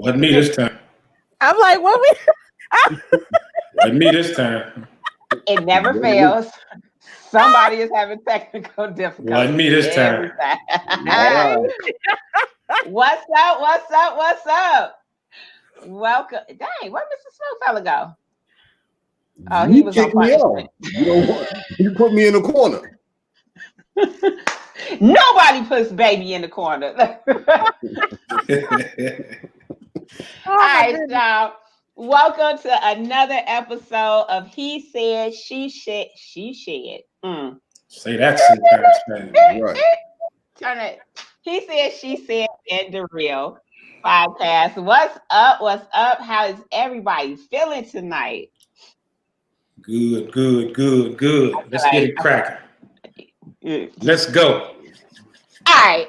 But me this time. I'm like, what we? But me this time. It never fails. Somebody is having technical difficulties. Well, me this time. What's up? What's up? What's up? Welcome. Dang, where Mr. Snowfella go? Oh, he was on punishment. You put me in the corner. Nobody puts baby in the corner. All right, y'all. Welcome to another episode of He Said, She Said, She Said. Say that sometimes, right? Turn it. He Said, She Said, and the Real podcast. What's up? What's up? How is everybody feeling tonight? Good. Let's get it cracking. Let's go. All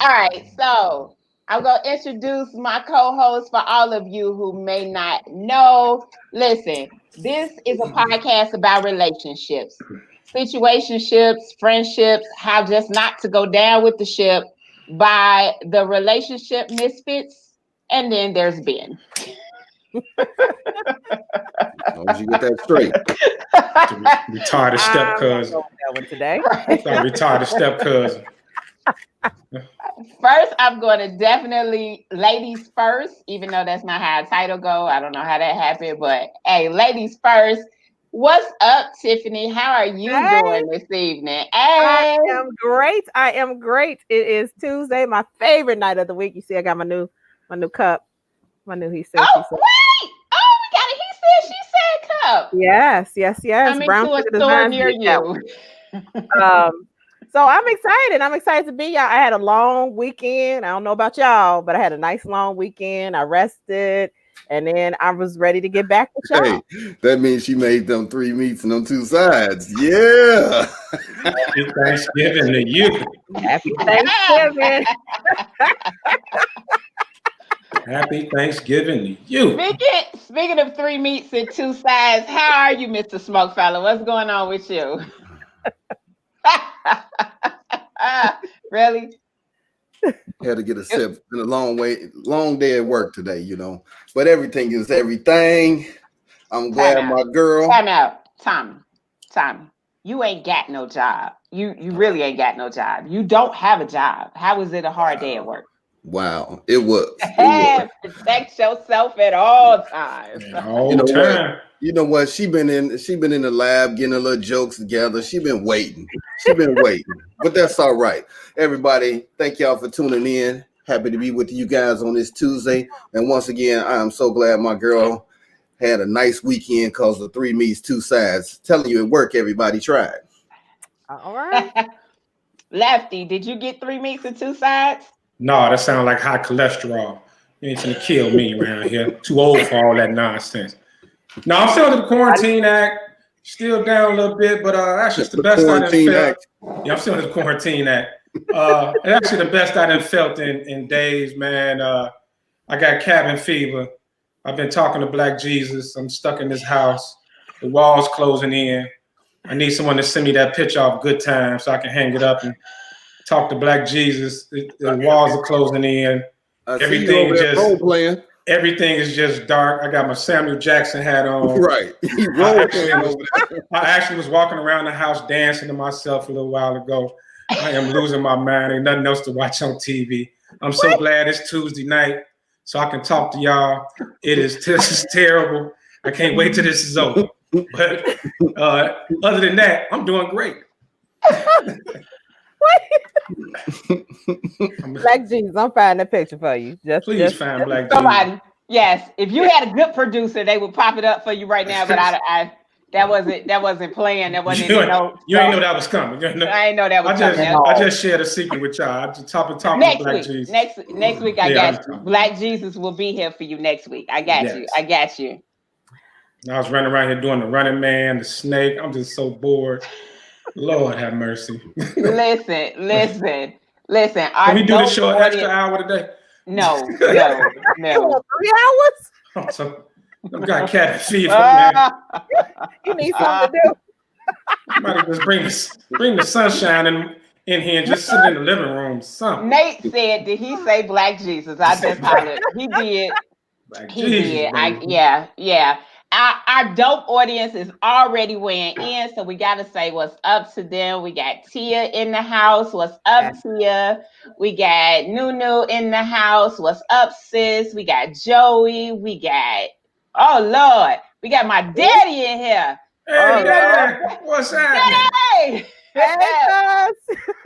right. So I'm going to introduce my co-host for all of you who may not know. Listen, this is a podcast about relationships, situationships, friendships, how just not to go down with the ship by the relationship misfits. And then there's Ben. As long as you get that straight. Retarded step cousin. Today. Retarded step cousin. First, I'm going to definitely ladies first, even though that's not how a title go. I don't know how that happened, but hey, ladies first. What's up, Tiffany? How are you doing this evening? Hey. I am great. It is Tuesday, my favorite night of the week. You see, I got my new cup, my new He Said. Oh, wait! Oh, we got a He Said, She Said cup. Yes. I'm into a store near you. So I'm excited. To be y'all. I had a long weekend. I don't know about y'all, but I had a nice long weekend. I rested, and then I was ready to get back with y'all. Hey, that means she made them 3 meats and them 2 sides. Yeah. Happy Thanksgiving to you. Happy Thanksgiving. Happy Thanksgiving to you. Speaking of 3 meats and 2 sides, how are you, Mr. Smokefella? What's going on with you? Really? Had to get a sip. Been a long day at work today, But everything is everything. I'm glad my girl. Time out. Tom. You ain't got no job. You really ain't got no job. You don't have a job. How was it a hard day at work? Wow, it was. Protect yourself at all times. You know what? She been in the lab getting a little jokes together. She been waiting, but that's all right. Everybody, thank y'all for tuning in. Happy to be with you guys on this Tuesday. And once again, I am so glad my girl had a nice weekend because of 3 meats, 2 sides. Telling you, it worked. Everybody tried. All right. Lefty, did you get 3 meats and 2 sides? No, that sounds like high cholesterol. You ain't gonna kill me around here. Too old for all that nonsense. No, I'm still under the quarantine act. Still down a little bit, but actually it's the best I done felt. Yeah, I'm still under the quarantine act. It's actually the best I done felt in days, man. I got cabin fever. I've been talking to Black Jesus. I'm stuck in this house. The walls closing in. I need someone to send me that picture of Good Time so I can hang it up and talk to Black Jesus. The walls are closing in. Everything is just dark. I got my Samuel Jackson hat on. Right. I actually was walking around the house dancing to myself a little while ago. I am losing my mind. Ain't nothing else to watch on TV. I'm so glad it's Tuesday night so I can talk to y'all. This is terrible. I can't wait till this is over. But other than that, I'm doing great. Black Jesus, I'm finding a picture for you. Please find Black Jesus. Somebody. Yes, if you had a good producer, they would pop it up for you right now. But that wasn't playing. That wasn't. You ain't know that was coming. I ain't know that was coming. I just shared a secret with y'all. I just talking next Black week. Jesus. Next week, I got you. Black Jesus will be here for you next week. I got you. I was running around here doing the Running Man, the Snake. I'm just so bored. Lord have mercy. Listen. Can we do the show an extra hour today? No. 3 hours? So I've got cabin fever, man. You need something to do. Somebody just bring the sunshine in here and just sit in the living room. Something. Nate said, did he say Black Jesus? I just hollered. He did. Like, He Jesus, did. baby. Yeah. Our dope audience is already weighing in, so we got to say what's up to them. We got Tia in the house. What's up, Tia? We got Nunu in the house. What's up, sis? We got Joey. We got, oh Lord, we got my daddy in here. Hey, Dad, what's happening? Daddy! Hey,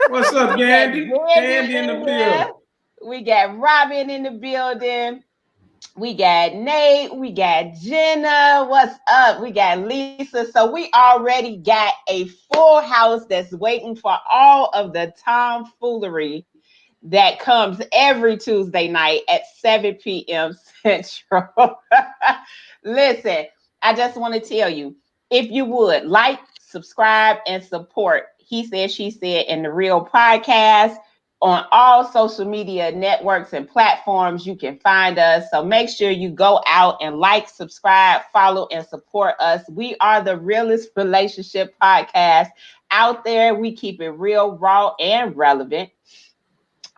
What's up, Gandy? Gandy in the building. We got Robin in the building. We got Nate, we got Jenna, what's up? We got Lisa. So we already got a full house that's waiting for all of the tomfoolery that comes every Tuesday night at 7 p.m. Central. Listen, I just want to tell you, if you would like, subscribe, and support He Said, She Said in the Real podcast, on all social media networks and platforms, you can find us. So make sure you go out and like, subscribe, follow, and support us. We are the realest relationship podcast out there. We keep it real, raw, and relevant.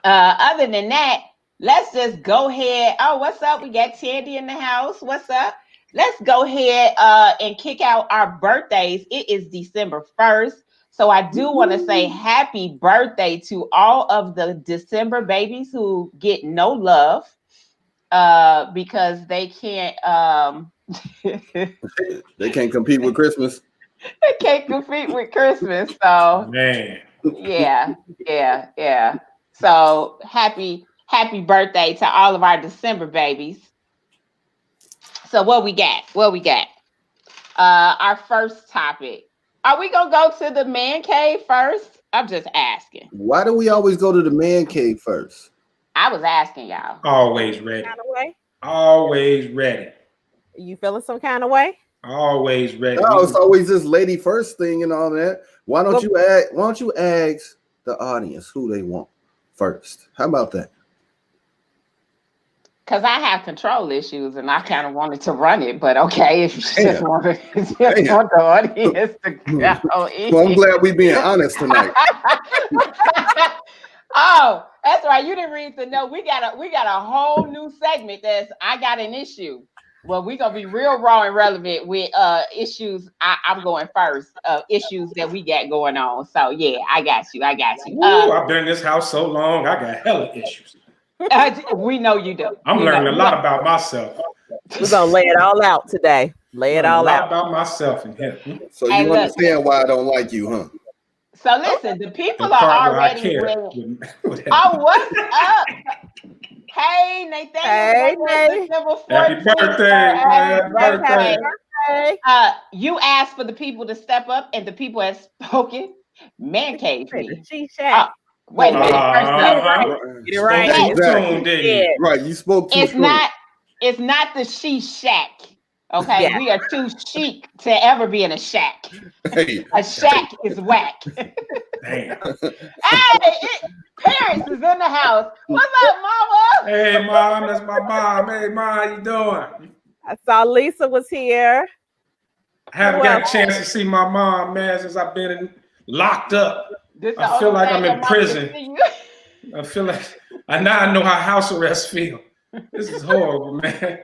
Other than that, let's just go ahead. Oh, what's up? We got Tandy in the house. What's up? Let's go ahead and kick out our birthdays. It is December 1st. So I do want to say happy birthday to all of the December babies who get no love because they can't they can't compete with Christmas. They can't compete with Christmas. So Man. Yeah. So happy birthday to all of our December babies. So what we got? Our first topic. Are we gonna go to the man cave first? I'm just asking. Why do we always go to the man cave first? I was asking y'all. Always ready. kind of way? Always ready. You feeling some kind of way? Always ready. No, it's always this lady first thing and all that. Why don't you ask the audience who they want first? How about that? Because I have control issues and I kind of wanted to run it, but okay, if you just want the audience to go in. Well, I'm glad we're being honest tonight. Oh, that's right. You didn't read the note. We got a whole new segment that's I got an issue. Well, we're gonna be real raw and relevant with issues. I'm going first. Issues that we got going on. So yeah, I got you. Ooh, I've been in this house so long, I got hella issues. We know you do. I'm learning a lot about myself. We're gonna lay it all out today. Lay it all out about myself in here. So you understand why I don't like you, huh? So listen, the people are already ready. Oh, what's up? Hey, Nathan. Hey, Nate. Happy birthday. Happy birthday. You asked for the people to step up, and the people have spoken. Man cave me. She shack. Wait a minute. Get it right. Exactly. Right. You spoke too soon. It's not the she shack. Okay, Yeah. we are too chic to ever be in a shack. Hey. A shack is whack. Damn. Hey, Parents is in the house. What's up, Mama? Hey, Mom, that's my mom. Hey, Mom, how you doing? I saw Lisa was here. I haven't got a chance to see my mom, man, since I've been locked up. I feel like I'm in prison. I feel like I know how house arrest feel. This is horrible, man.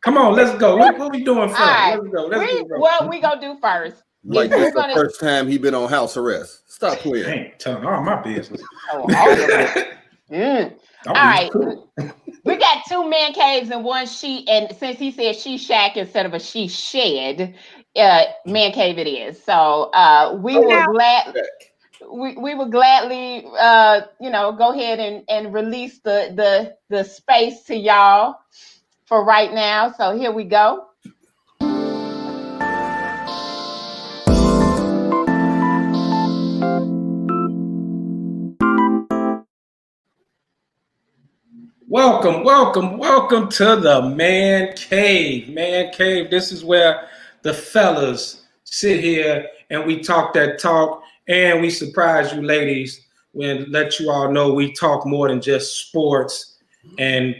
Come on, let's go. What we doing first? Right. Let's go. What we gonna do first? Like this the first time he been on house arrest. Stop playing. I ain't telling all my business. All right. We got 2 man caves and 1 she, and since he said she shack instead of a she shed, man cave it is. So we will gladly go ahead and release the space to y'all for right now. So here we go. Welcome to the Man Cave. Man Cave, this is where the fellas sit here and we talk that talk, and we surprise you ladies and let you all know we talk more than just sports and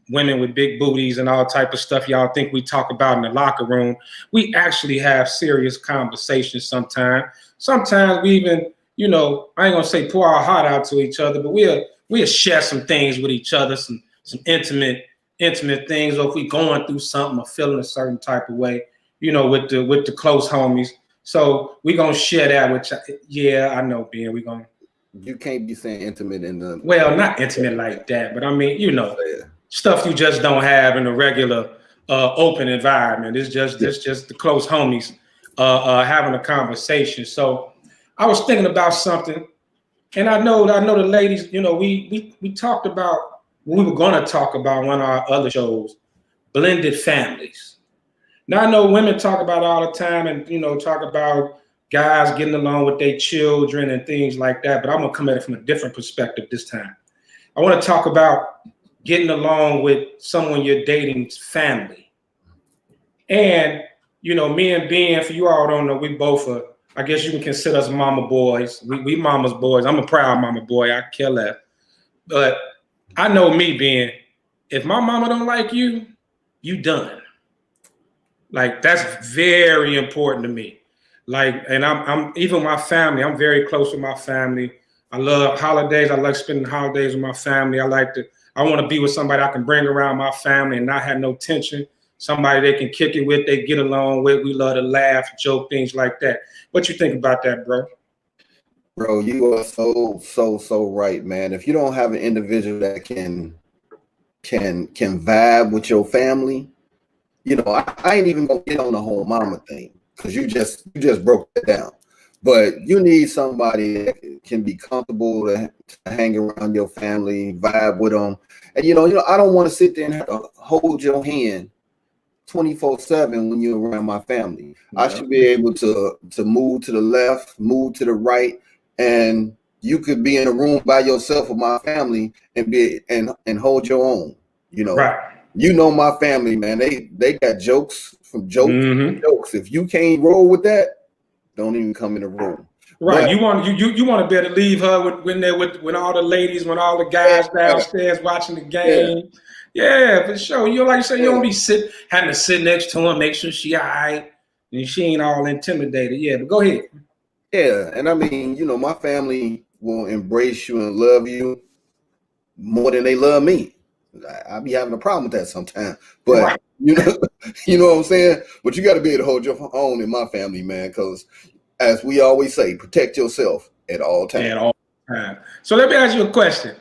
women with big booties and all type of stuff y'all think we talk about in the locker room. We actually have serious conversations sometimes. Sometimes we even, I ain't gonna say pour our heart out to each other, but we'll share some things with each other, some intimate intimate things, or if we going through something or feeling a certain type of way, you know, with the close homies. So we gonna share that with you. Yeah, I know, Ben. We gonna. You can't be saying intimate in the. Well, not intimate like that, but I mean, you know, stuff you just don't have in a regular open environment. It's just the close homies having a conversation. So I was thinking about something, and I know the ladies. You know, we talked about when we were going to talk about one of our other shows, blended families. Now I know women talk about it all the time, and you know, talk about guys getting along with their children and things like that. But I'm gonna come at it from a different perspective this time. I want to talk about getting along with someone you're dating's family. And you know, me and Ben, for you all don't know, we both are. I guess you can consider us mama boys. We mama's boys. I'm a proud mama boy. I kill that. But I know me, Ben. If my mama don't like you, you done. Like that's very important to me. Like, and I'm even my family. I'm very close with my family. I love holidays. I like spending holidays with my family. I want to be with somebody I can bring around my family and not have no tension. Somebody they can kick it with, they get along with. We love to laugh, joke, things like that. What you think about that, bro? Bro, you are so right, man. If you don't have an individual that can vibe with your family, you know, I ain't even gonna get on the whole mama thing because you just broke it down. But you need somebody that can be comfortable to hang around your family, vibe with them. And you know, I don't want to sit there and have to hold your hand 24/7 when you're around my family. Yeah. I should be able to move to the left, move to the right, and you could be in a room by yourself with my family and hold your own. You know, right. You know my family, man. They got jokes from jokes to jokes. If you can't roll with that, don't even come in the room. Right. But, you want to be able to leave her with all the ladies, when all the guys downstairs watching the game. Yeah, for sure. You like you say, you don't be having to sit next to her, make sure she all right, and she ain't all intimidated. Yeah, but go ahead. Yeah, and I mean, you know, my family will embrace you and love you more than they love me. I be having a problem with that sometimes, but right. you know what I'm saying. But you got to be able to hold your own in my family, man, because as we always say, protect yourself at all times. At all times. So let me ask you a question.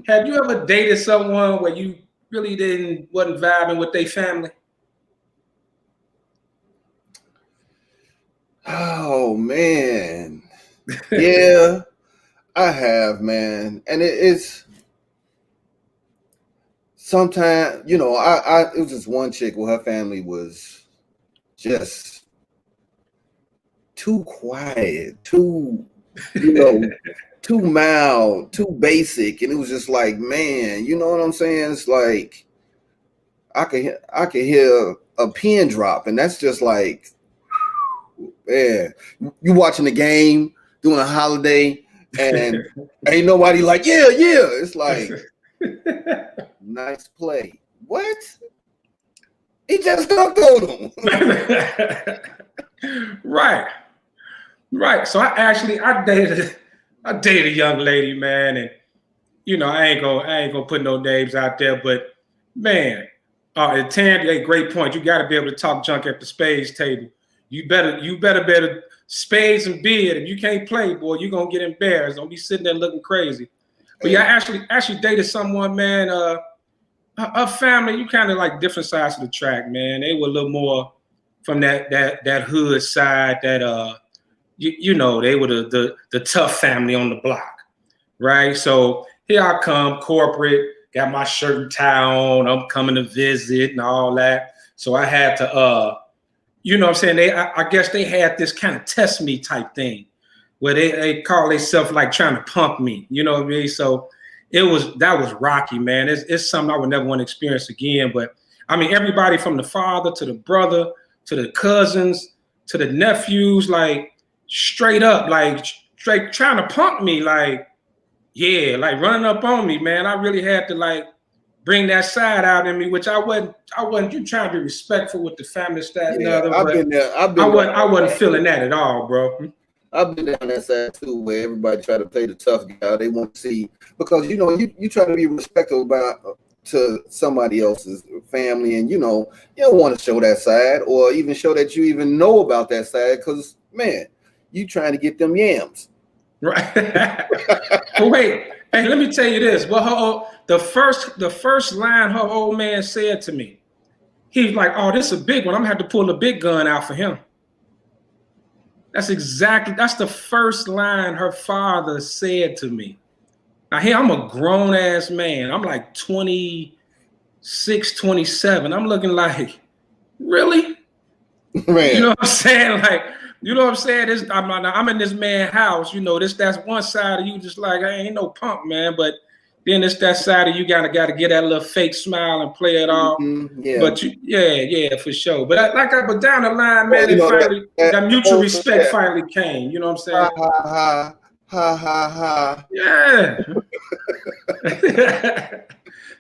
Have you ever dated someone where you really wasn't vibing with their family? Oh man, yeah, I have, man, and it's sometimes, you know, it was just one chick where her family was just too quiet, too, you know, too mild, too basic, and it was just like, man, you know what I'm saying? It's like I could hear a pin drop, and that's just like, man, you watching the game, doing a holiday, and ain't nobody like, yeah. It's like, nice play. What? He just dunked on him. Right. So I dated a young lady, man, and you know, I ain't gonna put no names out there, but man, and Tandy, a great point. You got to be able to talk junk at the spades table. You better spades and beard. If you can't play, boy, you're gonna get embarrassed. Don't be sitting there looking crazy. But yeah, I actually dated someone, man. Her family, you kind of like different sides of the track, man. They were a little more from that hood side. That you know, they were the tough family on the block, right? So here I come, corporate, got my shirt and tie on. I'm coming to visit and all that. So I had to, you know what I'm saying? I guess they had this kind of test me type thing where they call themselves like trying to punk me. You know what I mean? So that was rocky, man. It's something I would never want to experience again. But I mean, everybody from the father to the brother to the cousins to the nephews, like straight trying to punk me, like, yeah, like running up on me, man. I really had to like bring that side out in me, which I wasn't you trying to be respectful with the family staff and other. I wasn't feeling that at all, bro. I've been down that side too, where everybody try to play the tough guy. They want to see, because you know, you try to be respectful to somebody else's family, and you don't want to show that side or even show that you even know about that side, because man, you trying to get them yams. Right. But wait, hey, let me tell you this. Well, the first line her old man said to me, he's like, "Oh, this is a big one. I'm gonna have to pull the big gun out for him." That's the first line her father said to me. Now here, I'm a grown ass man. I'm like 26, 27. I'm looking like, really? Man. You know what I'm saying? Like, you know what I'm saying? I'm in this man's house. That's one side of you just like, I ain't no punk, man. But then it's that side of you gotta get that little fake smile and play it off. Yeah. But yeah, for sure. But but down the line, man, that mutual respect finally came. You know what I'm saying? Ha ha. Yeah.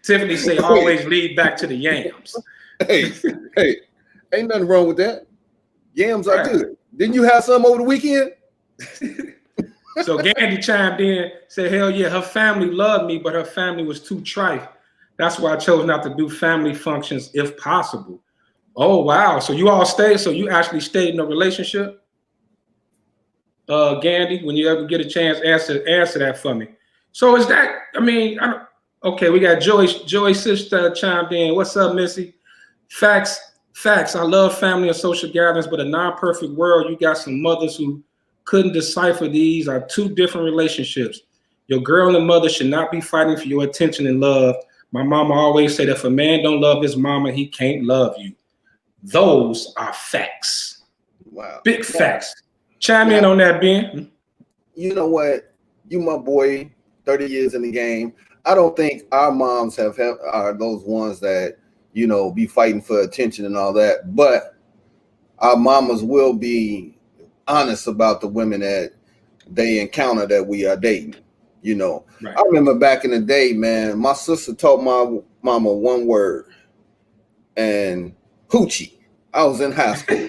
Tiffany say always lead back to the yams. Hey, ain't nothing wrong with that. Yams are good. Didn't you have some over the weekend? So Gandhi chimed in, said, hell yeah, her family loved me, but her family was too trite. That's why I chose not to do family functions if possible. Oh, wow. So you actually stayed in a relationship? Gandhi, when you ever get a chance, answer that for me. So is that, okay, we got Joy's sister chimed in. What's up, Missy? Facts. I love family and social gatherings, but a non-perfect world, you got some mothers who couldn't decipher these are two different relationships. Your girl and the mother should not be fighting for your attention and love. My mama always said, if a man don't love his mama, he can't love you. Those are facts. Wow. Big facts. Chime in on that, Ben. You know what? You my boy, 30 years in the game. I don't think our moms are those ones that, be fighting for attention and all that. But our mamas will be honest about the women that they encounter that we are dating. Right. I remember back in the day, man, my sister taught my mama one word, and hoochie. I was in high school.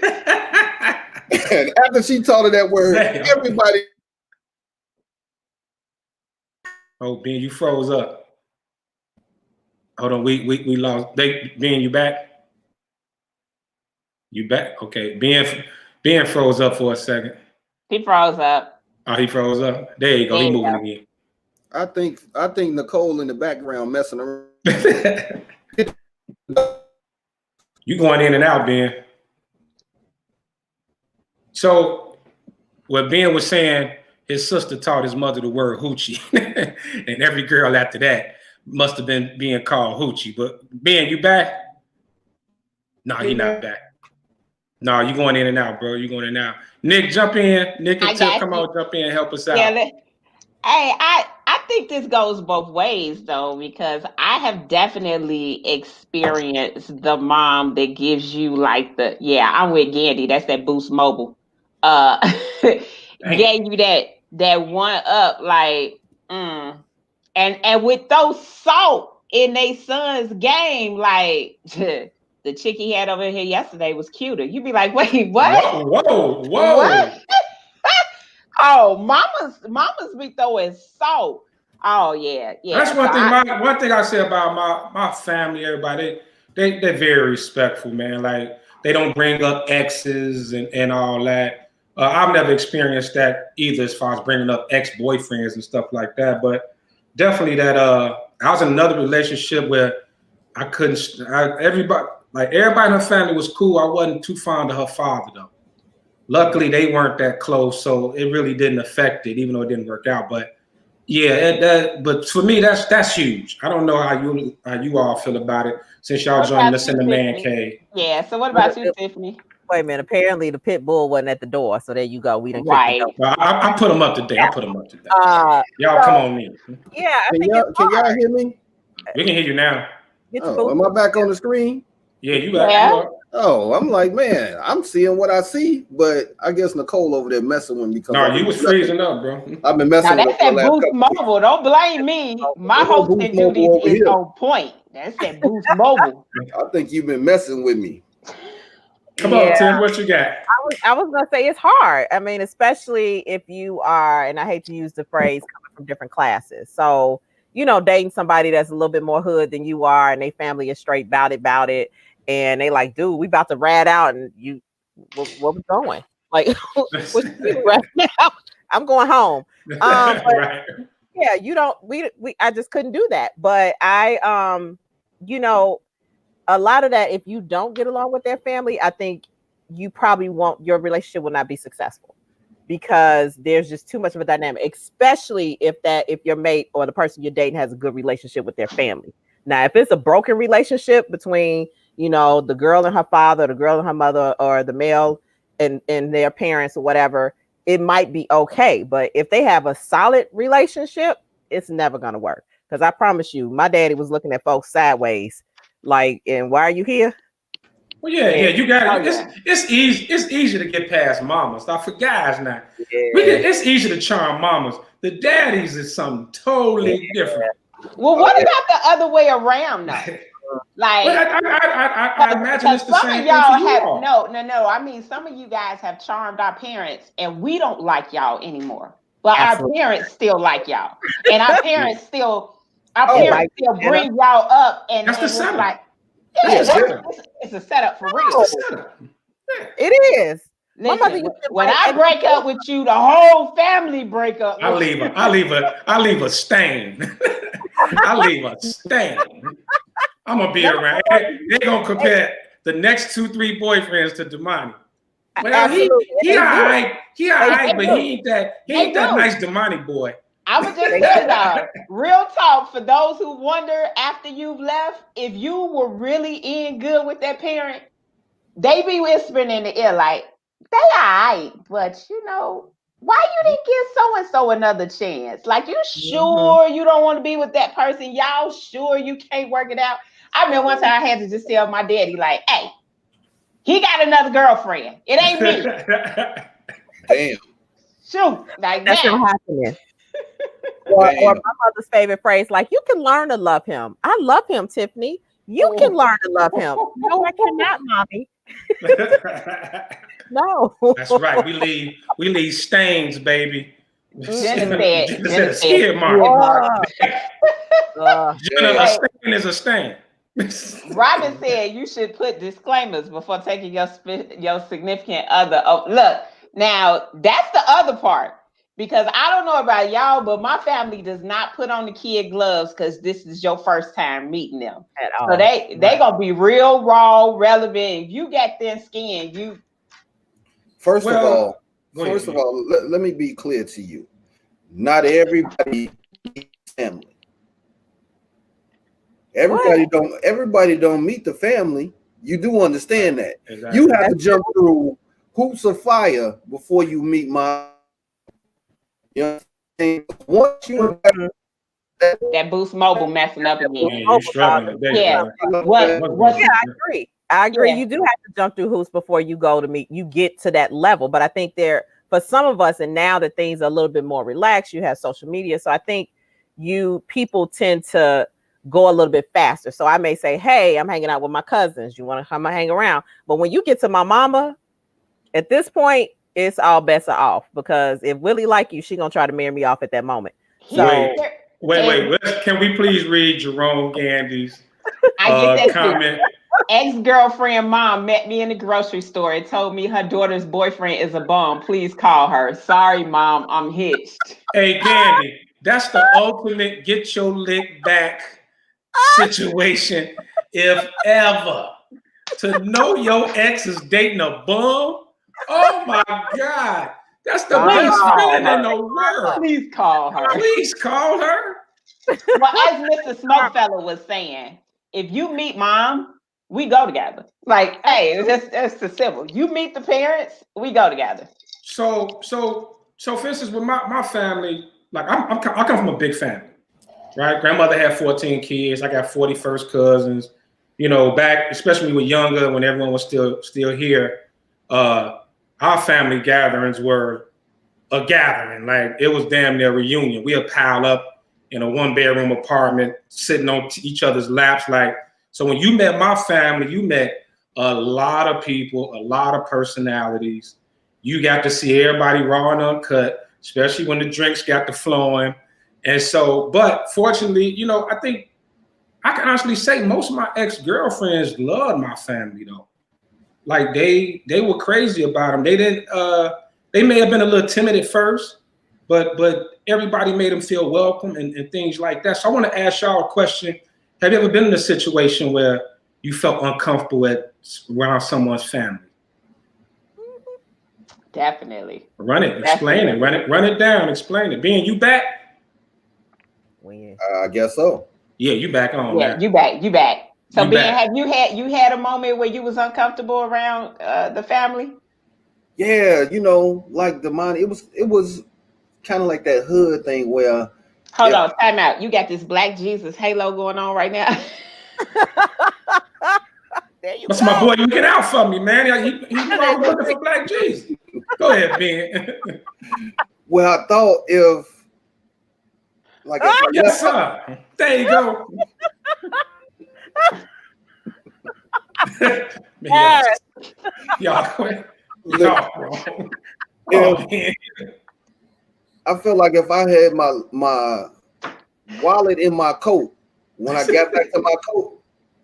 And after she taught her that word, everybody. Oh, Ben, you froze up. Hold on, we lost. Ben, you back? You back? Okay, Ben froze up for a second. He froze up. Oh, he froze up. There you go. He moving again. I think Nicole in the background messing around. You going in and out, Ben. So what Ben was saying, his sister taught his mother the word hoochie. And every girl after that must have been being called hoochie. But Ben, you back? No, he not back. No, you going in and out, bro. You going in and out. Nick, jump in. Nick and Tiff, come on, jump in and help us out. Yeah, I think this goes both ways, though, because I have definitely experienced the mom that gives you like I'm with Gandhi. That's that Boost Mobile. Gave you that one up, like, and with those salt in they son's game, like the chick he had over here yesterday was cuter. You'd be like, wait, what? Whoa. What? Oh, mamas be throwing salt. Oh yeah. That's one thing. One thing I say about my family, everybody, they're very respectful, man. Like they don't bring up exes and all that. I've never experienced that either, as far as bringing up ex-boyfriends and stuff like that. But definitely that. I was in another relationship where I couldn't. Everybody in her family was cool. I wasn't too fond of her father though. Luckily, they weren't that close, so it really didn't affect it, even though it didn't work out. But yeah, but for me, that's huge. I don't know how you all feel about it since y'all joined us in the man cave. Yeah. So what about you, Tiffany? Wait a minute. Apparently, the pit bull wasn't at the door, so there you go. We didn't. Right. I put him up today. Y'all come on me. Yeah. Can y'all hear me? We can hear you now. Am I back on the screen? Yeah, you are. Oh, I'm like, man, I'm seeing what I see, but I guess Nicole over there messing with me. No, you was freezing up, bro. I've been messing with her. That's that Boost Mobile. Don't blame me. My hosting duties is on point. That's that Boost Mobile. I think you've been messing with me. Come on, Tim, what you got? I was gonna say it's hard. I mean, especially if you are, and I hate to use the phrase, coming from different classes. So dating somebody that's a little bit more hood than you are, and they family is straight about it, and they like, dude, we about to rat out, and what we going? Like, what you doing right now? I'm going home. But Right. yeah, you don't. I just couldn't do that. But a lot of that, if you don't get along with their family, I think you probably won't. Your relationship will not be successful because there's just too much of a dynamic, especially if your mate or the person you're dating has a good relationship with their family. Now, if it's a broken relationship between, the girl and her father, the girl and her mother, or the male and their parents or whatever, it might be okay. But if they have a solid relationship, it's never going to work. Because I promise you, my daddy was looking at folks sideways, like, and why are you here? Well, yeah, you got it. It's easy. It's easy to get past mamas. Now, for guys now, it's easy to charm mamas. The daddies is something totally different. Well, what about the other way around though? Like, I imagine it's the some same of y'all thing for you have all. no. I mean, some of you guys have charmed our parents, and we don't like y'all anymore. But Absolutely. our parents still like y'all, and our parents still bring y'all up, and that's the it's setup. like, it's a setup for real. It is. Listen, when I break up with you, the whole family break up. I leave a stain. I leave a stain. I'm gonna be around. They're gonna compare the next 2-3 boyfriends to Damani. Well, he alright, but he ain't that nice Damani boy. I would just tell y'all, real talk, for those who wonder after you've left, if you were really in good with that parent, they be whispering in the ear like, they alright, but why you didn't give so-and-so another chance? Like, you sure you don't want to be with that person? Y'all sure you can't work it out? I remember one time I had to just tell my daddy, like, hey, he got another girlfriend. It ain't me. Damn. Shoot, like that's not happening. Or my mother's favorite phrase, like, you can learn to love him. I love him, Tiffany. You can learn to love him. No, I cannot, mommy. No. That's right. We leave stains, baby. Jenna skid mark. A stain is a stain. Robin said you should put disclaimers before taking your significant other. Oh, look, now that's the other part, because I don't know about y'all, but my family does not put on the kid gloves because this is your first time meeting them. So they gonna be real raw, relevant. If you get thin skin, you. First of all, let me be clear to you. Not everybody meets family. Everybody don't meet the family. You do understand that. Exactly. You have to jump through hoops of fire before you meet my. Once you that Boost Mobile messing up again. You're struggling. Yeah. I agree. Yeah. You do have to jump through hoops before you go to meet. You get to that level, but I think for some of us, and now that things are a little bit more relaxed, you have social media, so I think people tend to go a little bit faster. So I may say, hey, I'm hanging out with my cousins. You want to come and hang around? But when you get to my mama, at this point, it's all bets are off, because if Willie like you, she gonna try to marry me off at that moment. So wait. Can we please read Jerome Gandy's comment? Ex-girlfriend mom met me in the grocery store and told me her daughter's boyfriend is a bum. Please call her. Sorry, mom, I'm hitched. Hey, Gandy, that's the ultimate get your lick back situation, if ever. To know your ex is dating a bum. Oh my God. That's the best feeling in the world. Please call her. Please call her. Well, as Mr. Smokefellow was saying, if you meet mom, we go together. Like, hey, it's the simple. You meet the parents, we go together. So for instance, with my family, like I come from a big family, right? Grandmother had 14 kids. I got 40 first cousins. Back, especially when we were younger, when everyone was still here, our family gatherings were a gathering. Like, it was damn near a reunion. We would pile up in a 1-bedroom apartment, sitting on each other's laps. Like, so when you met my family, you met a lot of people, a lot of personalities. You got to see everybody raw and uncut, especially when the drinks got to flowing. And so, but fortunately, you know, I think I can honestly say most of my ex-girlfriends loved my family though. Like they were crazy about them. They didn't. They may have been a little timid at first, but everybody made them feel welcome and things like that. So I want to ask y'all a question. Have you ever been in a situation where you felt uncomfortable around someone's family? Definitely. Run it. Explain it. Run it down. Explain it. Ben, you back? I guess so. Yeah, you back on. Yeah, man. you back. So You Ben, back. have you had a moment where you was uncomfortable around the family? Yeah, you know, like the money. It was kind of like that hood thing where. Hold on, time out. You got this Black Jesus halo going on right now. There you That's go. my boy looking out for me, man. He always looking for Black Jesus. Go ahead, Ben. Well, I thought if, like, yes, sir. There you go. Yes. Y'all wrong. I feel like if I had my wallet in my coat, when I got back to my coat,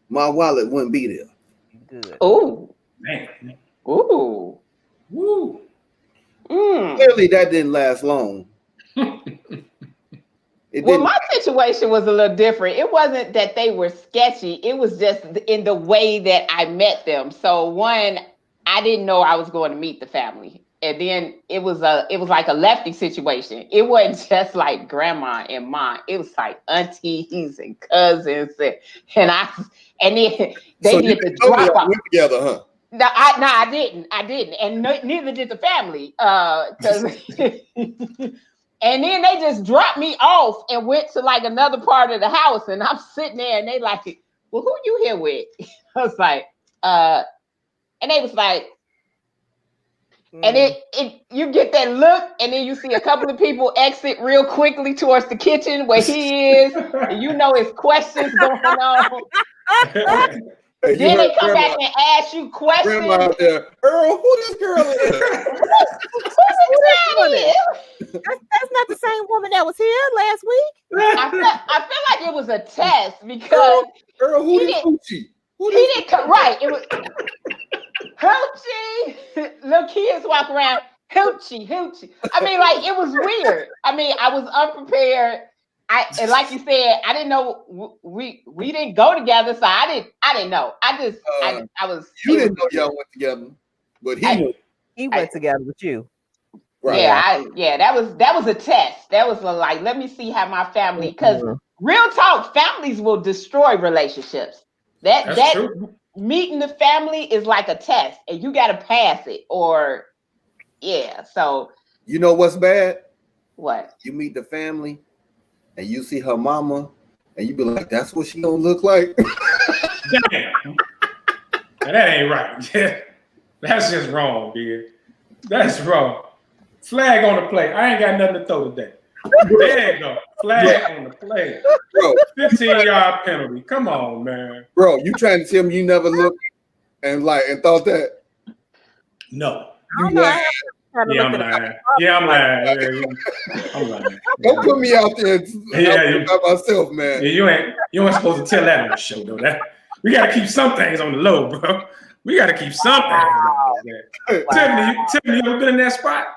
my wallet wouldn't be there. Good. Ooh. Man. Ooh. Woo. Clearly, that didn't last long. Well, my situation was a little different. It wasn't that they were sketchy. It was just in the way that I met them. So one, I didn't know I was going to meet the family. And then it was like a lefty situation. It wasn't just like grandma and mom. It was like aunties and cousins and then they did the drop off together, huh? No, I didn't. And neither did the family. And then they just dropped me off and went to like another part of the house. And I'm sitting there and they like, well, who you here with? I was like, and they was like, and it you get that look, and then you see a couple of people exit real quickly towards the kitchen where he is, and you know his questions going on. Then they come back and ask you questions. Grandma out there, Earl, who this girl is? That's not the same woman that was here last week. I feel like it was a test because Earl, who this Hoochie? He didn't come right. It was Hoochie. Little kids walk around, Hoochie. I mean, like it was weird. I mean, I was unprepared. And like you said, I didn't know we didn't go together, so I didn't know. I was. You didn't know y'all went together, but he went together with you. Right. Yeah, that was a test. That was like, let me see how my family, because real talk, families will destroy relationships. That's true. Meeting the family is like a test, and you got to pass it, or So you know what's bad? What? You meet the family, and you see her mama, and you be like, "That's what she gonna look like." Damn, that ain't right. That's just wrong, dude. That's wrong. Flag on the play. I ain't got nothing to throw today. There you go. Flag on the play. Bro, 15-yard penalty. Come on, man. Bro, you trying to tell me you never looked and thought that? No. I'm lying. I'm lying. I'm lying. Don't put me out there by myself, man. Yeah, you ain't supposed to tell that on the show, though. We got to keep some things on the low, bro. We got to keep some things on there. Tiffany, you ever been in that spot?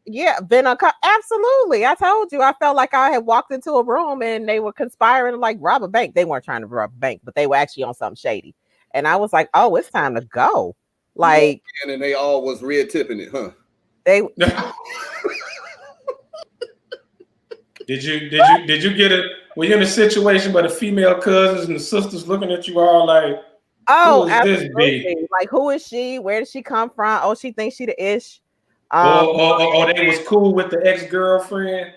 Yeah, absolutely. I told you, I felt like I had walked into a room and they were conspiring to like rob a bank. They weren't trying to rob a bank, but they were actually on something shady. And I was like, oh, it's time to go. Like, and they all was red tipping it, huh? They Did you get it? Were you in a situation where the female cousins and the sisters looking at you all like, oh, who is absolutely. this big? Like, who is she? Where did she come from? Oh, she thinks she the ish. Or they was cool with the ex-girlfriend.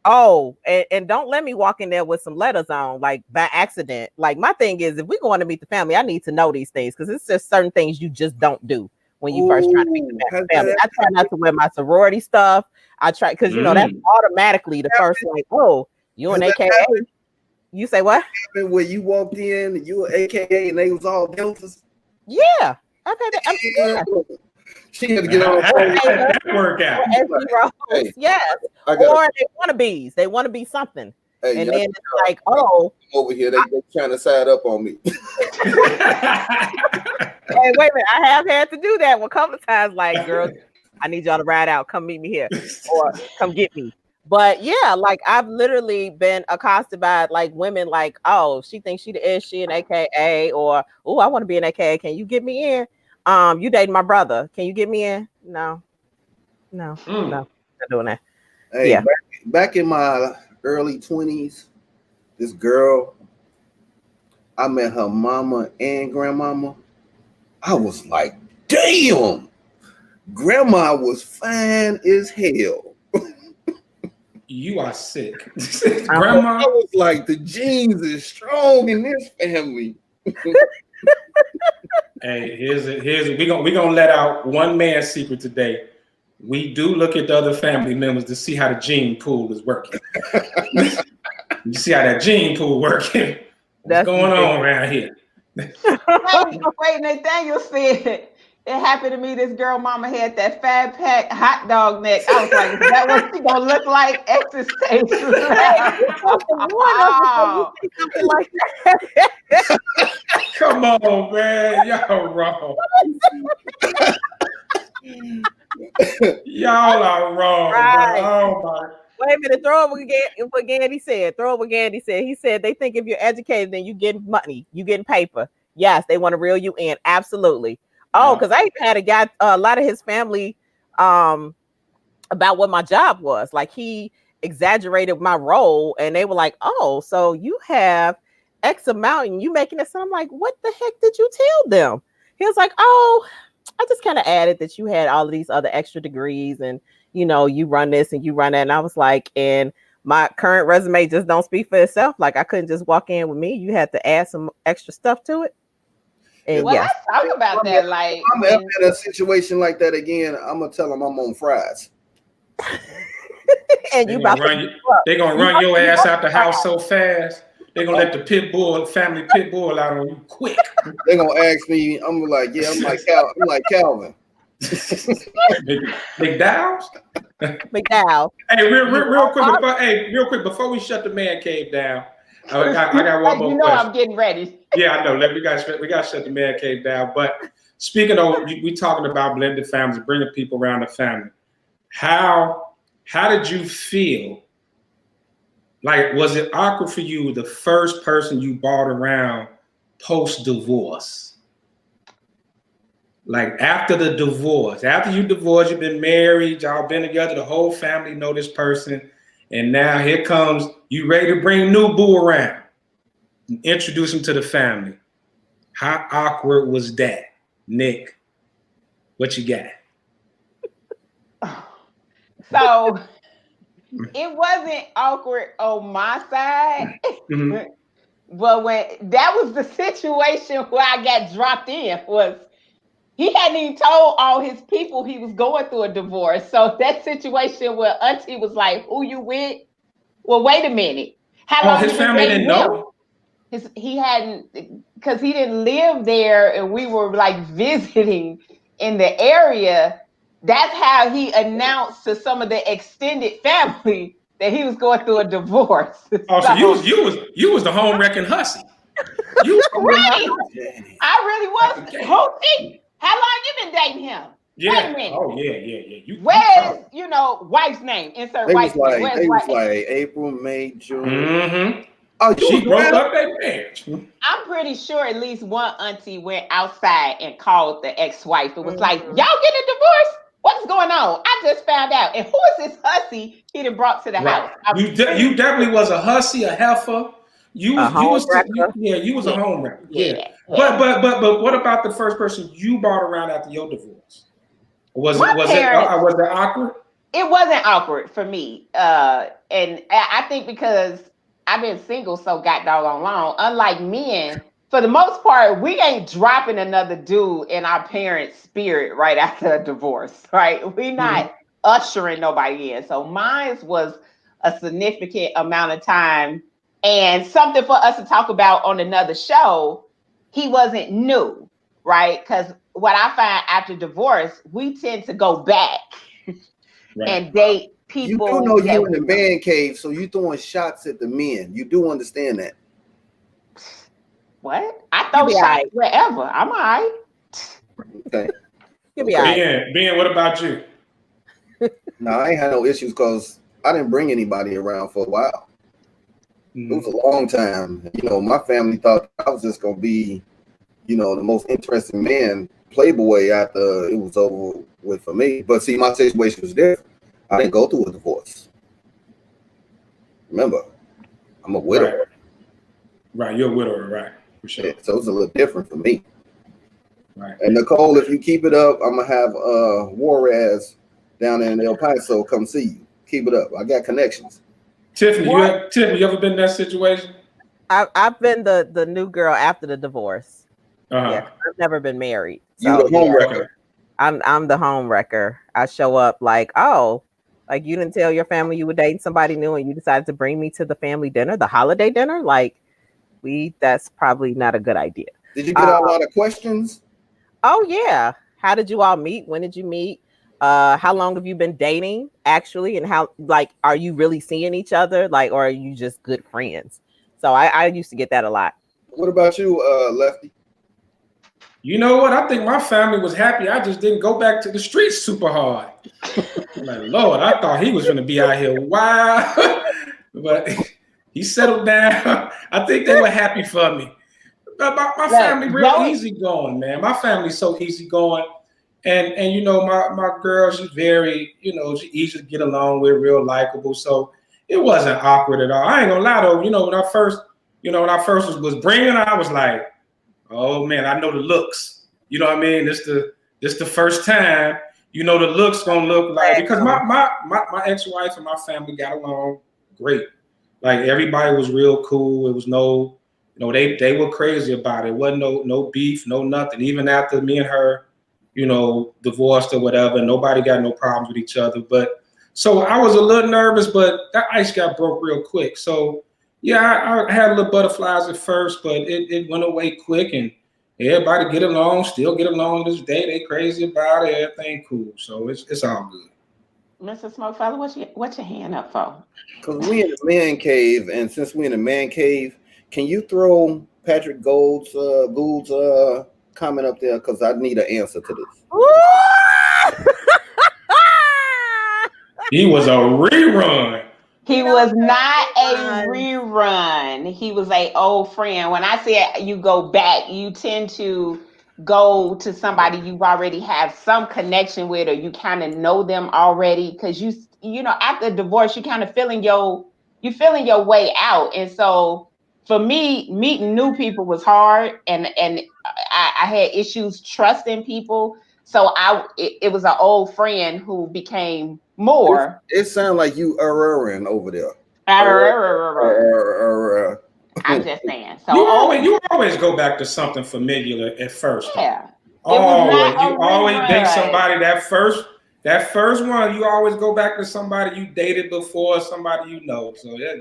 Oh, and don't let me walk in there with some letters on, like by accident. Like, my thing is, if we're going to meet the family, I need to know these things because it's just certain things you just don't do when you first try to meet the family. I try not to wear my sorority stuff. I try because you know that's automatically the first like, oh, you an AKA. You say what? When you walked in, and you were AKA, and they was all deltas. Yeah, I've had that. She had to get on that work out. Yes. Or they want to be something. Hey, and then it's like, oh, over here, they trying to side up on me. Hey, wait a minute. I have had to do that one a couple of times. Like, girl, I need y'all to ride out. Come meet me here, or come get me. But yeah, like I've literally been accosted by like women, like, oh, she thinks she an AKA, or oh, I want to be an AKA. Can you get me in? You dating my brother? Can you get me in? No, not doing that. Hey, Yeah. back in my early 20s, this girl, I met her mama and grandmama. I was like, damn, grandma was fine as hell. You are sick. Grandma. I was like, the genes is strong in this family. Hey, we gonna let out one man's secret today. We do look at the other family members to see how the gene pool is working. You see how that gene pool working? What's going on around here? Wait, Nathaniel said it happened to me. This girl mama had that fat pack hot dog neck. I was like, is that what she gonna look like? Exercise. Something like that. Come on, man. Y'all wrong. Y'all are wrong, right. Bro. Oh my. Wait a minute, throw up again what Gandy said. He said they think if you're educated, then you get money, you getting paper. Yes, they want to reel you in. Absolutely. Oh, because I even had a guy, a lot of his family, about what my job was. Like he exaggerated my role, and they were like, "Oh, so you have X amount, and you making this?" And I'm like, "What the heck did you tell them?" He was like, "Oh, I just kind of added that you had all of these other extra degrees, and you know, you run this and you run that." And I was like, "And my current resume just don't speak for itself. Like I couldn't just walk in with me. You had to add some extra stuff to it." And well, let's talk about that. Like, I'm in a situation like that again, I'm gonna tell them I'm on fries. And they're gonna run your ass out the house so fast. They're gonna let the family pit bull out on you quick. They're gonna ask me, I'm like, yeah, I'm like Calvin. McDowell's? McDowell. Hey, real quick, before we shut the man cave down, I got one more question. I'm getting ready. Yeah, I know. We got to shut the man cave down. But speaking of, we talking about blended families, bringing people around the family. How did you feel? Like, was it awkward for you, the first person you brought around post-divorce? Like after the divorce, after you divorced, you've been married, y'all been together, the whole family know this person, and now here comes, you ready to bring new boo around, introduce him to the family. How awkward was that, Nick? What you got? So it wasn't awkward on my side. Mm-hmm. But when that was the situation where I got dropped in, was he hadn't even told all his people he was going through a divorce. So that situation where Auntie was like, "Who you with?" Well, wait a minute. How long his family didn't know? He hadn't, because he didn't live there, and we were like visiting in the area. That's how he announced to some of the extended family that he was going through a divorce. Oh, so you was the home wrecking hussy. You right? I really was. Okay. How long you been dating him? Yeah. Wait a minute. Oh yeah. Where's wife's name? Insert wife's name. They was like April, May, June. Mm-hmm. Oh, she broke up their marriage. I'm pretty sure at least one auntie went outside and called the ex-wife. It was like, y'all getting a divorce? What's going on? I just found out. And who is this hussy he done brought to the house? You definitely was a hussy, a heifer. You was a home wrecker. Yeah. But what about the first person you brought around after your divorce? Was it awkward? It wasn't awkward for me. And I think because I've been single so goddamn long. Unlike men, for the most part, we ain't dropping another dude in our parents' spirit right after a divorce, right? We not ushering nobody in. So mine was a significant amount of time, and something for us to talk about on another show. He wasn't new, right? Because what I find after divorce, we tend to go back and date people. You do know you in the man cave, so you throwing shots at the men. You do understand that. What? I throw shots wherever. I'm all right. Okay. You'll be all right. Ben, what about you? No, I ain't had no issues because I didn't bring anybody around for a while. It was a long time. You know, my family thought I was just gonna be, you know, the most interesting man, playboy, after it was over with for me. But see, my situation was different. I didn't go through a divorce. Remember, I'm a widower. Right, you're a widower, right? For sure. Yeah, so it's a little different for me. Right. And Nicole, if you keep it up, I'm gonna have Juarez down in El Paso come see you. Keep it up. I got connections. Tiffany, you ever been in that situation? I've been the new girl after the divorce. Yeah, I've never been married. So, you the home wrecker. I'm the home wrecker. I show up like, oh, like you didn't tell your family you were dating somebody new and you decided to bring me to the family dinner, the holiday dinner. Like, that's probably not a good idea. Did you get a lot of questions? Oh yeah. How did you all meet? When did you meet? How long have you been dating actually? And how, like, are you really seeing each other? Like, or are you just good friends? So I used to get that a lot. What about you, Lefty? You know what? I think my family was happy. I just didn't go back to the streets super hard. Like, Lord, I thought he was going to be out here wild. But he settled down. I think they were happy for me. But my family real easygoing, man. My family's so easygoing. And you know, my girl, she's very, you know, she's easy to get along with, real likable. So it wasn't awkward at all. I ain't gonna lie though, you know, when I first was bringing her, I was like, oh man, I know the looks. You know what I mean? This the first time, you know, the looks gonna look like, because my ex-wife and my family got along great. Like everybody was real cool. It was no, you know, they were crazy about it. It wasn't no beef, no nothing. Even after me and her, you know, divorced or whatever, nobody got no problems with each other. But so I was a little nervous, but that ice got broke real quick. So yeah, I had a little butterflies at first, but it went away quick, and everybody get along, still get along to this day. They crazy about it, everything cool. So it's all good. Mr. Smokefella, what's your hand up for? Because we in the man cave, and since we in the man cave, can you throw Patrick Gould's comment up there? Because I need an answer to this. He was a rerun. He was not a rerun. He was an old friend. When I say you go back, you tend to go to somebody you already have some connection with, or you kind of know them already, because you know, after divorce, you kind of feeling your way out. And so for me, meeting new people was hard, and I had issues trusting people. So it was an old friend who became more. It sounds like you erring over there. I'm just saying. So you always go back to something familiar at first. Yeah. You always date somebody that first one. You always go back to somebody you dated before, somebody you know. So yeah,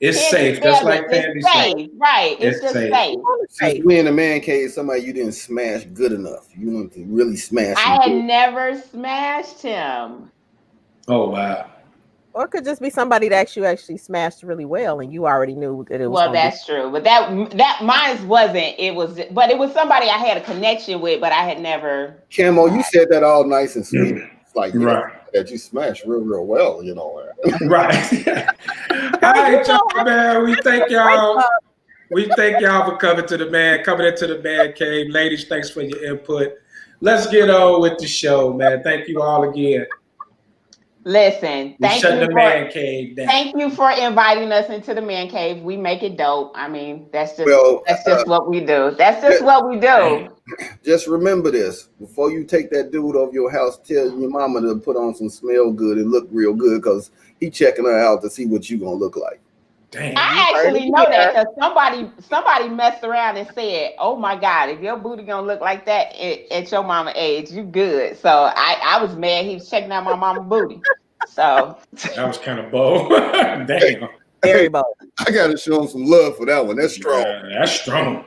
it's safe. Just like Tandy said. Right. It's just safe. Since we in the man cave, somebody you didn't smash good enough. You want to really smash him. I had never smashed him. Oh wow. Or it could just be somebody that you actually smashed really well, and you already knew that it was. Well, that's true, but that mine wasn't. It was somebody I had a connection with, but I had never. Camo, you said that all nice and sweet. It's like right. That you smashed real well, you know. Right. All right, y'all, man. We thank y'all. We thank y'all for coming into the man cave. Ladies, thanks for your input. Let's get on with the show, man. Thank you all again. Listen, thank you for inviting us into the man cave. We make it dope. I mean, that's just what we do. That's just what we do. Just remember this: before you take that dude over your house, tell your mama to put on some smell good and look real good, because he checking her out to see what you gonna look like. Damn, I actually know that because somebody messed around and said, "Oh my God, if your booty gonna look like that at your mama age, you good." So I was mad he was checking out my mama booty. So that was kind of bold. Damn, very bold. I gotta show him some love for that one. That's strong. Yeah, that's strong.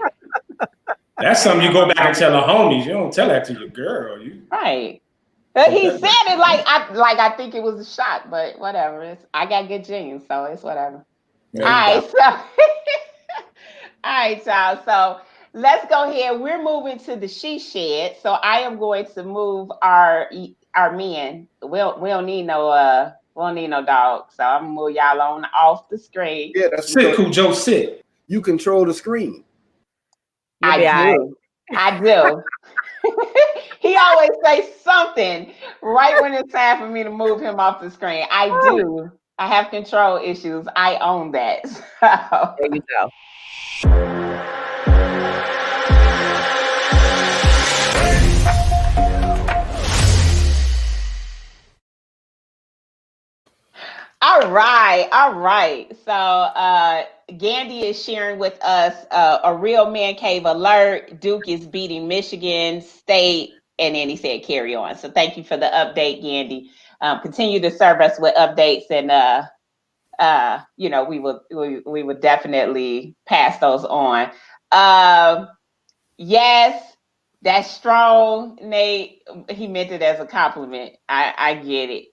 That's something you go back and tell the homies. You don't tell that to your girl. Right. He said it like I think it was a shot, but whatever. I got good genes, so it's whatever. There All you right, go. so all right, y'all. So let's go ahead. We're moving to the she shed. So I am going to move our men. We don't need no dog. So I'm gonna move y'all on off the screen. Yeah, that's Sit, Cujo, sit. you control the screen. You'll be all right. I do. He always say something right when it's time for me to move him off the screen. I do. I have control issues. I own that. So. There you go. All right. So Gandhi is sharing with us a real man cave alert. Duke is beating Michigan State, and then he said carry on. So thank you for the update, Gandhi. Continue to serve us with updates, and we would definitely pass those on. Yes, that's strong, Nate. He meant it as a compliment. I get it.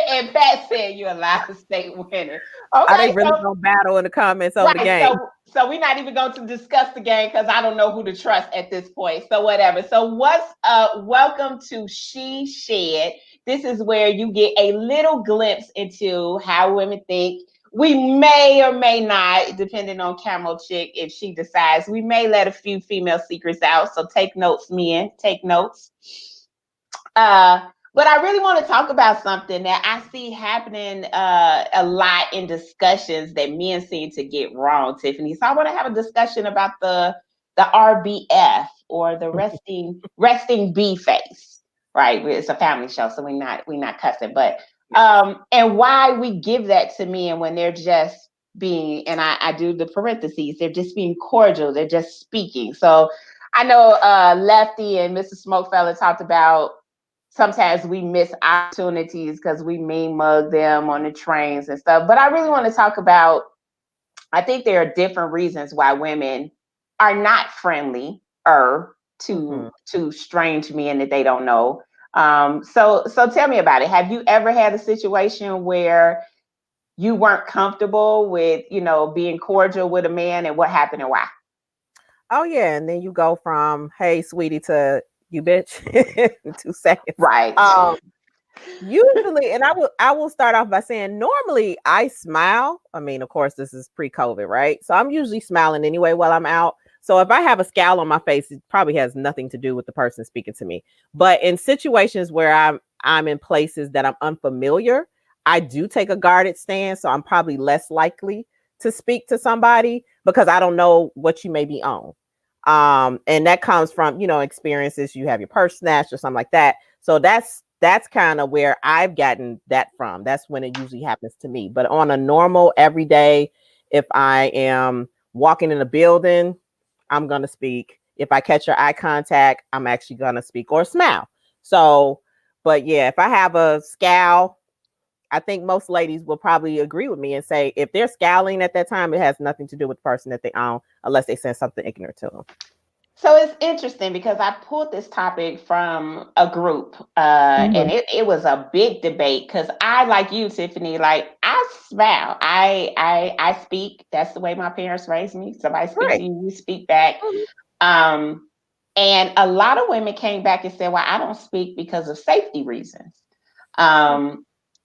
And Pat said you're a Ohio State winner. Are they Okay, really gonna battle in the comments over the game? so we're not even going to discuss the game because I don't know who to trust at this point. So whatever. So what's welcome to She Shed. This is where you get a little glimpse into how women think. We may or may not, depending on Camo Chick, if she decides, we may let a few female secrets out. So take notes, men. Take notes. But I really want to talk about something that I see happening a lot in discussions that men seem to get wrong, Tiffany. So I want to have a discussion about the RBF, or the resting bee face. Right? It's a family show, so we're not cussing, but and why we give that to men when they're just being, and I do the parentheses, they're just being cordial, they're just speaking. So I know Lefty and Mr. Smokefella talked about sometimes we miss opportunities because we mean mug them on the trains and stuff. But I really want to talk about, I think there are different reasons why women are not friendly to strange men that they don't know. So tell me about it. Have you ever had a situation where you weren't comfortable with, being cordial with a man, and what happened and why? Oh yeah, and then you go from "Hey, sweetie" to "You bitch" in 2 seconds. Right. Usually, and I will start off by saying normally I smile. I mean, of course, this is pre-COVID, right? So I'm usually smiling anyway while I'm out. So if I have a scowl on my face, it probably has nothing to do with the person speaking to me. But in situations where I'm in places that I'm unfamiliar, I do take a guarded stance. So I'm probably less likely to speak to somebody because I don't know what you may be on. And that comes from, experiences. You have your purse snatched or something like that. So that's kind of where I've gotten that from. That's when it usually happens to me. But on a normal everyday, if I am walking in a building, I'm going to speak. If I catch your eye contact, I'm actually going to speak or smile. So, but yeah, if I have a scowl, I think most ladies will probably agree with me and say if they're scowling at that time, it has nothing to do with the person that they own, unless they said something ignorant to them. So it's interesting because I pulled this topic from a group, and it was a big debate because I, like you, Tiffany, like I smile, I speak. That's the way my parents raised me. Somebody speaks to you, you speak back. And a lot of women came back and said, "Well, I don't speak because of safety reasons."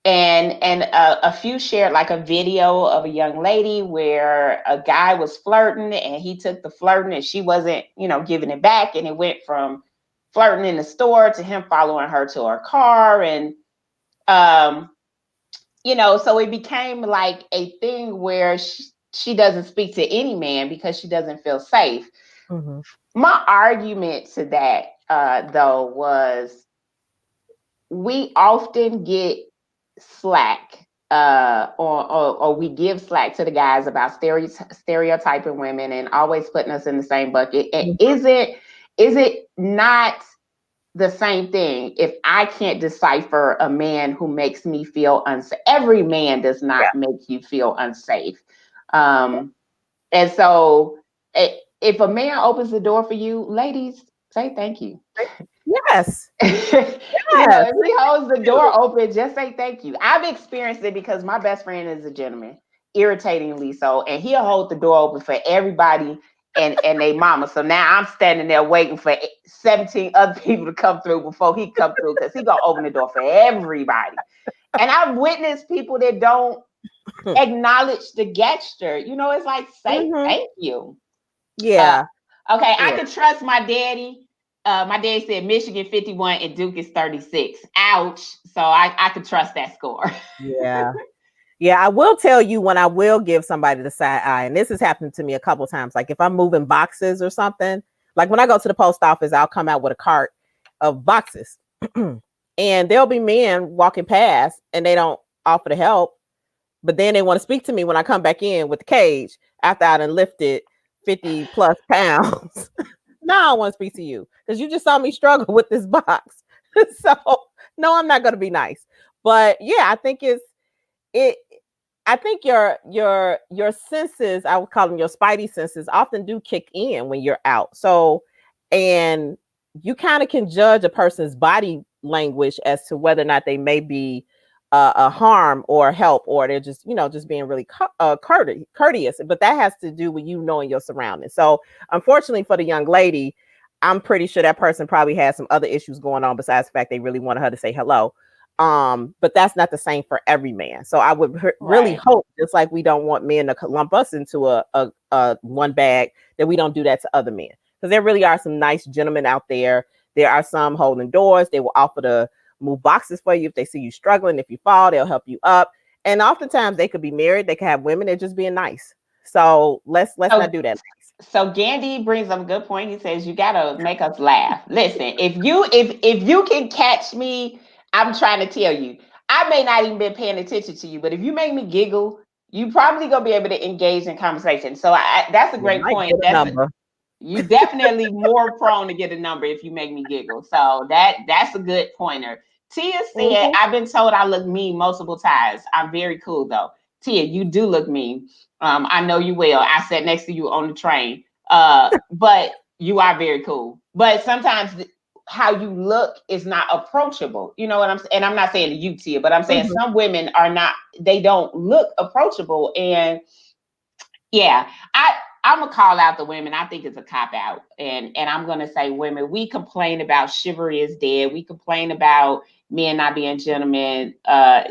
And a few shared like a video of a young lady where a guy was flirting and he took the flirting and she wasn't, giving it back. And it went from flirting in the store to him following her to her car. And, so it became like a thing where she doesn't speak to any man because she doesn't feel safe. My argument to that, though, was we often get slack or we give slack to the guys about stereotyping women and always putting us in the same bucket. And is it not the same thing if I can't decipher a man who makes me feel unsafe? Every man does not make you feel unsafe. And so if a man opens the door for you, ladies, say thank you. Yes. You know, if he holds the door open, just say thank you. I've experienced it because my best friend is a gentleman, irritatingly so, and he'll hold the door open for everybody and they mama. So now I'm standing there waiting for 17 other people to come through before he come through because he gonna open the door for everybody. And I've witnessed people that don't acknowledge the gesture. You know, it's like say thank you. Yeah. Okay, I Yeah. can trust my daddy. My dad said Michigan 51 and Duke is 36. Ouch. So I could trust that score. Yeah. Yeah, I will tell you when I will give somebody the side eye, and this has happened to me a couple times. Like if I'm moving boxes or something, like when I go to the post office, I'll come out with a cart of boxes, and there'll be men walking past, and they don't offer to help, but then they want to speak to me when I come back in with the cage after I done lifted 50 plus pounds. No, I don't want to speak to you because you just saw me struggle with this box. So no, I'm not going to be nice. But yeah, I think it. I think your senses, I would call them your spidey senses, often do kick in when you're out. So, and you kind of can judge a person's body language as to whether or not they may be a harm or help, or they're just, just being really courteous. But that has to do with you knowing your surroundings. So, unfortunately for the young lady, I'm pretty sure that person probably has some other issues going on besides the fact they really wanted her to say hello. But that's not the same for every man. So I would really hope, just like we don't want men to lump us into a one bag, that we don't do that to other men. Because there really are some nice gentlemen out there. There are some holding doors. They will offer to move boxes for you if they see you struggling. If you fall, they'll help you up. And oftentimes they could be married. They could have women. They're just being nice. So let's not do that. So Gandhi brings up a good point. He says you gotta make us laugh. Listen, if you can catch me, I'm trying to tell you, I may not even been paying attention to you, but if you make me giggle, you probably gonna be able to engage in conversation. So that's a great point. You definitely more prone to get a number if you make me giggle. So that's a good pointer. Tia said, I've been told I look mean multiple times. I'm very cool though. Tia, you do look mean. I know you will. I sat next to you on the train. But you are very cool. But sometimes how you look is not approachable. You know what I'm saying? And I'm not saying to you, Tia, but I'm saying some women are not, they don't look approachable. And yeah, I'm gonna call out the women. I think it's a cop out, and I'm gonna say, women, we complain about chivalry is dead. We complain about men not being gentlemen.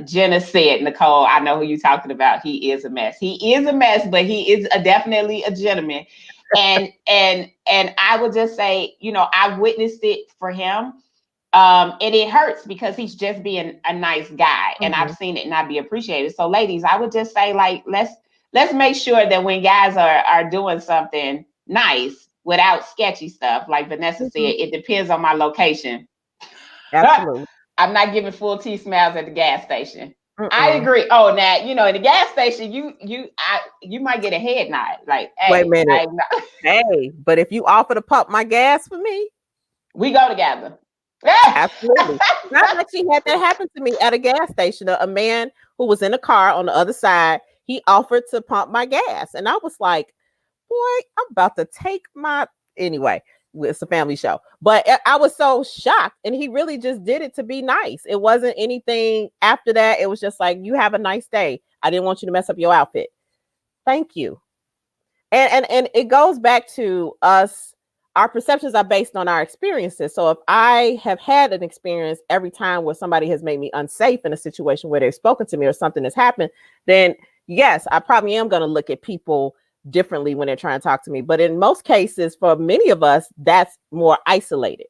Jenna said, Nicole, I know who you're talking about. He is a mess. He is a mess, but he is definitely a gentleman. And I would just say, I've witnessed it for him. And it hurts because he's just being a nice guy, and I've seen it not be appreciated. So, ladies, I would just say, like, let's make sure that when guys are doing something nice without sketchy stuff, like Vanessa said, it depends on my location. Absolutely. I'm not giving full T smiles at the gas station. I agree. Oh, now, in the gas station, you might get a head nod. Like, hey, wait a minute. Hey, but if you offer to pump my gas for me, we go together. Absolutely. I actually had that happen to me at a gas station. A man who was in a car on the other side, he offered to pump my gas. And I was like, boy, I'm about to take my... Anyway, it's a family show. But I was so shocked. And he really just did it to be nice. It wasn't anything after that. It was just like, you have a nice day. I didn't want you to mess up your outfit. Thank you. And it goes back to us. Our perceptions are based on our experiences. So if I have had an experience every time where somebody has made me unsafe in a situation where they've spoken to me or something has happened, then yes, I probably am going to look at people differently when they're trying to talk to me. But in most cases, for many of us, that's more isolated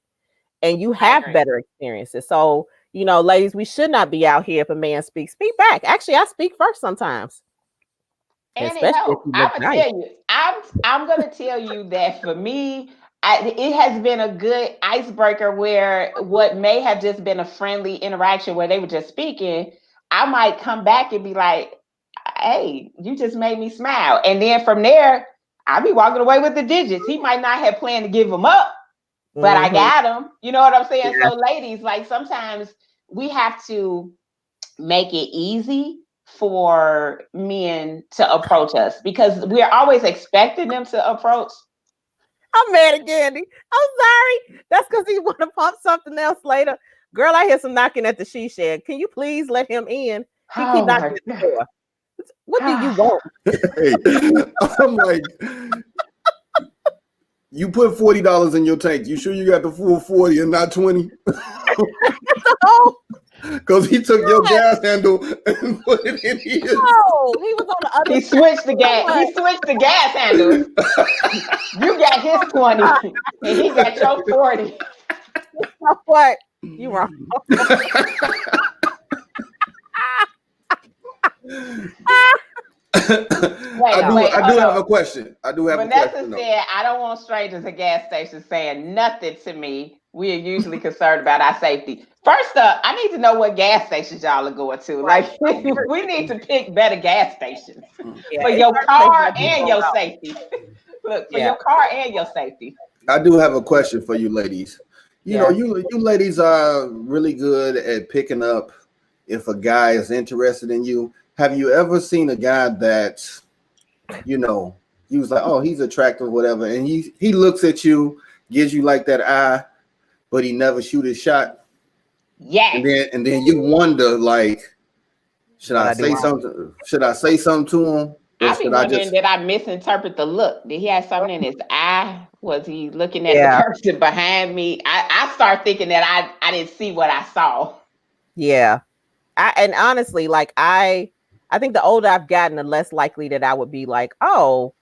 and you have better experiences. So, ladies, we should not be out here. If a man speaks, speak back. Actually, I speak first sometimes. And it helps. I'm gonna tell you. I'm gonna tell you that for me, it has been a good icebreaker where what may have just been a friendly interaction where they were just speaking, I might come back and be like, hey, you just made me smile. And then from there, I'll be walking away with the digits. He might not have planned to give them up, but I got them. You know what I'm saying? Yeah. So ladies, like sometimes we have to make it easy for men to approach us because we're always expecting them to approach. I'm mad at Candy. I'm sorry. That's because he want to pump something else later. Girl, I hear some knocking at the she shed. Can you please let him in? He keep knocking at the door. What do you want? Hey, I'm like, you put $40 in your tank. You sure you got the full 40 and not 20? Because he took your gas handle and put it in his. No, he was on the other. He switched the gas. He switched the gas handle. You got his 20, and he got your 40. You know what? You wrong. I do have a question. Vanessa said, I don't want strangers at gas stations saying nothing to me. We are usually concerned about our safety. First up, I need to know what gas stations y'all are going to. Like, we need to pick better gas stations for your car and your safety. Look, for your car and your safety. I do have a question for you ladies. You know, you ladies are really good at picking up if a guy is interested in you. Have you ever seen a guy that, you know, he was like, oh, he's attractive, whatever, and he looks at you, gives you like that eye, but he never shoot his shot? Yeah. And then you wonder, like, should I say something? Should I say something to him? I be wondering, did I misinterpret the look? Did he have something in his eye? Was he looking at the person behind me? I start thinking that I didn't see what I saw. Yeah. And honestly, like I think the older I've gotten, the less likely that I would be like, oh,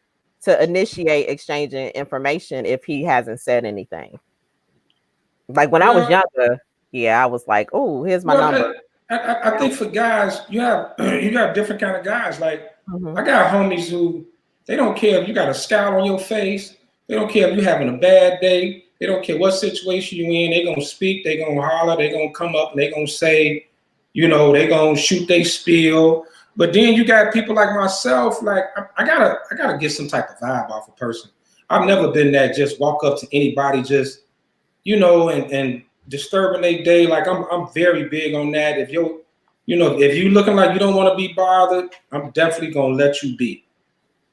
to initiate exchanging information if he hasn't said anything. Like when I was younger, I was like, oh, here's my number. I think for guys, you have different kind of guys. Like I got homies who they don't care if you got a scowl on your face. They don't care if you're having a bad day. They don't care what situation you're in. They're gonna speak. They're gonna holler. They're gonna come up and they're gonna say, you know, they're gonna shoot they spiel. But then you got people like myself. Like I gotta get some type of vibe off a person. I've never been that just walk up to anybody just, you know, and disturbing their day. Like I'm very big on that. If you're, you know, if you looking like you don't want to be bothered, I'm definitely gonna let you be.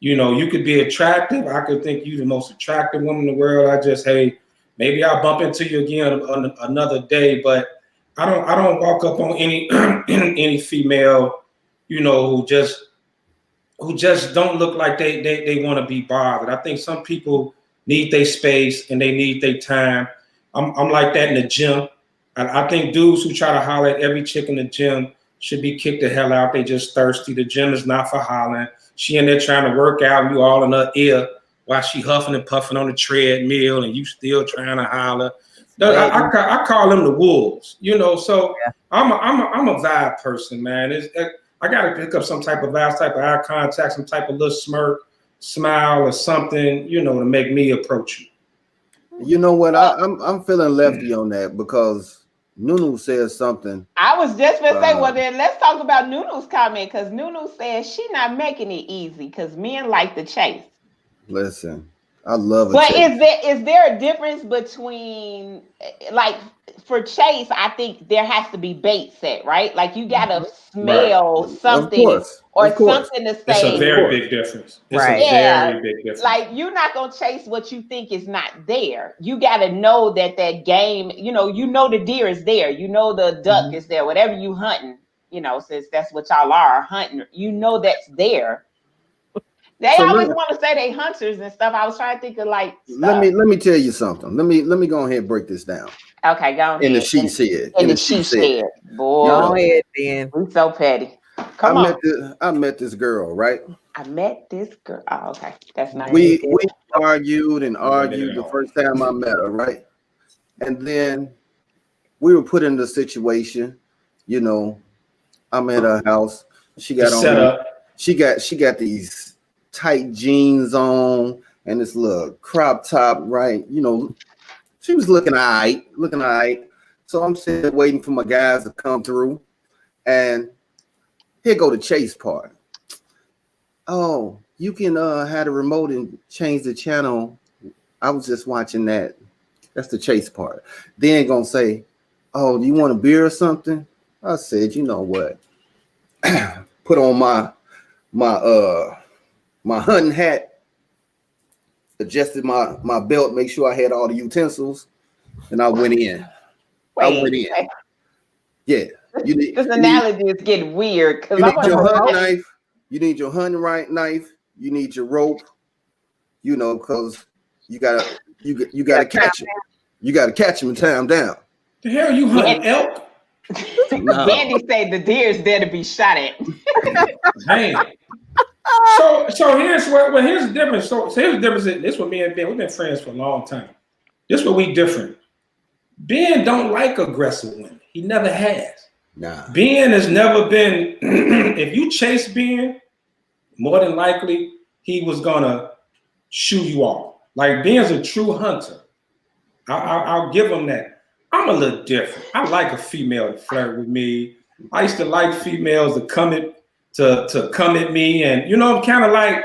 You know, you could be attractive. I could think you the most attractive woman in the world. I just, hey, maybe I'll bump into you again on another day. But I don't walk up on any female, you know, who just don't look like they want to be bothered. I think some people need their space and they need their time. I'm like that in the gym. I think dudes who try to holler at every chick in the gym should be kicked the hell out. They just thirsty. The gym is not for hollering. She in there trying to work out, you all in her ear while she huffing and puffing on the treadmill, and you still trying to holler. I call them the wolves, you know. So I'm a vibe person, man. I got to pick up some type of vibe, type of eye contact, some type of little smirk, smile, or something, you know, to make me approach you. You know what? I'm feeling lefty on that because Nunu says something. I was just gonna say, well, then let's talk about Nunu's comment, because Nunu says she not making it easy because men like the chase. Listen, I love it. But is there a difference between, like, for chase? I think there has to be bait set, right? Like you gotta smell something or something to say. It's a very big difference. It's a very big difference. Like you're not gonna chase what you think is not there. You gotta know that game. You know the deer is there. You know the duck is there. Whatever you hunting, you know, since that's what y'all are hunting. You know that's there. They always want to say they hunters and stuff. I was trying to think of like stuff. Let me tell you something. Let me go ahead and break this down. Okay, go ahead. In the she said. In the she said. Boy, go ahead, Dan. We so petty. Come on. I met this girl, right? I met this girl. Oh, okay. That's nice. We argued the first time I met her, right? And then we were put in the situation, you know, I'm at her house. She got on. She got these tight jeans on and this little crop top, right? You know, she was looking all right. So I'm sitting waiting for my guys to come through, and here go the chase part. Oh, you can have the remote and change the channel. I was just watching that. That's the chase part. Then gonna say, oh, do you want a beer or something? I said, you know what? Put on my hunting hat, adjusted my belt, make sure I had all the utensils, and I went in. Wait. Yeah. This analogy is getting weird because You I need your want hunting knife. You need your hunting knife. You need your rope. You know, because you gotta catch him. You gotta catch him and tie him down. The hell you hunting elk? No. Dandy said the deer is there to be shot at. Dang. So here's here's the difference. So here's the difference. This what me and Ben, we've been friends for a long time. This what we different. Ben don't like aggressive women. He never has. Nah. Ben has never been. If you chase Ben, more than likely he was gonna shoot you off. Like Ben's a true hunter. I'll give him that. I'm a little different. I like a female to flirt with me. I used to like females to come at me, and I'm kind of like,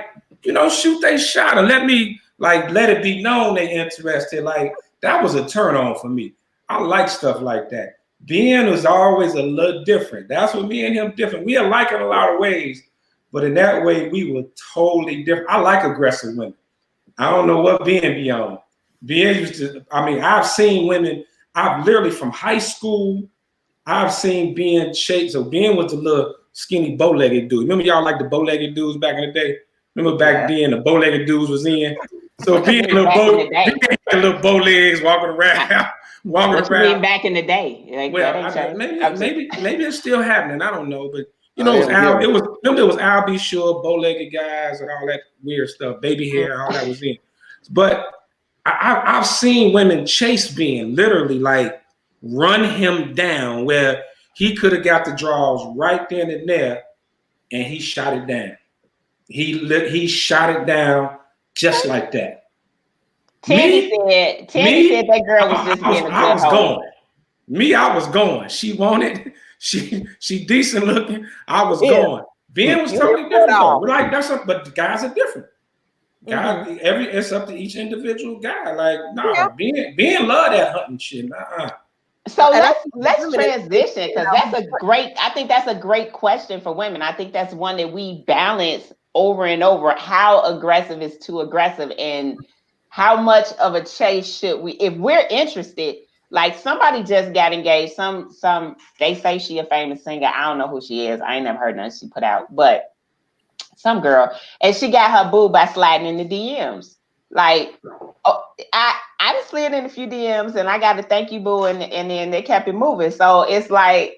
shoot they shot and let it be known they interested. Like that was a turn on for me. I like stuff like that. Ben was always a little different. That's what me and him different. We are alike in a lot of ways, but in that way we were totally different. I like aggressive women. I don't know what Ben be on. Ben used to. I mean, I've seen women. I've literally from high school. I've seen Ben shake. So Ben was the little skinny bow-legged dude. Remember y'all like the bow-legged dudes back in the day? Remember back then the bow-legged dudes was in? So Ben little bow legs walking around. What you mean back in the day? Like, well, maybe it's still happening. I don't know, but it was Al B. Sure, bow-legged guys and all that weird stuff, baby hair, all that was in. But I've seen women chase Ben, literally like run him down where he could have got the draws right then and there, and he shot it down. He shot it down just like that. Tandy said that girl was just being a good I was going. I was going. She wanted. She decent looking. I was going. Ben was totally different though. Like but the guys are different. Guys, it's up to each individual guy. Like, Ben love that hunting shit. So let's transition because I think that's a great question for women. I think that's one that we balance over and over. How aggressive is too aggressive, and how much of a chase should we, if we're interested, like somebody just got engaged, they say she a famous singer. I don't know who she is. I ain't never heard nothing she put out, but some girl, and she got her boo by sliding in the DMs. Like, I just slid in a few DMs and I got to thank you, boo, and then they kept it moving. So it's like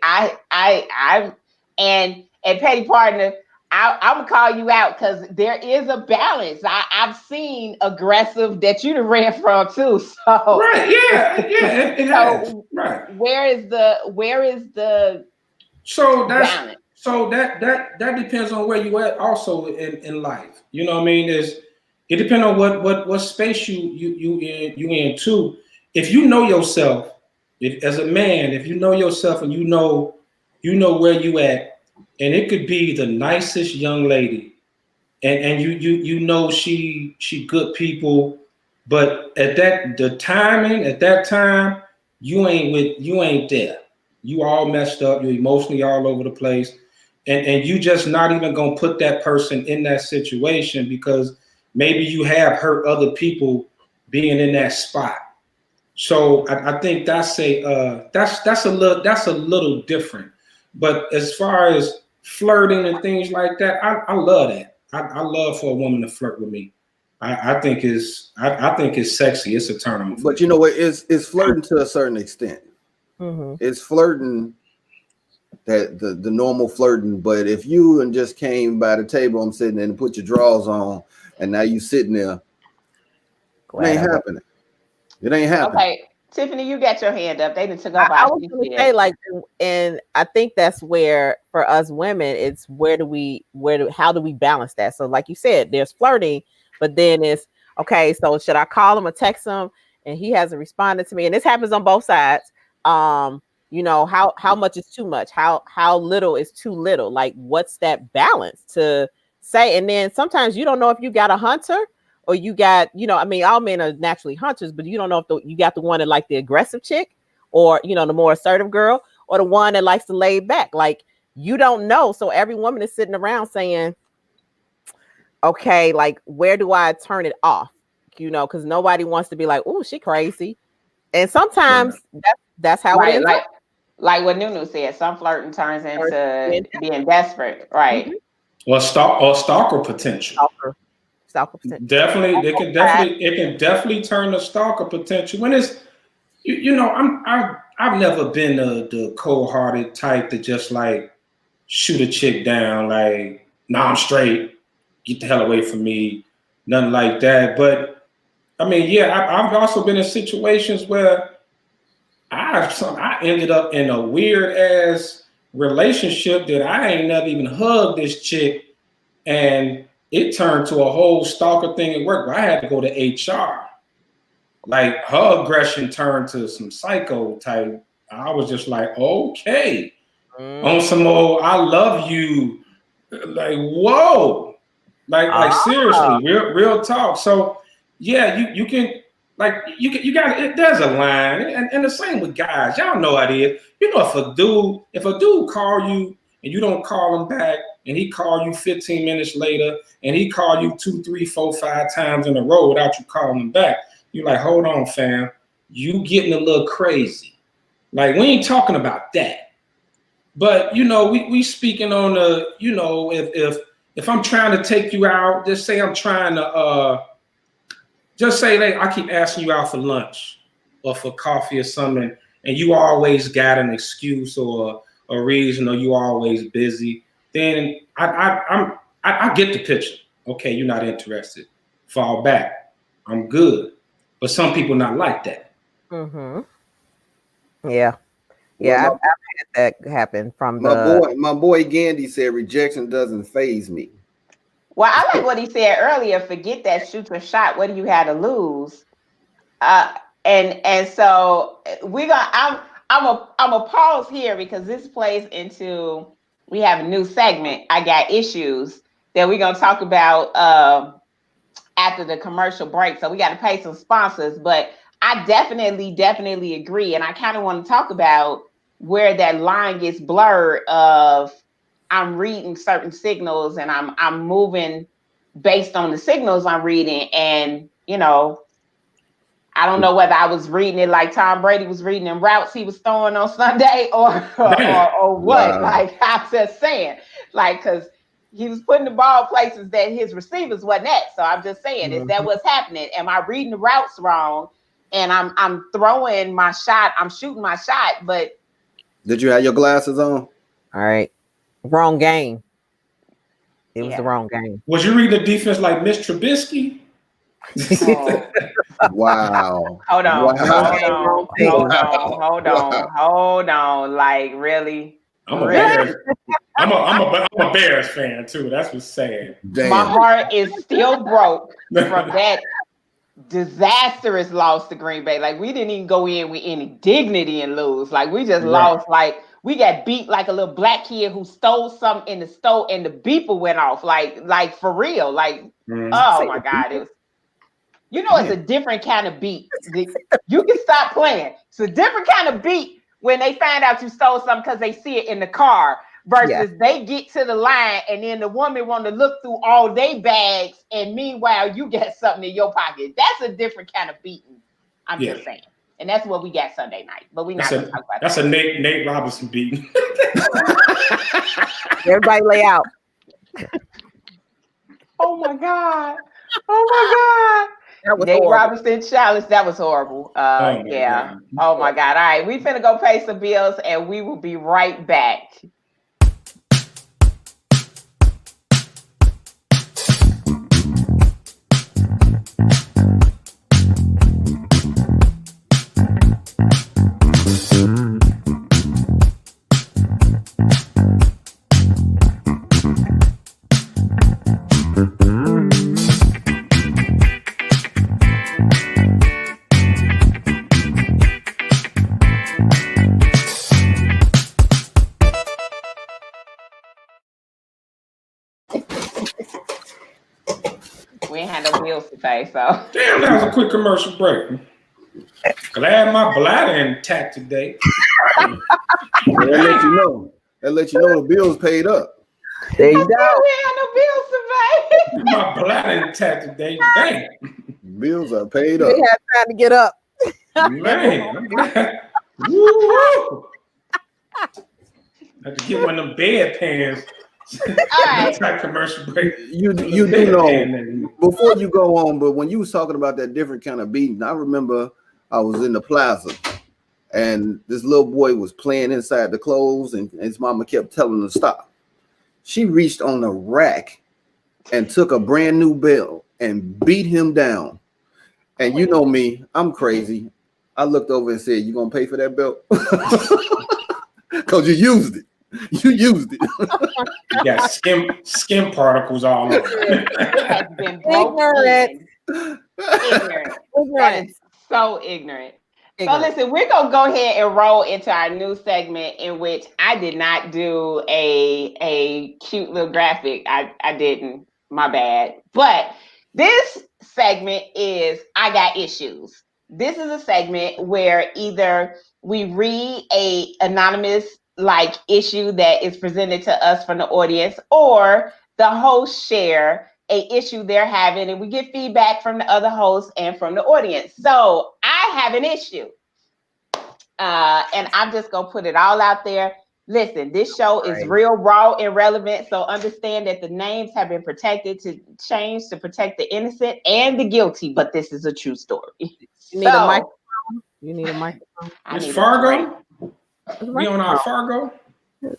and Petty Partner, I'm gonna call you out because there is a balance. I've seen aggressive that you done ran from too. So right, it has. Right. Where is the balance? So that depends on where you at also in life. You know what I mean? It depends on what space you in too. If you know yourself, as a man, if you know yourself and you know where you at. And it could be the nicest young lady, and you know she good people, but at that time you ain't there. You all messed up. You're emotionally all over the place, and you just not even gonna put that person in that situation because maybe you have hurt other people being in that spot. So I think that's a little different. But as far as flirting and things like that, I love that. I love for a woman to flirt with me. I think it's sexy. It's a turn on. But you know what? It's flirting to a certain extent. It's flirting that the normal flirting. But if you and just came by the table, I'm sitting there and put your drawers on, and now you sitting there, it ain't happening. It ain't happening. Okay. Tiffany, you got your hand up. They didn't took off. I was going to say, like, and I think that's where for us women, it's how do we balance that? So, like you said, there's flirting, but then it's okay. So, should I call him or text him, and he hasn't responded to me? And this happens on both sides. How much is too much? How little is too little? Like, what's that balance to say? And then sometimes you don't know if you got a hunter. Or you got, all men are naturally hunters, but you don't know if you got the one that like the aggressive chick or, the more assertive girl or the one that likes to lay back. Like, you don't know. So every woman is sitting around saying, okay, like, where do I turn it off? because nobody wants to be like, oh, she crazy. And sometimes that's how it ends up. Like what Nunu said, some flirting turns into being desperate, right? Mm-hmm. Or stalker potential. Stalker potential. Definitely, it can definitely turn to stalker potential. When it's, I've never been the cold-hearted type to just like shoot a chick down, like, nah, I'm straight, get the hell away from me, nothing like that. But I mean, yeah, I've also been in situations where I ended up in a weird ass relationship that I ain't never even hugged this chick, and it turned to a whole stalker thing at work where I had to go to HR. Like, her aggression turned to some psycho type. I was just like, okay, on some old I love you, like, whoa, like seriously, real talk. So yeah, you can, like, you got, there's a line, and the same with guys. Y'all know how it is. If a dude call you and you don't call him back, and he call you 15 minutes later, and he call you 2, 3, 4, 5 times in a row without you calling him back, you're like, hold on, fam, you getting a little crazy. Like, we ain't talking about that. But we speaking on the, if I'm trying to take you out, just say I'm trying to just say, like, I keep asking you out for lunch or for coffee or something, and you always got an excuse or a reason, or you always busy, then I get the picture. Okay, you're not interested. Fall back. I'm good. But some people not like that. Mm-hmm. Yeah. Yeah, I've had that happen from my boy Gandhi said rejection doesn't faze me. Well, I like what he said earlier. Forget that, shoot your shot. What do you have to lose? And so I'm a pause here because this plays into, we have a new segment, I Got Issues, that we're gonna talk about after the commercial break. So we got to pay some sponsors, but I definitely agree, and I kind of want to talk about where that line gets blurred of I'm reading certain signals and I'm moving based on the signals I'm reading, and I don't know whether I was reading it like Tom Brady was reading them routes he was throwing on Sunday or what. Wow. Like, I'm just saying, like, because he was putting the ball places that his receivers wasn't at. So I'm just saying, is that what's happening? Am I reading the routes wrong? And I'm throwing my shot, I'm shooting my shot, but did you have your glasses on? All right. Wrong game. It was the wrong game. Was you reading the defense like Mitch Trubisky? Oh. Wow. Hold on. Like, really? I'm a Bears fan too. That's what's sad. Damn. My heart is still broke from that disastrous loss to Green Bay. Like, we didn't even go in with any dignity and lose. Like, we just lost. Like, we got beat like a little black kid who stole something in the store and the beeper went off. Like for real. Like, oh my God. It was, it's a different kind of beat. You can stop playing. It's a different kind of beat when they find out you stole something because they see it in the car versus they get to the line and then the woman want to look through all their bags and meanwhile you got something in your pocket. That's a different kind of beating. I'm just saying. And that's what we got Sunday night. But we not going to talk about that. That's a Nate Robinson beating. Everybody lay out. Oh my God. Nate Robinson challenge, that was horrible. Yeah. God. Oh my God. All right, we finna go pay some bills and we will be right back. We ain't had no bills to pay, so. Damn, that was a quick commercial break. Glad my bladder intact today. That let you know the bills paid up. There you go. We ain't had no bills to pay. My bladder intact today. Damn. Bills are paid They up. have time to get up. Man, I'm glad. Woo! Have to get one of them bedpans. All right. Type commercial break. You do know before you go on, but when you was talking about that different kind of beating, I remember I was in the plaza and this little boy was playing inside the clothes and his mama kept telling him to stop. She reached on the rack and took a brand new belt and beat him down. And you know me, I'm crazy. I looked over and said, "You gonna pay for that belt?" Because you used it. You used it. You got skin particles all over. It has been Ignorant. Ignorant. That is so ignorant. So listen, we're gonna go ahead and roll into our new segment in which I did not do a cute little graphic. I didn't. My bad. But this segment is I Got Issues. This is a segment where either we read a anonymous like issue that is presented to us from the audience, or the host share a issue they're having, and we get feedback from the other hosts and from the audience. So I have an issue, and I'm just gonna put it all out there. Listen, this show is real, raw, and relevant. So understand that the names have been protected to change to protect the innocent and the guilty. But this is a true story. You need a microphone. You need a microphone. It's Fargo. We on our Fargo. So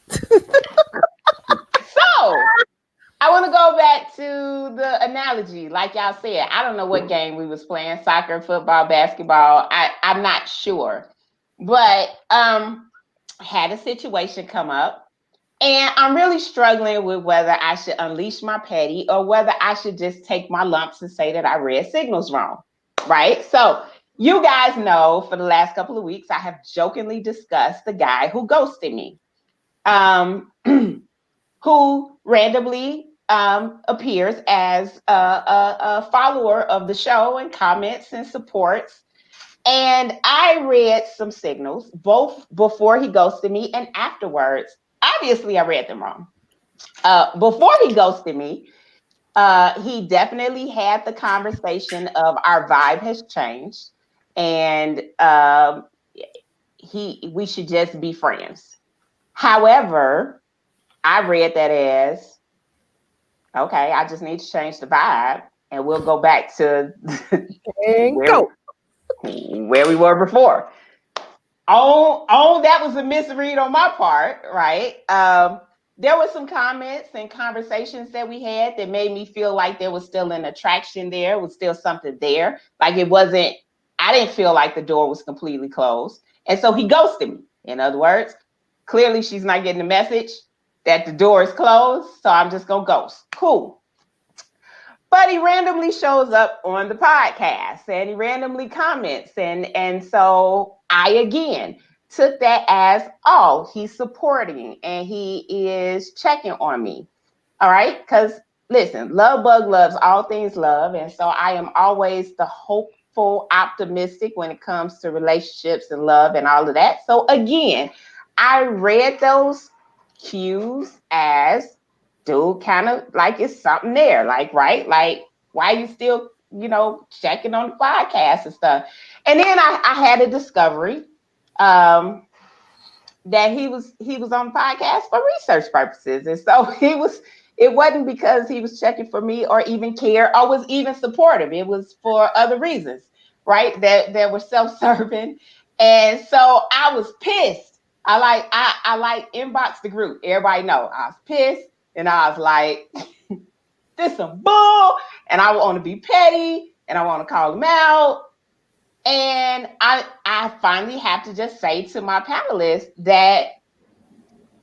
I want to go back to the analogy, like y'all said. I don't know what game we was playing, soccer, football, basketball. I'm not sure, but had a situation come up, and I'm really struggling with whether I should unleash my petty or whether I should just take my lumps and say that I read signals wrong, right? So you guys know for the last couple of weeks, I have jokingly discussed the guy who ghosted me, who randomly appears as a follower of the show and comments and supports. And I read some signals, both before he ghosted me and afterwards. Obviously, I read them wrong. Before he ghosted me, he definitely had the conversation of our vibe has changed, and we should just be friends. However, I read that as, okay, I just need to change the vibe, and we'll go back to where we were before. Oh, that was a misread on my part, right? There were some comments and conversations that we had that made me feel like there was still an attraction there, was still something there. Like I didn't feel like the door was completely closed. And so he ghosted me. In other words, clearly she's not getting the message that the door is closed, so I'm just gonna ghost. Cool. But he randomly shows up on the podcast and he randomly comments. And so I again took that as, oh, he's supporting and he is checking on me. All right. Because listen, love bug loves all things love. And so I am always the hopeful, optimistic when it comes to relationships and love and all of that. So again, I read those cues as, dude, kind of like it's something there, like, right? Like, why you still, checking on the podcast and stuff? And then I had a discovery that he was on the podcast for research purposes. And so it wasn't because he was checking for me or even cared or was even supportive. It was for other reasons, right? That were self-serving. And so I was pissed. I like inbox the group. Everybody know I was pissed. And I was like, this some bull. And I want to be petty. And I want to call him out. And I finally have to just say to my panelists that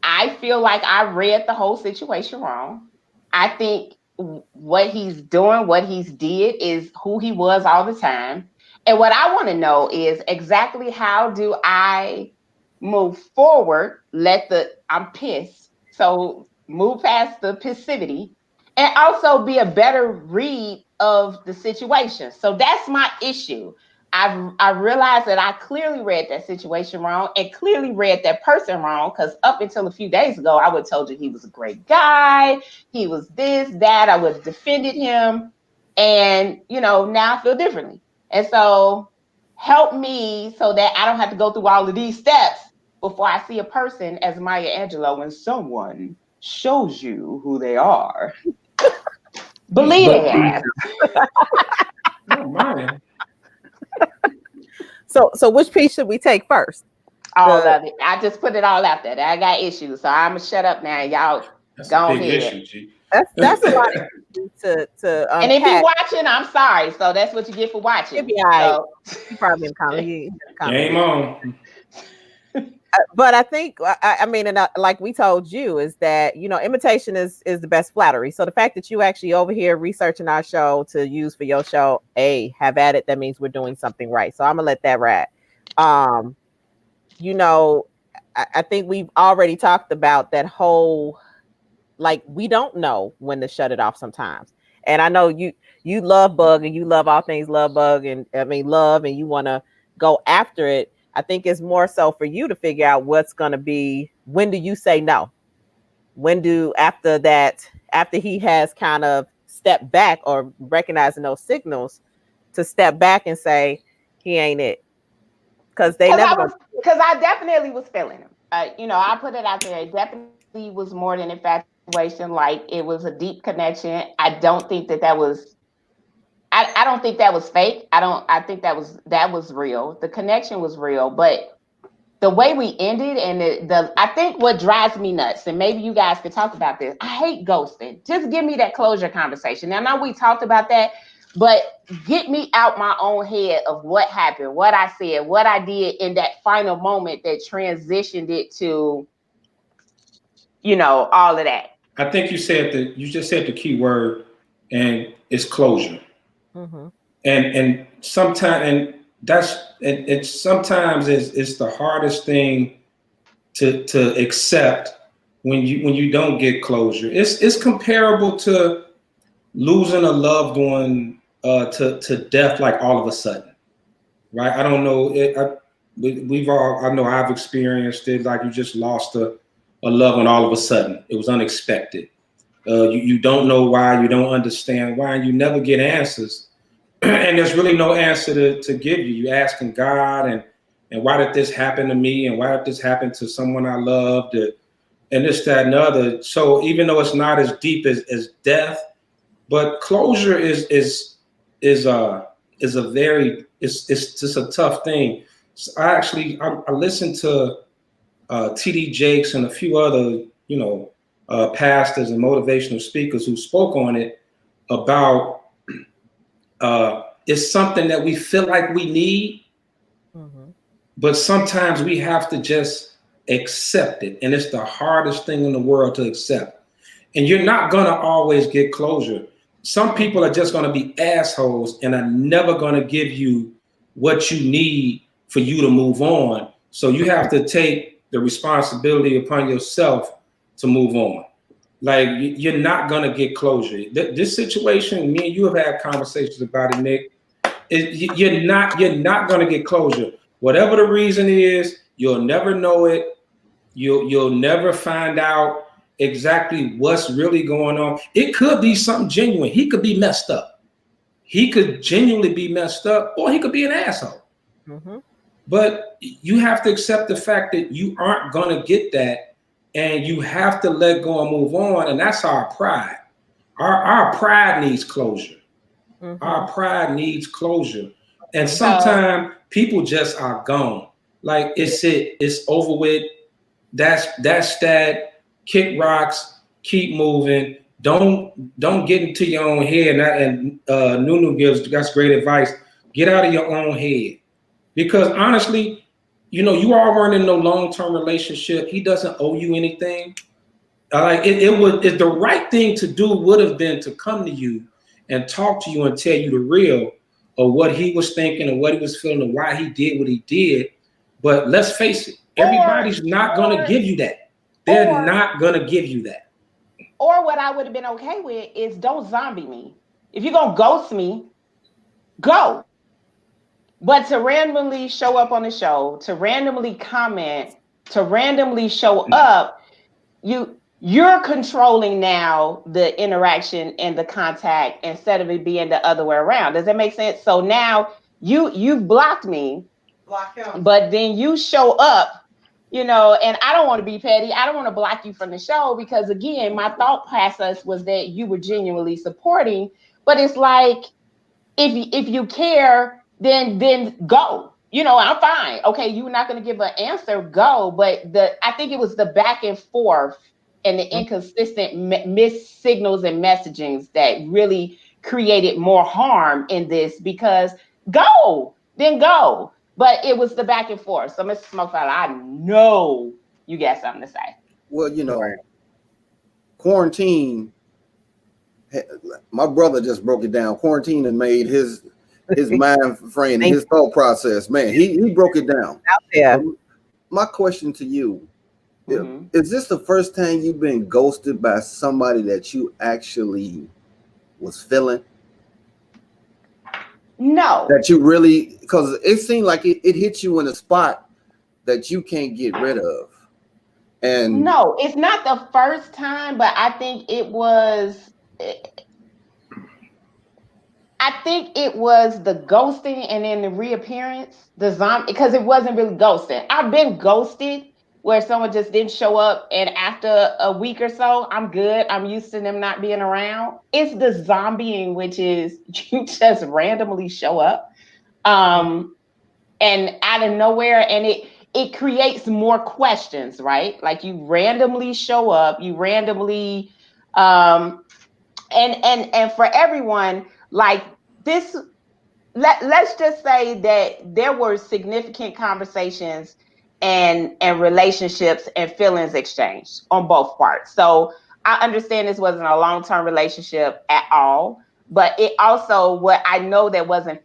I feel like I read the whole situation wrong. I think what he's doing, what he's did is who he was all the time. And what I want to know is exactly how do I move forward? I'm pissed. So move past the passivity and also be a better read of the situation. So that's my issue. I realized that I clearly read that situation wrong and clearly read that person wrong, because up until a few days ago, I would have told you he was a great guy. He was this, that. I would have defended him. And, now I feel differently. And so help me so that I don't have to go through all of these steps before I see a person as Maya Angelou. When someone shows you who they are, believe it. Oh, Maya. So which piece should we take first? All of it. I just put it all out there. I got issues, so I'm gonna shut up now. Y'all That's go a big ahead. issue, G. That's a lot to unpack. And if you're watching, I'm sorry. So that's what you get for watching. It'd be all right. So. You probably in comment. Game on. But I think, I mean, and like we told you, is that, imitation is the best flattery. So the fact that you actually over here researching our show to use for your show, have at it. That means we're doing something right. So I'm gonna let that ride. I think we've already talked about that whole, like, we don't know when to shut it off sometimes. And I know you love bug and you love all things love bug and love, and you want to go after it. I think it's more so for you to figure out what's going to be, when do you say no? After he has kind of stepped back or recognizing those signals, to step back and say, he ain't it. Because I definitely was feeling him. I put it out there. It definitely was more than infatuation. Like, it was a deep connection. I don't think that was. I don't think that was fake. I think that was real. The connection was real, but the way we ended and I think what drives me nuts, and maybe you guys could talk about this. I hate ghosting. Just give me that closure conversation. Now, I know we talked about that, but get me out my own head of what happened, what I said, what I did in that final moment that transitioned it to, all of that. I think you just said the key word, and it's closure. Mm-hmm. And sometimes, sometimes it's the hardest thing to accept when you don't get closure. It's comparable to losing a loved one to death, like all of a sudden, right? I don't know. I know I've experienced it. Like, you just lost a loved one all of a sudden. It was unexpected. You don't know why. You don't understand why. And you never get answers. And there's really no answer to give you. You're asking God, and why did this happen to me? And why did this happen to someone I loved? And this, that, and the other. So even though it's not as deep as death, but closure is just a tough thing. So I listened to T.D. Jakes and a few other pastors and motivational speakers who spoke on it about. It's something that we feel like we need, mm-hmm. but sometimes we have to just accept it. And it's the hardest thing in the world to accept. And you're not going to always get closure. Some people are just going to be assholes and are never going to give you what you need for you to move on. So you have to take the responsibility upon yourself to move on. Like, you're not going to get closure. This situation, me and you have had conversations about it, Nick. You're not going to get closure. Whatever the reason is, you'll never know it. You'll never find out exactly what's really going on. It could be something genuine. He could be messed up. He could genuinely be messed up, or he could be an asshole. Mm-hmm. But you have to accept the fact that you aren't going to get that. And you have to let go and move on. And that's our pride. Our pride needs closure. Mm-hmm. Our pride needs closure. And sometimes people just are gone. Like, it's over with. That's that. Kick rocks, keep moving. Don't get into your own head. And Nunu that's great advice. Get out of your own head. Because honestly, you all weren't in no long-term relationship. He doesn't owe you anything. It's the right thing to do would have been to come to you and talk to you and tell you the real of what he was thinking and what he was feeling and why he did what he did. But let's face it, everybody's not going to give you that. They're not going to give you that. Or what I would have been okay with is, don't zombie me. If you're going to ghost me, go. But to randomly show up on the show, to randomly comment, to randomly show up, you you're controlling now the interaction and the contact instead of it being the other way around. Does that make sense? So now you've blocked me, but then you show up, and I don't want to be petty. I don't want to block you from the show because, again, my thought process was that you were genuinely supporting. But it's like, if you care, then go. I'm fine. Okay, you're not going to give an answer, go. But I think it was the back and forth and the inconsistent missed signals and messagings that really created more harm in this, because then go. But it was the back and forth. So, Mr. Smokefella, I know you got something to say. Well, quarantine, my brother just broke it down. Quarantine and made his mind frame, his thought process. Man, he broke it down. Yeah. My question to you, is this the first time you've been ghosted by somebody that you actually was feeling? No. That you really, because it seemed like it hit you in a spot that you can't get rid of. And no, it's not the first time, but I think it was the ghosting and then the reappearance, the zombie, because it wasn't really ghosting. I've been ghosted where someone just didn't show up, and after a week or so, I'm good. I'm used to them not being around. It's the zombieing, which is you just randomly show up, and out of nowhere, and it creates more questions, right? Like you randomly show up, you randomly, and for everyone, like this, let's just say that there were significant conversations and relationships and feelings exchanged on both parts. So I understand this wasn't a long-term relationship at all, but it also, what I know that wasn't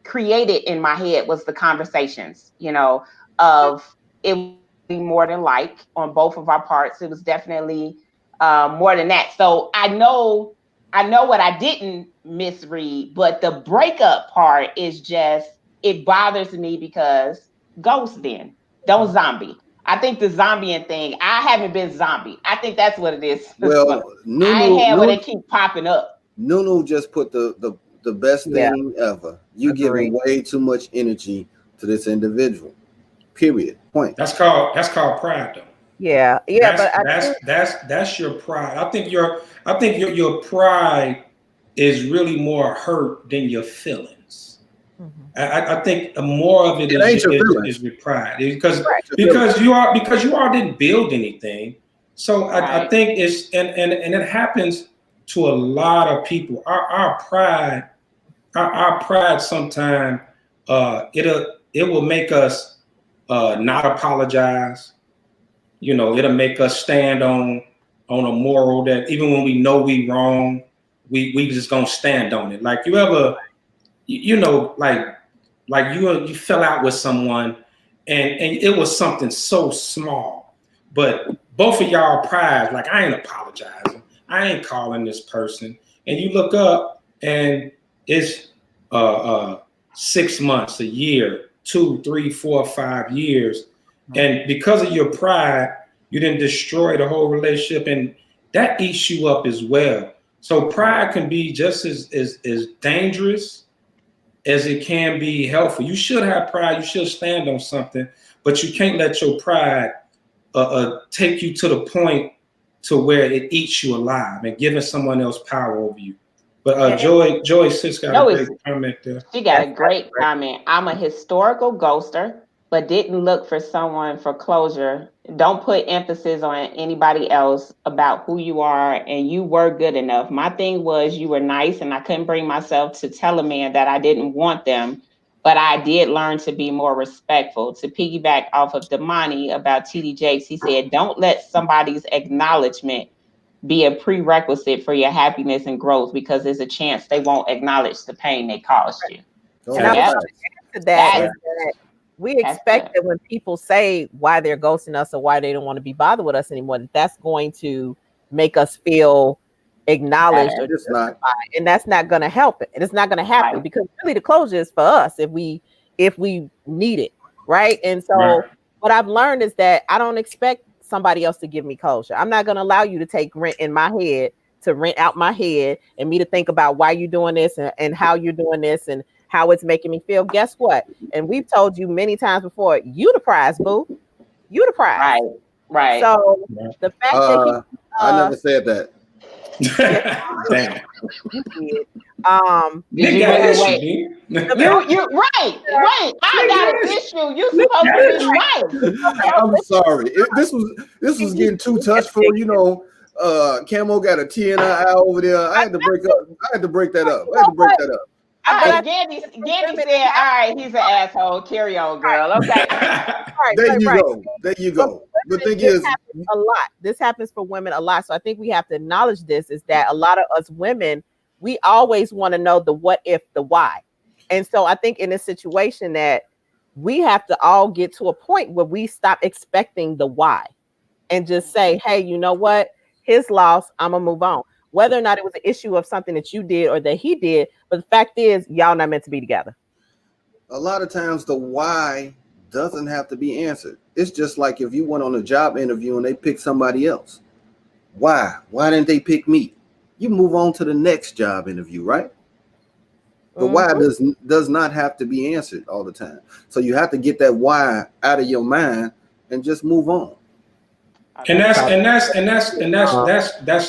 created in my head was the conversations, of it being more than like on both of our parts. It was definitely more than that. So I know what I didn't misread, but the breakup part is just, it bothers me because ghost then. Don't zombie. I think the zombieing thing, I haven't been zombie. I think that's what it is. Well, I ain't had where they keep popping up. Nunu just put the best thing ever. You giving way too much energy to this individual. Period. Point. That's called pride, though. Yeah. That's your pride. I think your pride is really more hurt than your feelings. I think more of it is your pride, because you all didn't build anything. So I think it's and it happens to a lot of people. Our pride sometimes it will make us not apologize. It'll make us stand on a moral that even when we know we wrong, we just gonna stand on it. Like you ever, like you fell out with someone and it was something so small, but both of y'all pride, like, I ain't apologizing, I ain't calling this person, and you look up and it's 6 months, a year, 2, 3, 4, 5 years. And because of your pride, you didn't destroy the whole relationship, and that eats you up as well. So pride can be just as dangerous as it can be helpful. You should have pride. You should stand on something, but you can't let your pride take you to the point to where it eats you alive and giving someone else power over you. But Joy Sis got a great comment there. She got a great comment. I'm a historical ghoster, but didn't look for someone for closure. Don't put emphasis on anybody else about who you are, and you were good enough. My thing was, you were nice, and I couldn't bring myself to tell a man that I didn't want them, but I did learn to be more respectful. To piggyback off of Damani about TD Jakes, he said, don't let somebody's acknowledgement be a prerequisite for your happiness and growth, because there's a chance they won't acknowledge the pain they caused you. And I was to that we expect that when people say why they're ghosting us or why they don't want to be bothered with us anymore, that's going to make us feel acknowledged or justified, and that's not going to help it. And it's not going to happen because really the closure is for us if we need it, right? And so what I've learned is that I don't expect somebody else to give me closure. I'm not going to allow you to take rent in my head, to rent out my head, and me to think about why you're doing this and how you're doing this and how it's making me feel. Guess what? And we've told you many times before, you the prize, boo. You the prize. Right. So the fact that I never said that. Damn. Did you really wait? You're right. I got an issue. You supposed to be nice. I'm sorry. This was getting too touchful. You know, Camo got a T in her eye over there. I had to break that up. Gandy said, all right, he's an asshole. Carry on, girl. Okay. There you go. The thing is, a lot. This happens for women a lot. So I think we have to acknowledge this, is that a lot of us women, we always want to know the what if, the why. And so I think in this situation that we have to all get to a point where we stop expecting the why and just say, hey, you know what? His loss, I'm going to move on. Whether or not it was an issue of something that you did or that he did. But the fact is, y'all not meant to be together. A lot of times the why doesn't have to be answered. It's just like if you went on a job interview and they picked somebody else. Why? Why didn't they pick me? You move on to the next job interview, right? The why does not have to be answered all the time. So you have to get that why out of your mind and just move on. And that's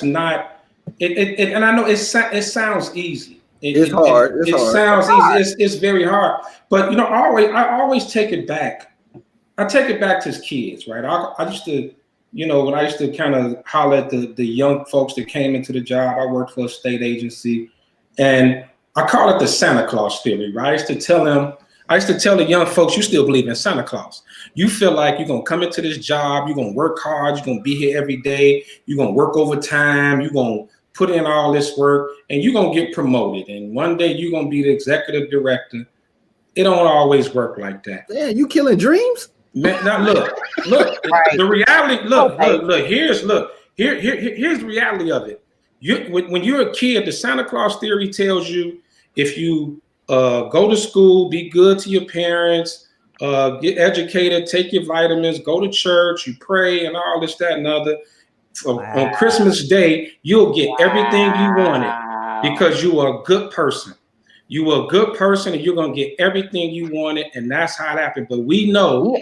not it. And I know it sounds easy. It's hard. It sounds easy. It's very hard. But you know, I always take it back. I take it back to as kids, right? I used to, you know, when I used to kind of holler at the young folks that came into the job. I worked for a state agency, and I call it the Santa Claus theory, right? I used to tell the young folks, you still believe in Santa Claus. You feel like you're going to come into this job, you're going to work hard, you're going to be here every day, you're going to work overtime, you're going to put in all this work, and you're going to get promoted. And one day you're going to be the executive director. It don't always work like that. Yeah, you killing dreams? Man, now look, right. The reality, here's the reality of it. When you're a kid, the Santa Claus theory tells you if you go to school, be good to your parents, get educated, take your vitamins, go to church, you pray, and all this, that, and other. On Christmas Day, you'll get everything you wanted because you are a good person. You were a good person, and you're gonna get everything you wanted, and that's how it happened. But we know,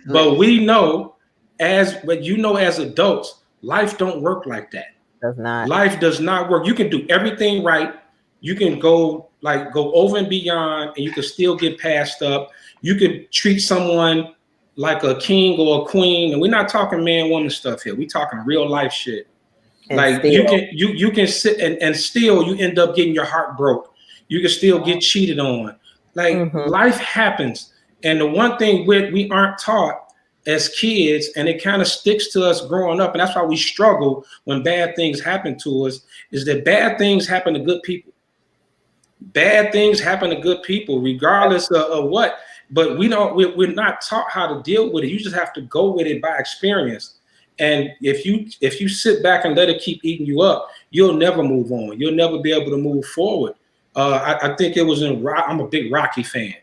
but we know, as adults, life don't work like that. Does not. Life does not work. You can do everything right. You can go over and beyond, and you can still get passed up. You can treat someone like a king or a queen, and we're not talking man-woman stuff here. We're talking real life shit. And like you can sit and still you end up getting your heart broke. You can still get cheated on. Like life happens, and the one thing we aren't taught as kids, and it kind of sticks to us growing up, and that's why we struggle when bad things happen to us, is that bad things happen to good people. Bad things happen to good people, regardless of what. But we're not taught how to deal with it. You just have to go with it by experience. And if you sit back and let it keep eating you up, you'll never move on. You'll never be able to move forward. I think it was I'm a big Rocky fan.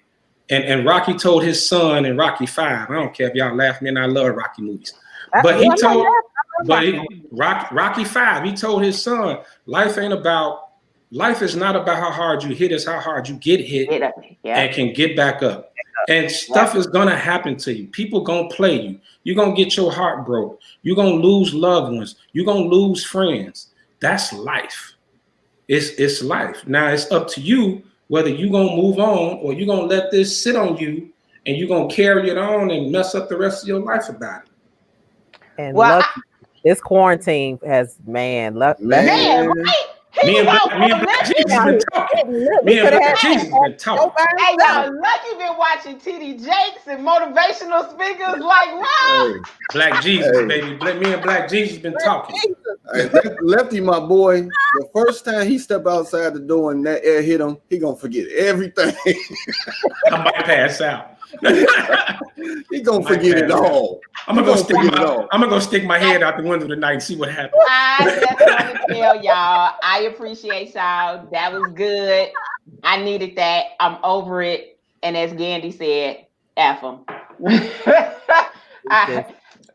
And Rocky told his son in Rocky 5, I don't care if y'all laugh at me, and I love Rocky movies. But Rocky 5, he told his son, life is not about how hard you hit, it's how hard you get hit and can get back up. And stuff is gonna happen to you. People gonna play you. You're gonna get your heart broke. You're gonna lose loved ones. You're gonna lose friends. That's life. It's life. Now it's up to you whether you're gonna move on or you're gonna let this sit on you and you're gonna carry it on and mess up the rest of your life about it. And this quarantine has right? Me and Black Jesus been talking. Me and Black Jesus been talking. Hey, y'all, Lucky been watching TD Jakes and motivational speakers like wow. Black Jesus, baby. Me and Black Jesus been talking. Hey, Lefty, my boy, the first time he step outside the door and that air hit him, he gonna forget everything. I might pass out. He gonna forget it all. I'm gonna go stick my head out the window tonight and see what happens. I just want to tell y'all, I appreciate y'all. That was good. I needed that. I'm over it. And as Gandy said, F them.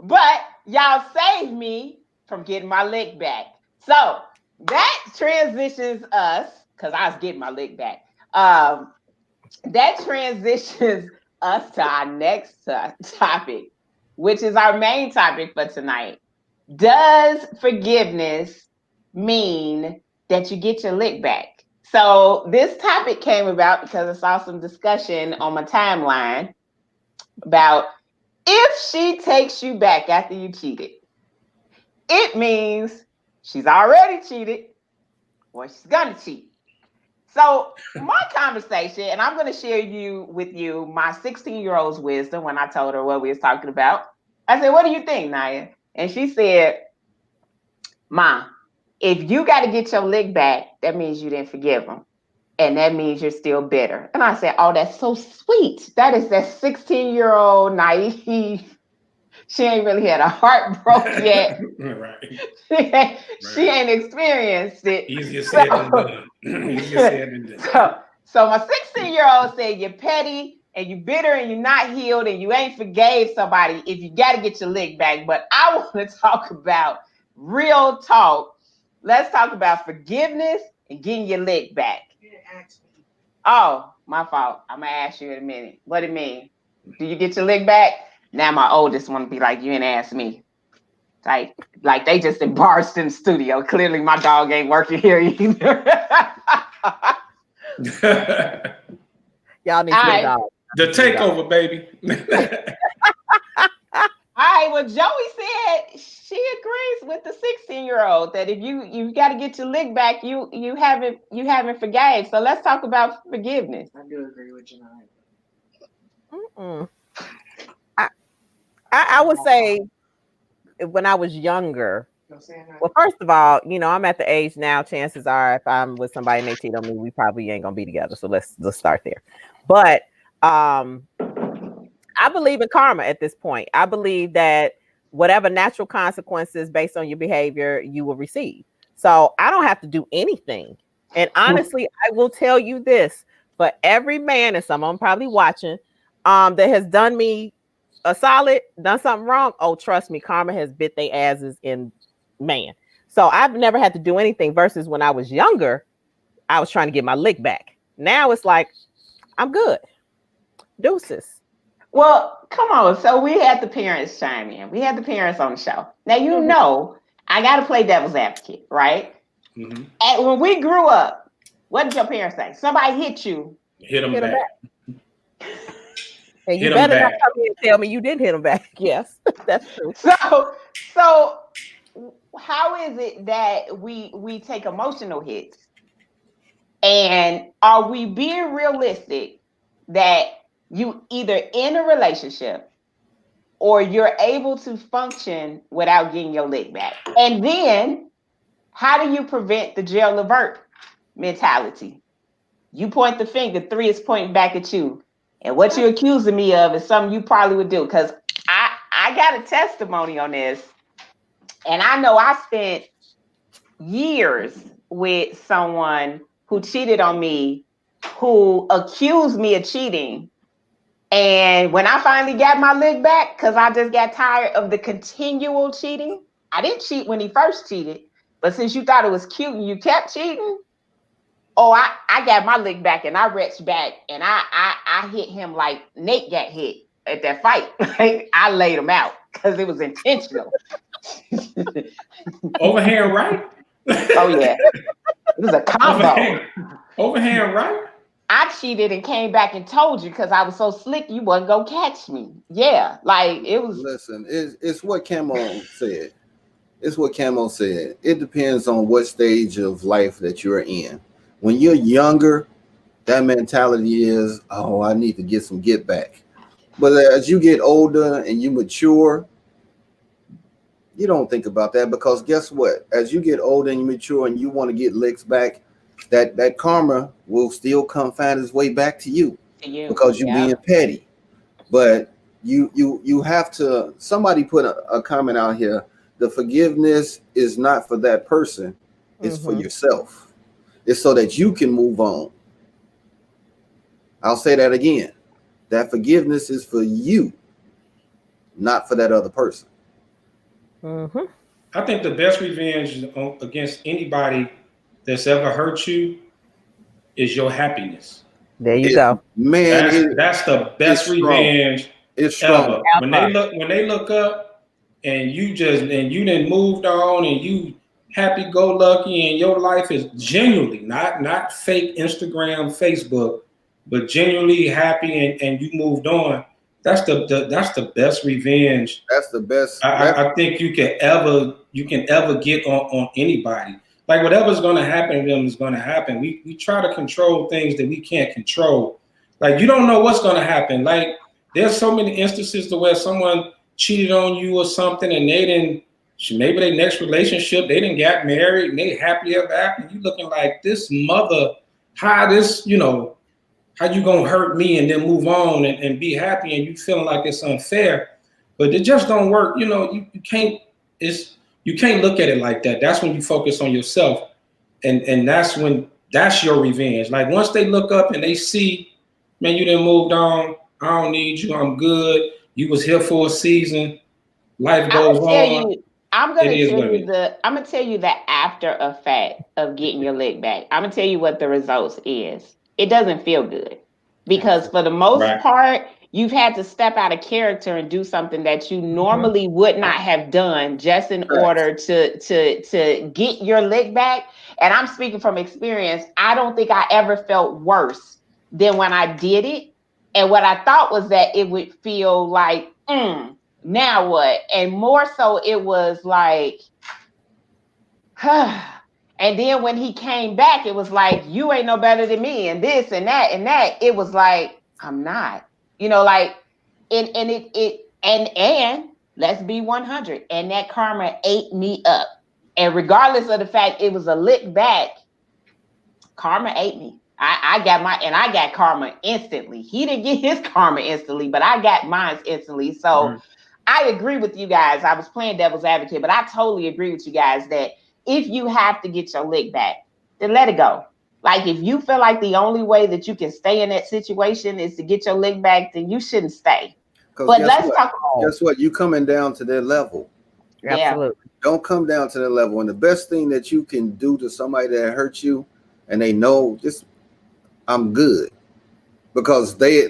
But y'all saved me from getting my lick back. So that transitions us, because I was getting my lick back. That transitions us to our next topic, which is our main topic for tonight. Does forgiveness mean that you get your lick back? So this topic came about because I saw some discussion on my timeline about if she takes you back after you cheated, it means she's already cheated or she's gonna cheat. So my conversation, and I'm gonna share with you my 16-year-old's wisdom when I told her what we was talking about. I said, "What do you think, Naya?" And she said, "Ma, if you got to get your lick back, that means you didn't forgive him. And that means you're still bitter." And I said, "Oh, that's so sweet. That is that 16-year-old naive. She ain't really had a heart broke yet. Right. She ain't experienced it. Easier said than done. Easier said than done. So my 16-year-old said, you're petty and you bitter and you're not healed and you ain't forgave somebody if you got to get your lick back. But I want to talk about real talk. Let's talk about forgiveness and getting your lick back." You didn't ask me. Oh, my fault. I'm going to ask you in a minute. What it mean? Do you get your lick back? Now my oldest want to be like, you ain't asked me. Like they just embarrassed in the studio. Clearly my dog ain't working here either. Y'all need to dog. The takeover, baby. All right, well, Joey said she agrees with the 16-year-old that if you got to get your lick back, you haven't forgave. So let's talk about forgiveness. I do agree with Janai. I would say when I was younger. Well, first of all, I'm at the age now. Chances are, if I'm with somebody and they cheat on me, we probably ain't gonna be together. So let's start there. But I believe in karma at this point. I believe that whatever natural consequences based on your behavior, you will receive. So I don't have to do anything. And honestly, I will tell you this: for every man, and some of them probably watching, that has done me a solid, done something wrong, oh, trust me, karma has bit their asses in. Man, so I've never had to do anything versus when I was younger, I was trying to get my lick back. Now it's like, I'm good. Deuces. Well, come on. So we had the parents chime in. We had the parents on the show. Now, I got to play devil's advocate, right? Mm-hmm. And when we grew up, what did your parents say? Somebody hit you. Hit them back. And you better not come here and tell me you didn't hit them back. Yes, that's true. So how is it that we take emotional hits? And are we being realistic that you either in a relationship or you're able to function without getting your lick back? And then how do you prevent the jail alert mentality? You point the finger, 3 is pointing back at you. And what you're accusing me of is something you probably would do. Because I got a testimony on this. And I know I spent years with someone who cheated on me, who accused me of cheating. And when I finally got my lick back, because I just got tired of the continual cheating, I didn't cheat when he first cheated. But since you thought it was cute and you kept cheating, I got my lick back and I reached back and I hit him like Nate got hit at that fight. I laid him out because it was intentional. Overhand right? Oh, yeah. It was a combo. Overhand right? I cheated and came back and told you because I was so slick you wasn't going to catch me. Yeah, like it was. Listen, it's what Camo said. It's what Camo said. It depends on what stage of life that you're in. When you're younger, that mentality is, oh, I need to get some get back. But as you get older and you mature, you don't think about that, because guess what? As you get older and you mature and you want to get licks back, that karma will still come find its way back to you because you're being petty. But you have to, somebody put a comment out here, the forgiveness is not for that person, it's for yourself. It's so that you can move on. I'll say that again. That forgiveness is for you, not for that other person. Mm-hmm. I think the best revenge against anybody that's ever hurt you is your happiness. There you go. Man, That's the best it's strong. revenge It's ever. strong. When they look up and you done moved on and you happy go lucky and your life is genuinely not fake Instagram, Facebook, but genuinely happy and you moved on. That's the best revenge That's the best. I think you can ever get on anybody. Like whatever's gonna happen to them is gonna happen. We try to control things that we can't control. Like you don't know what's gonna happen. Like there's so many instances to where someone cheated on you or something and they didn't maybe their next relationship, they didn't get married and they happy ever after. You looking like this mother, how this, how you gonna hurt me and then move on and be happy and you feeling like it's unfair. But it just don't work. You can't you can't look at it like that. That's when you focus on yourself. And that's your revenge. Like once they look up and they see, man, you done moved on, I don't need you, I'm good. You was here for a season, life goes on. I'm gonna tell you the after effect of getting your lick back. I'm gonna tell you what the results is. It doesn't feel good. Because for the most part, you've had to step out of character and do something that you normally would not have done just in order to get your lick back. And I'm speaking from experience. I don't think I ever felt worse than when I did it. And what I thought was that it would feel like, now what? And more so it was like, and then when he came back, it was like, you ain't no better than me, and this and that and that. It was like, I'm not, like, and let's be 100. And that karma ate me up. And regardless of the fact it was a lick back, karma ate me. I got karma instantly. He didn't get his karma instantly, but I got mine instantly. So I agree with you guys. I was playing devil's advocate, but I totally agree with you guys that if you have to get your lick back, then let it go. Like if you feel like the only way that you can stay in that situation is to get your lick back, then you shouldn't stay. But guess what? You coming down to their level. Absolutely. Don't come down to their level. And the best thing that you can do to somebody that hurts you and they know this, I'm good. Because a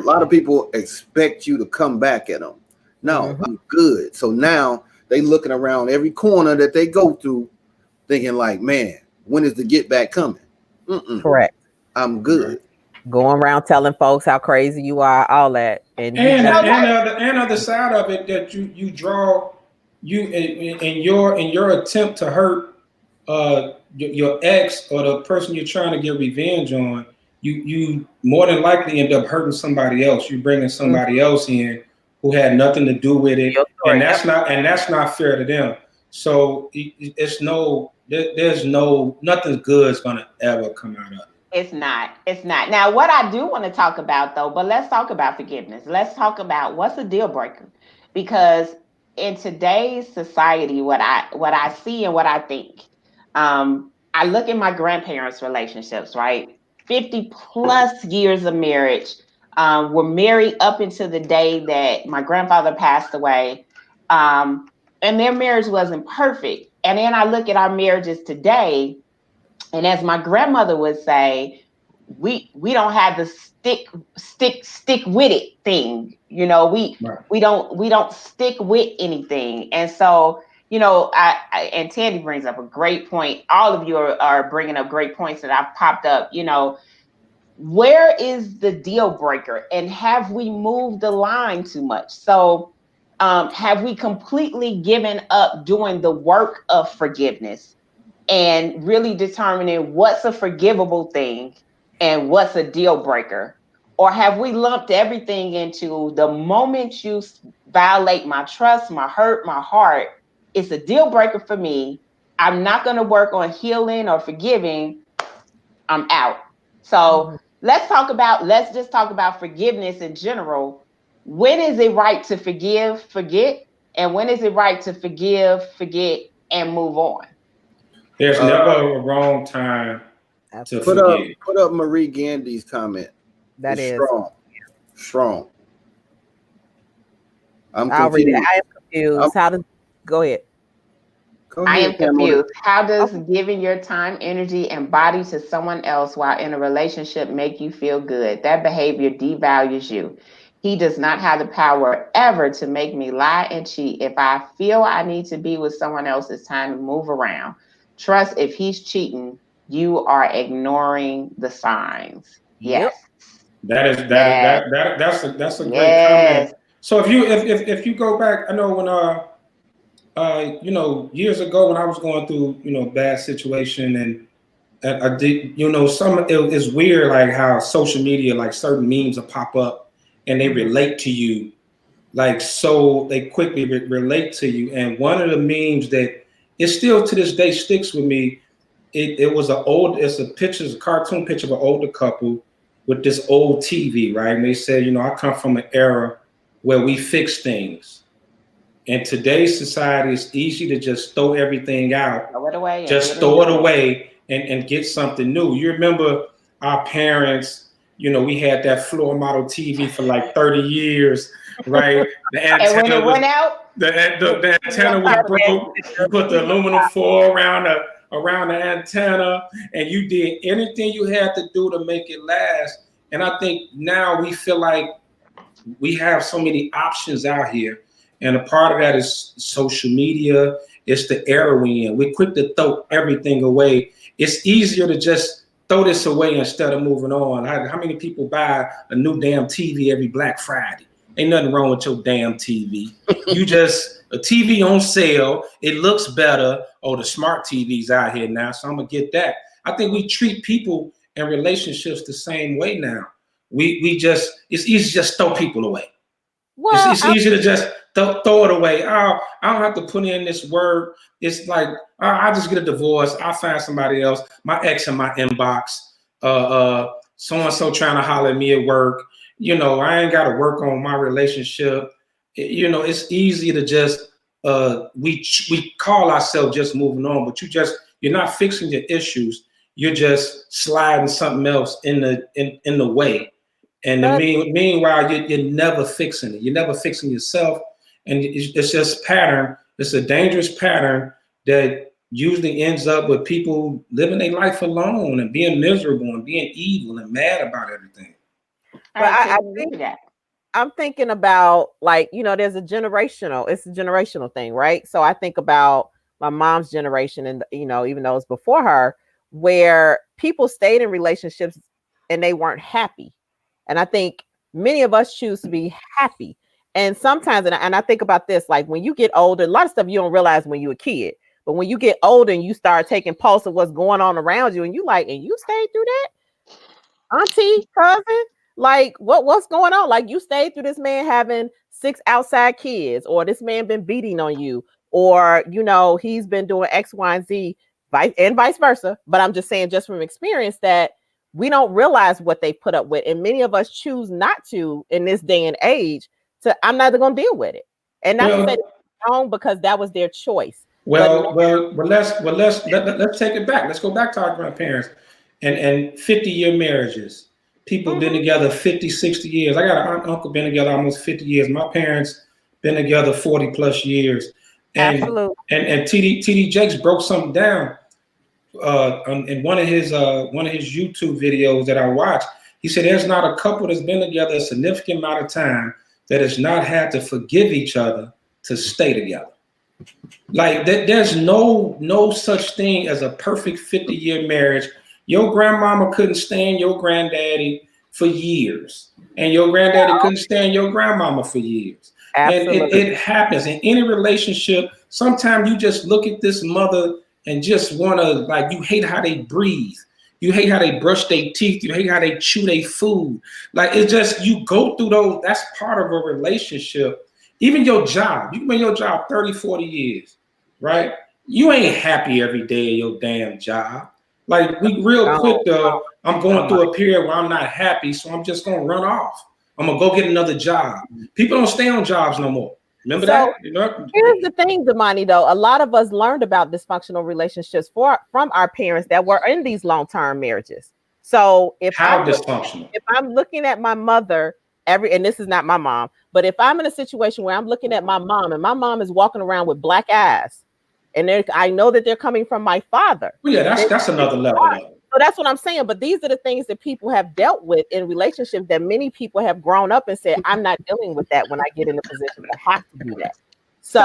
lot of people expect you to come back at them. No, I'm good. So now they looking around every corner that they go through thinking like, man, when is the get back coming? Correct. I'm good. Going around telling folks how crazy you are, all that. And other side of it that you draw you in your attempt to hurt your ex or the person you're trying to get revenge on, you more than likely end up hurting somebody else. You bringing somebody else in who had nothing to do with it, and that's not fair to them. So there's nothing good is gonna ever come out of it. It's not. Now, what I do want to talk about though, but let's talk about forgiveness. Let's talk about what's a deal breaker, because in today's society, what I see and what I think, I look at my grandparents' relationships, right? 50 plus years of marriage. Were married up until the day that my grandfather passed away. And their marriage wasn't perfect. And then I look at our marriages today, and as my grandmother would say, we don't have the stick with it thing. We don't stick with anything. And so, and Tandy brings up a great point. All of you are bringing up great points that I've popped up, where is the deal breaker, and have we moved the line too much? So have we completely given up doing the work of forgiveness and really determining what's a forgivable thing and what's a deal breaker? Or have we lumped everything into the moment you violate my trust, my hurt, my heart, it's a deal breaker for me. I'm not going to work on healing or forgiving. I'm out. So let's just talk about forgiveness in general. When is it right to forgive, forget? And when is it right to forgive, forget, and move on? There's never a wrong time to forgive. Put up Marie Gandy's comment. That it's is strong. I'm confused. confused. How does Go ahead. Go I ahead, am Pamela. confused. How does Okay. giving your time, energy, and body to someone else while in a relationship make you feel good? That behavior devalues you. He does not have the power ever to make me lie and cheat. If I feel I need to be with someone else, it's time to move around. Trust if he's cheating, you are ignoring the signs. Yep. Yes. Yes. That's a great Yes. comment. So if you go back, I know when years ago when I was going through bad situation and I did it's weird like how social media like certain memes will pop up and they relate to you like so they quickly relate to you. And one of the memes that it still to this day sticks with me. It's a picture, it's a cartoon picture of an older couple with this old TV, right? And they said, I come from an era where we fix things. In today's society, it's easy to just throw everything out, Throw it away and just get a throw it new one. away and get something new. You remember our parents, we had that floor model TV for like 30 years, right? The And when antenna it was went out, the antenna was broke. You put the aluminum foil around the antenna, and you did anything you had to do to make it last. And I think now we feel like we have so many options out here, and a part of that is social media. It's the era we in. We're quick to throw everything away. It's easier to just throw this away instead of moving on. How many people buy a new damn TV every Black Friday? Ain't nothing wrong with your damn TV. You just a TV on sale. It looks better. Oh, the smart TVs out here now, so I'm gonna get that. I think we treat people and relationships the same way now. We just it's easy to just throw people away. Well, It's easy to just throw it away. Oh, I don't have to put in this work. It's like I'll just get a divorce. I'll find somebody else. My ex in my inbox. So and so trying to holler at me at work. I ain't got to work on my relationship. It's easy to just we call ourselves just moving on, but you're not fixing your issues. You're just sliding something else in the way. And but meanwhile, you're never fixing it. You're never fixing yourself. And it's just pattern. It's a dangerous pattern that usually ends up with people living their life alone and being miserable and being evil and mad about everything. all but right, I Tim, give think me that. I'm thinking about like, there's it's a generational thing, right? So I think about my mom's generation and, even though it's before her, where people stayed in relationships and they weren't happy. And I think many of us choose to be happy. And sometimes, and I think about this, like when you get older, a lot of stuff you don't realize when you're a kid. But when you get older and you start taking pulse of what's going on around you, and you like, and you stayed through that, auntie, cousin, like what's going on? Like you stayed through this man having 6 outside kids, or this man been beating on you, or he's been doing X, Y, and Z, vice versa. But I'm just saying, just from experience, that we don't realize what they put up with, and many of us choose not to in this day and age. I'm not going to deal with it, and not to say Well, it's wrong because that was their choice. But let's take it back. Let's go back to our grandparents and 50-year marriages. People been Mhm, together 50, 60 years. I got an aunt, uncle been together almost 50 years. My parents been together 40 plus years. And absolutely. and TD Jakes broke something down in one of his YouTube videos that I watched. He said there's not a couple that's been together a significant amount of time that has not had to forgive each other to stay together. Like there's no such thing as a perfect 50-year marriage. Your grandmama couldn't stand your granddaddy for years, and your granddaddy couldn't stand your grandmama for years. And Absolutely. it happens in any relationship. Sometimes you just look at this mother and just want to, like, you hate how they breathe. You hate how they brush their teeth. You hate how they chew their food. Like, it's just, you go through those. That's part of a relationship. Even your job. You've been in your job 30, 40 years, right? You ain't happy every day of your damn job. Like, we real quick, I'm going through a period where I'm not happy, so I'm just going to run off. I'm going to go get another job. People don't stay on jobs no more. Remember So that? here's the thing, Damani, though. A lot of us learned about dysfunctional relationships from our parents that were in these long-term marriages. So How dysfunctional? if I'm looking at my mother and this is not my mom, but if I'm in a situation where I'm looking at my mom and my mom is walking around with black eyes, and I know that they're coming from my father. Well, yeah, that's another level of it. So that's what I'm saying. But these are the things that people have dealt with in relationships that many people have grown up and said, I'm not dealing with that when I get in a position that I have to do that. So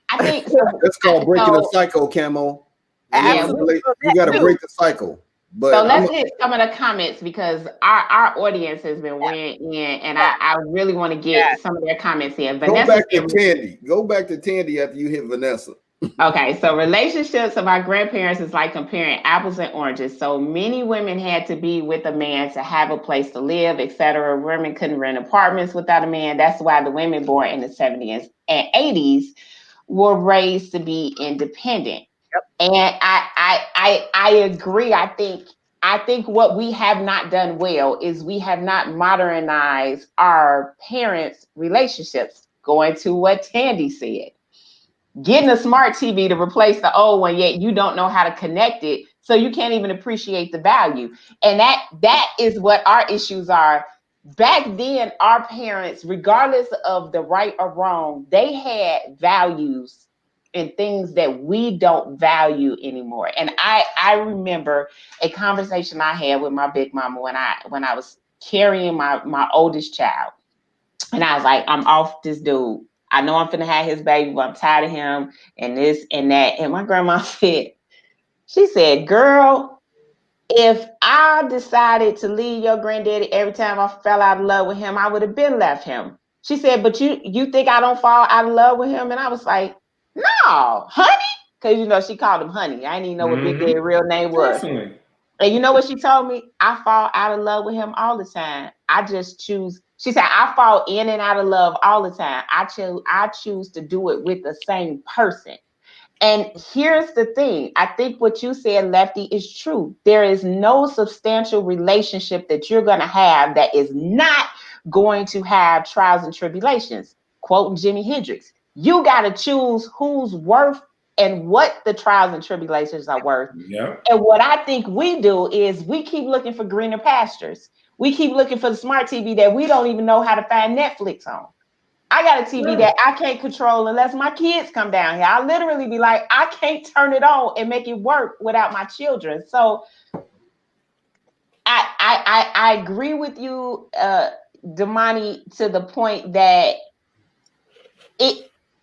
I think that's called breaking the cycle, Camo. Absolutely. You got to break the cycle. But so let's hit some of the comments because our audience has been weighing in, and I really want to get some of their comments in. Go back to Tandy. Go back to Tandy after you hit Vanessa. Okay, so relationships of our grandparents is like comparing apples and oranges. So many women had to be with a man to have a place to live, etc. Women couldn't rent apartments without a man. That's why the women born in the 70s and 80s were raised to be independent. Yep. And I agree. I think what we have not done well is we have not modernized our parents' relationships. Going to what Tandy said. Getting a smart TV to replace the old one, yet you don't know how to connect it, so you can't even appreciate the value. And that is what our issues are. Back then, our parents, regardless of the right or wrong, they had values and things that we don't value anymore. And I remember a conversation I had with my big mama when I was carrying my oldest child. And I was like, I'm off this dude. I know I'm finna have his baby, but I'm tired of him and this and that. And my grandma said, she said, girl, if I decided to leave your granddaddy every time I fell out of love with him, I would have been left him. She said, but you think I don't fall out of love with him? And I was like, no, honey. Because, she called him honey. I didn't even know what Big Daddy's real name was. Definitely. And you know what she told me? I fall out of love with him all the time. I just choose. She said, I fall in and out of love all the time. I choose to do it with the same person. And here's the thing. I think what you said, Lefty, is true. There is no substantial relationship that you're going to have that is not going to have trials and tribulations. Quoting Jimi Hendrix, you got to choose who's worth and what the trials and tribulations are worth. Yeah. And what I think we do is we keep looking for greener pastures. We keep looking for the smart TV that we don't even know how to find Netflix on. I got a TV that I can't control unless my kids come down here. I literally be like, I can't turn it on and make it work without my children. So I agree with you, Damani, to the point that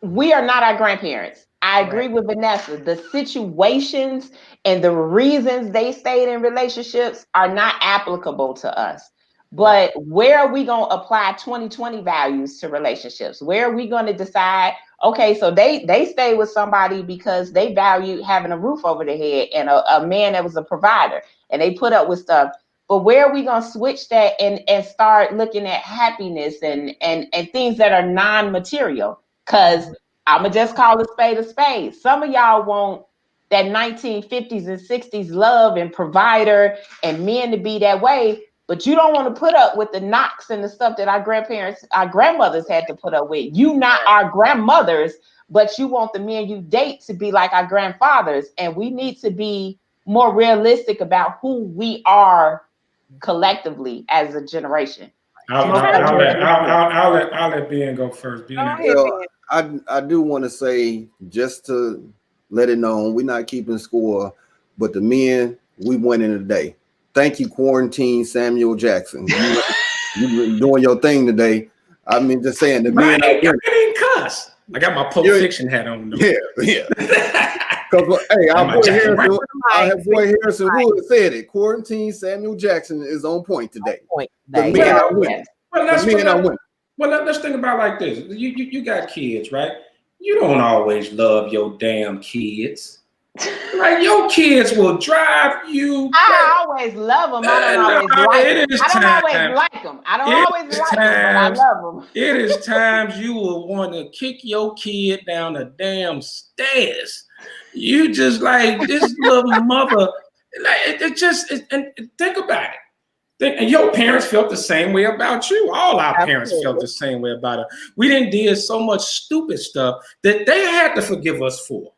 we are not our grandparents. I agree with Vanessa. The situations and the reasons they stayed in relationships are not applicable to us. But where are we going to apply 2020 values to relationships? Where are we going to decide, okay, so they stay with somebody because they valued having a roof over their head and a man that was a provider, and they put up with stuff. But where are we going to switch that and start looking at happiness and things that are non-material? Because I'm going to just call a spade a spade. Some of y'all want that 1950s and 60s love and provider and men to be that way, but you don't want to put up with the knocks and the stuff that our grandmothers had to put up with. You not our grandmothers, but you want the men you date to be like our grandfathers. And we need to be more realistic about who we are collectively as a generation. I'll let Ben go first. Well, I do want to say, just to let it known, we're not keeping score, but the men, we win in today. Thank you, Quarantine Samuel Jackson. You doing your thing today. I mean, just saying, the men. I didn't cuss. I got my Pulp Fiction hat on. Yeah. Because hey, our boy Harrison Wood said it. Quarantine Samuel Jackson is on point today. The men are winning. Well, let's think about it like this. You got kids, right? You don't always love your damn kids. Like, your kids will drive you. I always love them. I don't always like them. I don't always like them, but I love them. It is times you will want to kick your kid down the damn stairs. You just like this little mother. Like, and think about it. And your parents felt the same way about you. All our parents felt the same way about it. We did so much stupid stuff that they had to forgive us for.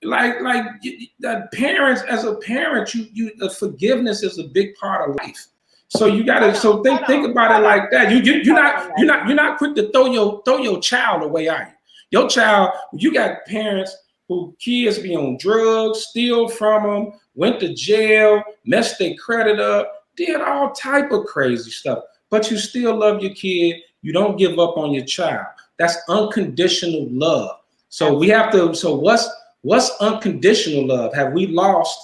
Like the parents, as a parent, the forgiveness is a big part of life. So you gotta think about it like that. You're not quick to throw your child away, are you? Your child, you got parents who kids be on drugs, steal from them, went to jail, messed their credit up, did all type of crazy stuff. But you still love your kid. You don't give up on your child. That's unconditional love. So we have to. So what's unconditional love? Have we lost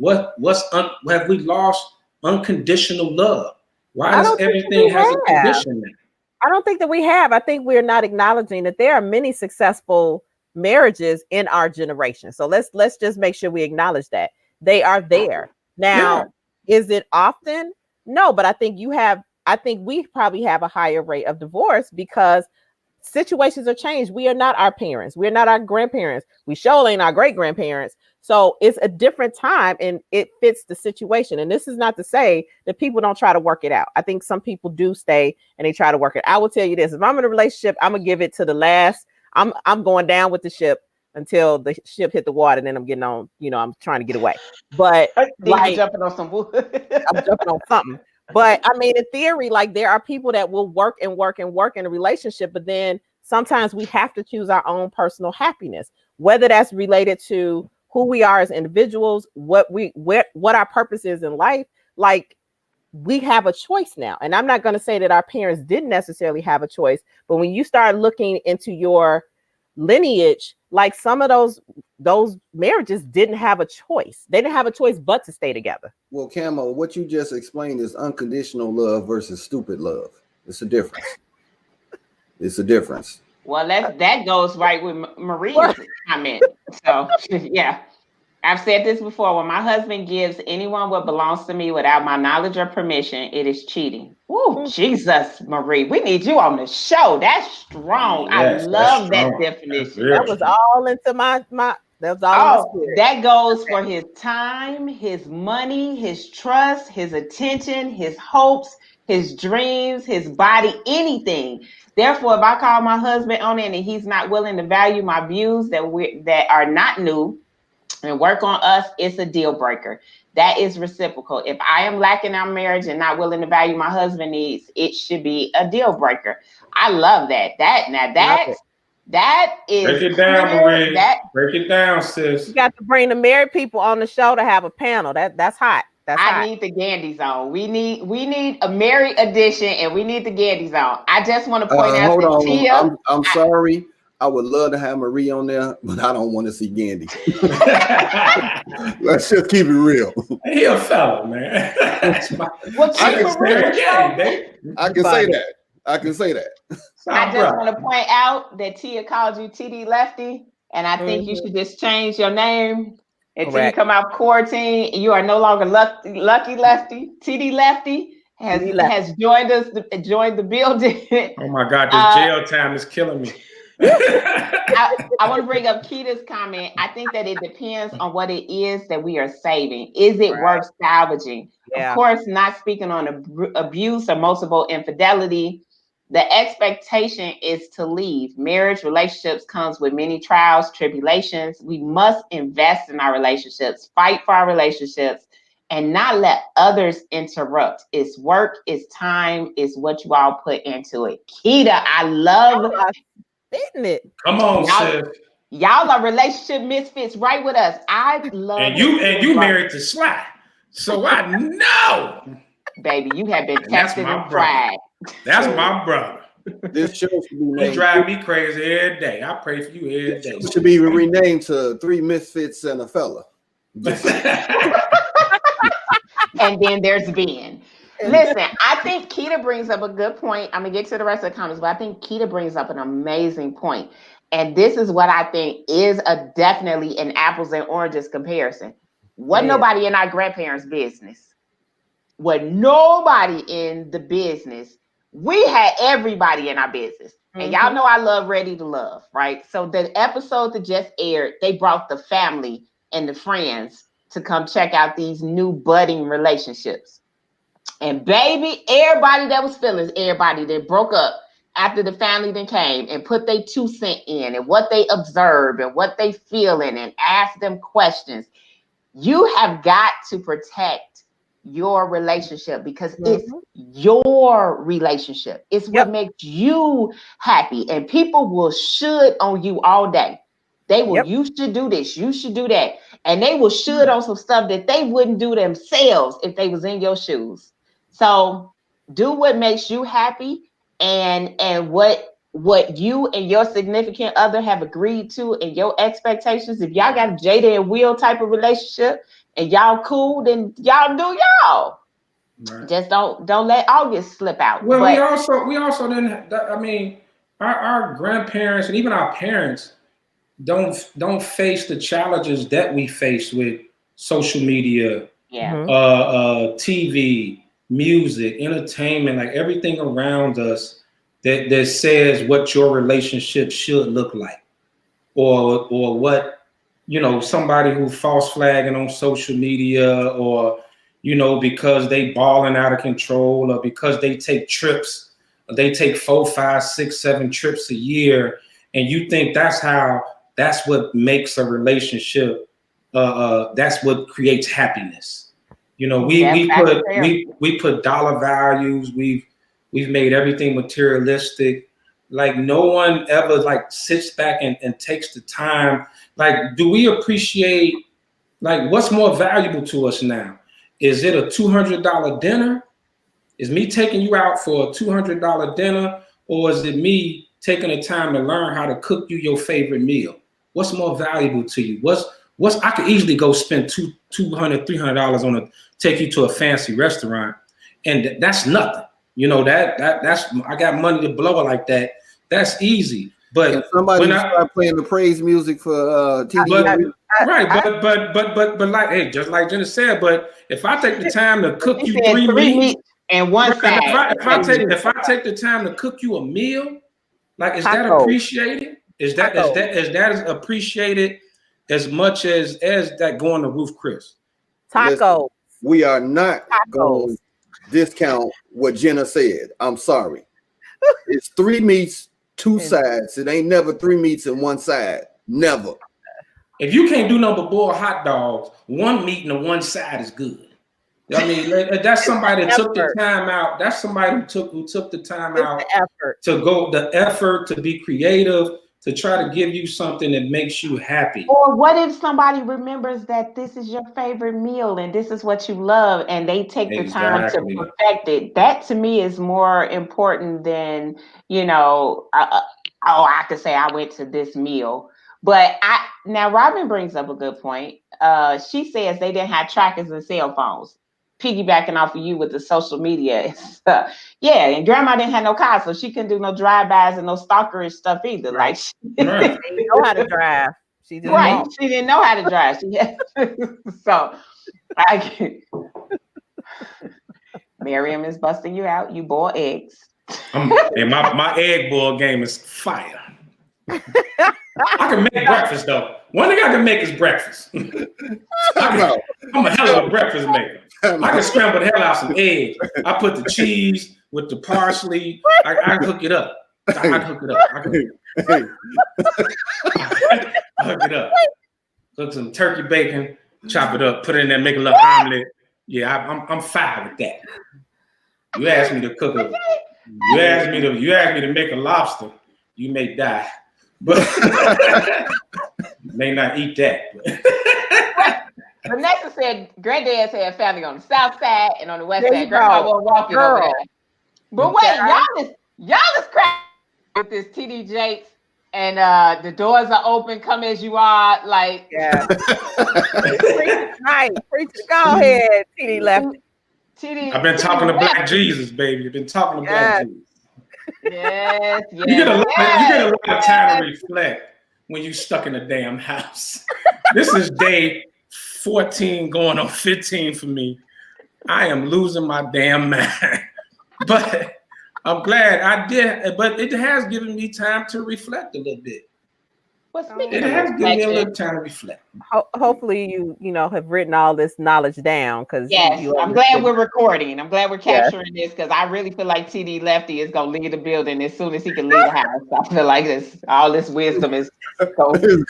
have we lost unconditional love? Why does everything has a condition? I don't think that we have. I think we're not acknowledging that there are many successful marriages in our generation. So let's just make sure we acknowledge that they are there. Now, is it often? No, but I think we probably have a higher rate of divorce because situations are changed. We are not our parents. We're not our grandparents. We sure ain't our great grandparents. So it's a different time and it fits the situation. And this is not to say that people don't try to work it out. I think some people do stay and they try to work it. I will tell you this: if I'm in a relationship, I'm gonna give it to the last. I'm going down with the ship until the ship hit the water, and then I'm getting on. I'm trying to get away. But like jumping on some wood. I'm jumping on something. But I mean, in theory, like there are people that will work and work and work in a relationship, but then sometimes we have to choose our own personal happiness, whether that's related to who we are as individuals, what our purpose is in life. Like we have a choice now. And I'm not going to say that our parents didn't necessarily have a choice, but when you start looking into your lineage, like some of those marriages didn't have a choice. They didn't have a choice but to stay together. Well, Camo, what you just explained is unconditional love versus stupid love. It's a difference. It's a difference. Well, that goes right with Marie's comment. So, yeah. I've said this before. When my husband gives anyone what belongs to me without my knowledge or permission, it is cheating. Ooh, Jesus, Marie, we need you on the show. That's strong. Yes, I love that definition. That was all into my that was all in my spirit. That goes for his time, his money, his trust, his attention, his hopes, his dreams, his body, anything. Therefore, if I call my husband on it and he's not willing to value my views that are not new and work on us, it's a deal breaker. That is reciprocal. If I am lacking our marriage and not willing to value my husband's needs, it should be a deal breaker. I love that. That is break it down, Marie. Break it down, sis. You got to bring the married people on the show to have a panel. That's hot. I need the Gandy zone. We need a married edition, and we need the Gandy zone. I just want to point out hold on. Tia. I'm sorry. I would love to have Marie on there, but I don't want to see Gandy. Let's just keep it real. He a fella, man. I can say that. I just want to point out that Tia called you TD Lefty, and I think you should just change your name until you come out quarantine. You are no longer Lucky Lefty. TD Lefty has joined us, joined the building. Oh my God, this jail time is killing me. I want to bring up Keita's comment. I think that it depends on what it is that we are saving. Is it worth salvaging? Yeah. Of course, not speaking on abuse or multiple infidelity. The expectation is to leave. Marriage, relationships comes with many trials, tribulations. We must invest in our relationships, fight for our relationships, and not let others interrupt. It's work, it's time, it's what you all put into it. Keita, I love it. Come on, sis. Y'all are relationship misfits right with us. I love and you married to Sly. So I know. Baby, you have been tested in pride. That's my brother. This show should be named. You drive me crazy every day. I pray for you every day. It should be renamed to 3 Misfits and a Fella. And then there's Ben. Listen, I think Keita brings up a good point. I'm going to get to the rest of the comments, but I think Keita brings up an amazing point. And this is what I think is definitely an apples and oranges comparison. Wasn't nobody in our grandparents' business. Wasn't nobody in the business. We had everybody in our business. And y'all know I love Ready to Love, right? So the episode that just aired, they brought the family and the friends to come check out these new budding relationships. And baby, everybody that was feeling, everybody that broke up after the family then came and put their 2 cents in and what they observed and what they feeling and ask them questions. You have got to protect your relationship because it's your relationship. It's what makes you happy. And people will should on you all day. They will, you should do this, you should do that. And they will should on some stuff that they wouldn't do themselves if they was in your shoes. So do what makes you happy and what you and your significant other have agreed to and your expectations. If y'all got a Jada and Will type of relationship and y'all cool, then y'all do y'all. Right. Just don't let August slip out. Well, we also didn't. I mean, our grandparents and even our parents don't face the challenges that we face with social media, TV, music, entertainment, like everything around us that says what your relationship should look like, or what, somebody who false flagging on social media, or because they balling out of control, or because they take trips, they take 4, 5, 6, 7 trips a year, and you think that's what makes a relationship. That's what creates happiness. We put dollar values. We've made everything materialistic. Like no one ever sits back and takes the time. Like, do we appreciate what's more valuable to us now? Is it a $200 dinner? Is me taking you out for a $200 dinner, or is it me taking the time to learn how to cook you your favorite meal? What's more valuable to you? I could easily go spend $200, $300 take you to a fancy restaurant, and that's nothing. That's I got money to blow it like that. That's easy. But can somebody start playing the praise music for TV? But like, hey, just like Jenna said, but if I take the time to cook you 3 meats and one side, if I take the time to cook you a meal, is that appreciated? Is that as appreciated as much as that going to Ruth Chris? Taco. We are not going to discount what Jenna said. I'm sorry. It's 3 meats, 2 sides. It ain't never 3 meats and 1 side. Never. If you can't do nothing but boil hot dogs, 1 meat and 1 side is good. I mean, that's somebody that took the time out. That's somebody who took the time out the effort to be creative, to try to give you something that makes you happy. Or what if somebody remembers that this is your favorite meal and this is what you love, and they take the time to perfect it? That to me is more important than, I could say I went to this meal. But now Robin brings up a good point. She says they didn't have trackers and cell phones. Piggybacking off of you with the social media. And grandma didn't have no car, so she couldn't do no drive-bys and no stalkerish stuff either. Right. She didn't know how to drive. She didn't know how to drive. So Miriam is busting you out. You boil eggs. And my egg boil game is fire. I can make breakfast though. One thing I can make is breakfast. I'm a hell of a breakfast maker. I can scramble the hell out some eggs. I put the cheese with the parsley. I hook it up. I hook it up. Cook some turkey bacon, chop it up, put it in there, make a little omelet. Yeah, I'm fine with that. You asked me to cook you asked me to make a lobster, you may die. But may not eat that. Vanessa said granddad had family on the south side and on the west side. Grandma won't walk you over there. But wait, y'all is crap with this TD Jakes, and the doors are open. Come as you are, Preach. Go ahead, TD Lefty. I've been talking to Black Jesus, baby. I've been talking to Black Jesus. Yes. You get a lot of time to reflect when you stuck in a damn house. This is day 14 going on 15 for me. I am losing my damn mind. But I'm glad I did. But it has given me time to reflect a little bit. It has given me a little time to reflect. Hopefully you have written all this knowledge down, because I'm glad we're recording. I'm glad we're capturing this, because I really feel like TD Lefty is gonna leave the building as soon as he can leave the house. I feel like all this wisdom is gone. Open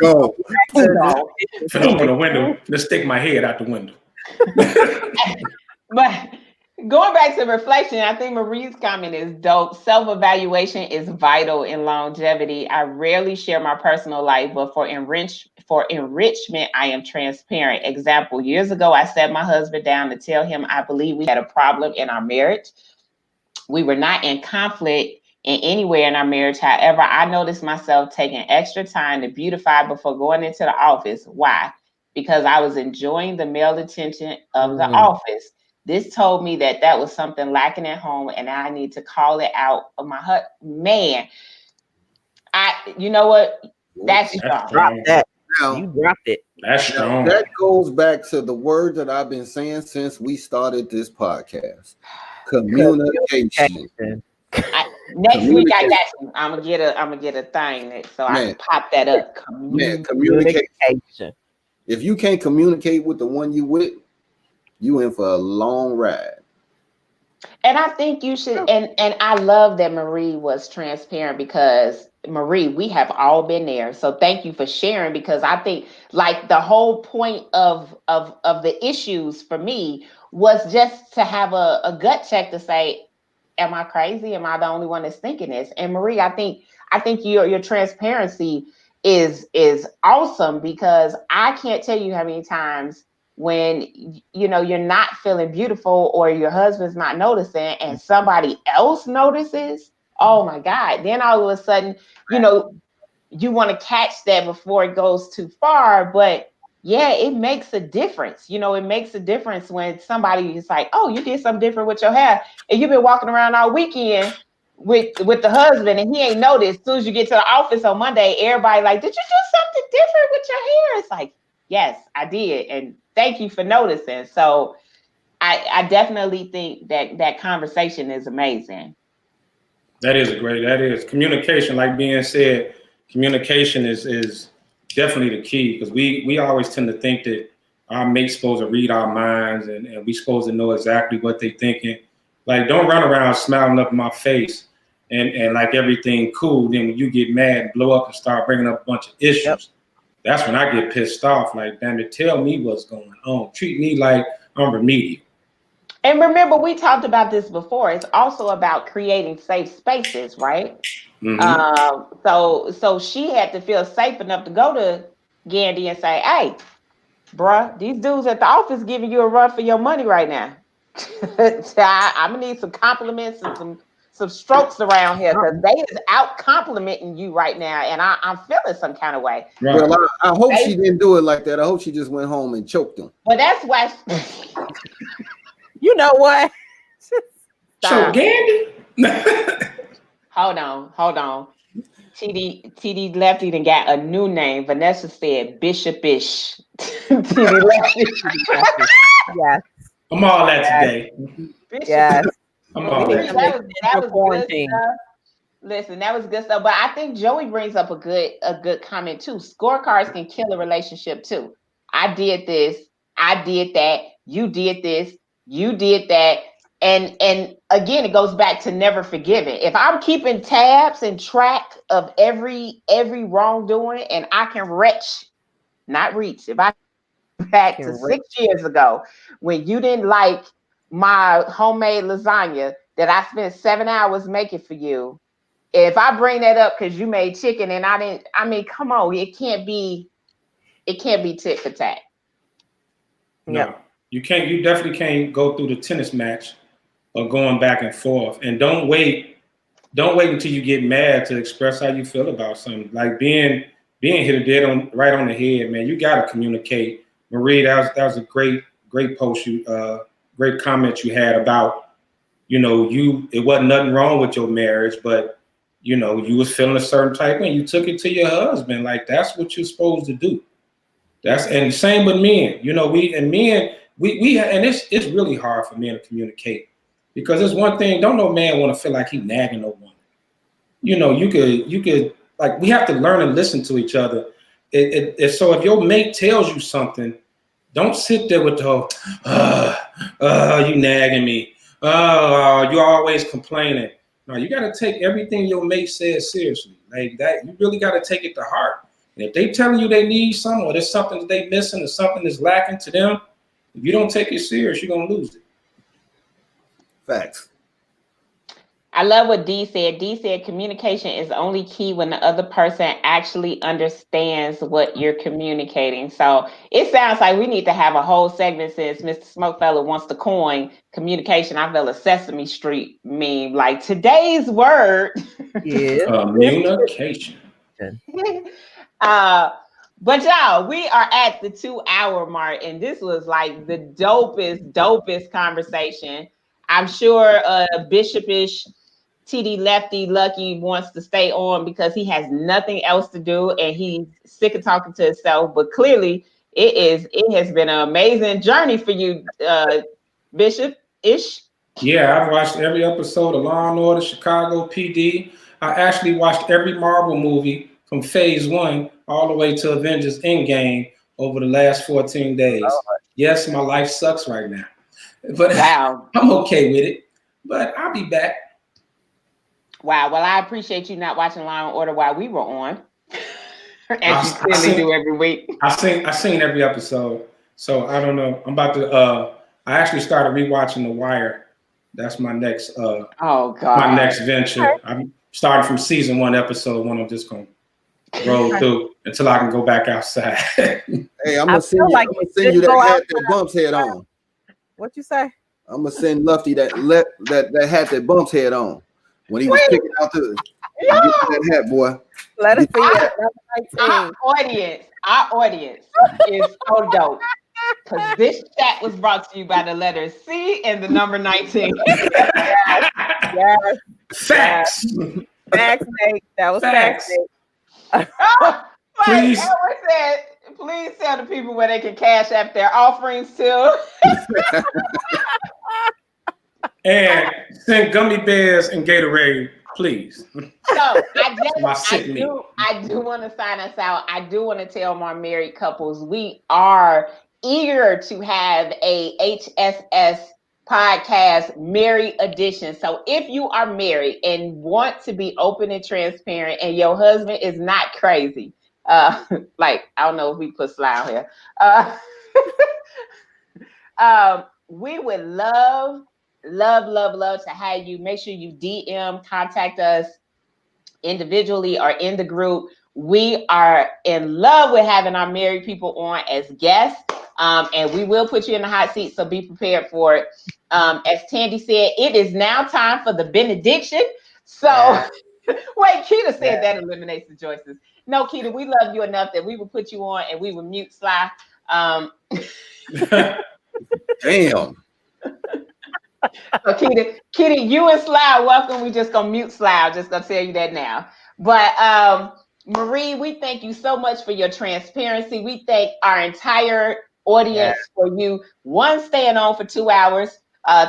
the window. Let's stick my head out the window. But going back to reflection, I think Marie's comment is dope. Self-evaluation is vital in longevity. I rarely share my personal life, but for enrichment, I am transparent. Example, years ago, I sat my husband down to tell him I believe we had a problem in our marriage. We were not in conflict in anywhere in our marriage. However, I noticed myself taking extra time to beautify before going into the office. Why? Because I was enjoying the male attention of the office. This told me that that was something lacking at home, and I need to call it out of my heart. Man, you know what? That's strong. Drop that. Now, You dropped it. That's strong. that goes back to the word that I've been saying since we started this podcast. Communication. Next week I got you. I'm gonna get a thing so I can pop that up. Communication. If you can't communicate with the one you with, you in for a long ride. And I think you should, and I love that Marie was transparent, because Marie, we have all been there. So thank you for sharing, because I think like the whole point of the issues for me was just to have a gut check to say, am I crazy? Am I the only one that's thinking this? And Marie, I think your transparency is awesome, because I can't tell you how many times when you're not feeling beautiful or your husband's not noticing and somebody else notices, oh my God, then all of a sudden, you want to catch that before it goes too far. But yeah, it makes a difference. It makes a difference when somebody is like, oh, you did something different with your hair, and you've been walking around all weekend with the husband and he ain't noticed. As soon as you get to the office on Monday, everybody like, did you do something different with your hair? It's like, yes, I did. And thank you for noticing. So I definitely think that conversation is amazing. That is communication. Like being said, communication is definitely the key, because we always tend to think that our mate's supposed to read our minds and we supposed to know exactly what they thinking. Like, don't run around smiling up in my face and like everything cool. Then when you get mad and blow up and start bringing up a bunch of issues, that's when I get pissed off. Like, damn it, tell me what's going on. Treat me like I'm remedial. And remember, we talked about this before. It's also about creating safe spaces, right? Mm-hmm. So she had to feel safe enough to go to Gandhi and say, hey, bruh, these dudes at the office giving you a run for your money right now. I'm gonna need some compliments and some strokes around here, because they is out complimenting you right now, and I'm feeling some kind of way. Right. Well, I hope she didn't do it like that. I hope she just went home and choked them. But that's why. You know what? So Gandhi. Hold on. TD Lefty done got a new name. Vanessa said Bishop-ish. TD Lefty. Yes. I'm all that today. Yes. I'm all that. That was good stuff. Listen, that was good stuff. But I think Joey brings up a good comment too. Scorecards can kill a relationship too. I did this. I did that. You did this. You did that. And again, it goes back to never forgiving. If I'm keeping tabs and track of every wrongdoing, and I can not reach. If I back to 6 years ago when you didn't like my homemade lasagna that I spent 7 hours making for you, if I bring that up because you made chicken and I didn't, I mean, come on, it can't be tit for tat. No, you can't. You definitely can't go through the tennis match or going back and forth. And don't wait until you get mad to express how you feel about something. Like being hit right on the head, man. You gotta communicate. Marie, that was a great post great comment you had about, it wasn't nothing wrong with your marriage, but you was feeling a certain type way. You took it to your husband. Like, that's what you're supposed to do. And same with men. It's really hard for men to communicate, because there's one thing, don't no man want to feel like he nagging no woman. You could like, we have to learn and listen to each other. So if your mate tells you something, don't sit there with the whole, you nagging me. Oh, you're always complaining. No, you got to take everything your mate says seriously. Like that, you really got to take it to heart. And if they telling you they need something, or there's something that they missing, or something that's lacking to them, if you don't take it serious, you're gonna lose it. Facts. I love what D said. D said communication is only key when the other person actually understands what you're communicating. So it sounds like we need to have a whole segment since Mr. Smokefellow wants to coin communication. I feel a Sesame Street meme. Like today's word is communication. But y'all, we are at the 2-hour mark, and this was like the dopest conversation. I'm sure Bishopish TD Lefty Lucky wants to stay on because he has nothing else to do and he's sick of talking to himself. But clearly, it has been an amazing journey for you, Bishop-ish. Yeah, I've watched every episode of Law and Order, Chicago PD. I actually watched every Marvel movie from Phase 1 all the way to Avengers Endgame over the last 14 days. Yes, my life sucks right now, but wow. I'm okay with it. But I'll be back. Wow. Well, I appreciate you not watching Law and Order while we were on, as you clearly do every week. I seen every episode, so I don't know. I'm about to. I actually started rewatching The Wire. That's my next. Oh God. My next venture. I'm starting from season 1, episode 1. I'm just gonna roll through until I can go back outside. Hey, I'm gonna send you that hat that Bumps head on. What you say? I'm gonna send Lefty that hat that Bumps head on when he was picking out that hat, boy. Let us see it. Our audience is so dope. Because this chat was brought to you by the letter C and the number 19. Yes. Facts. Facts, Nate. That was facts. Please. Please tell the people where they can cash app their offerings to. And send gummy bears and Gatorade, please. So I do want to sign us out. I do want to tell my married couples we are eager to have a HSS podcast married edition. So if you are married and want to be open and transparent and your husband is not crazy, like I don't know if we put Sly here, we would love to have you. Make sure you DM, contact us individually or in the group. We are in love with having our married people on as guests. And we will put you in the hot seat, so be prepared for it. As Tandy said, it is now time for the benediction. So, wait, Keita said that eliminates the choices. No, Keita, we love you enough that we will put you on and we will mute Sly. Damn. So Keita, you and Sly are welcome. We just gonna mute Sly. I'm just gonna tell you that now. But Marie, we thank you so much for your transparency. We thank our entire audience for you staying on for 2 hours.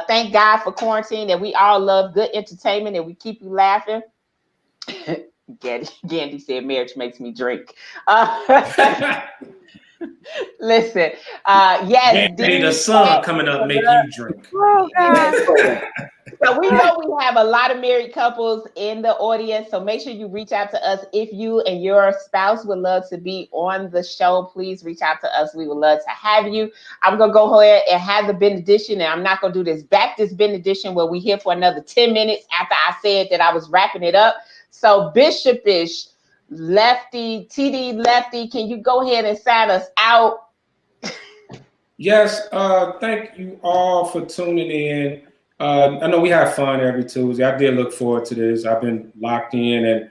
Thank God for quarantine, that we all love good entertainment and we keep you laughing. Gandhi said marriage makes me drink. Listen, yes, the sun coming up make you drink. Oh, God. So we know we have a lot of married couples in the audience, so make sure you reach out to us. If you and your spouse would love to be on the show, please reach out to us. We would love to have you. I'm going to go ahead and have the benediction, and I'm not going to do this benediction where we here for another 10 minutes after I said that I was wrapping it up. So Bishopish, Lefty, TD Lefty, can you go ahead and sign us out? Yes, thank you all for tuning in. I know we have fun every Tuesday. I did look forward to this. I've been locked in, and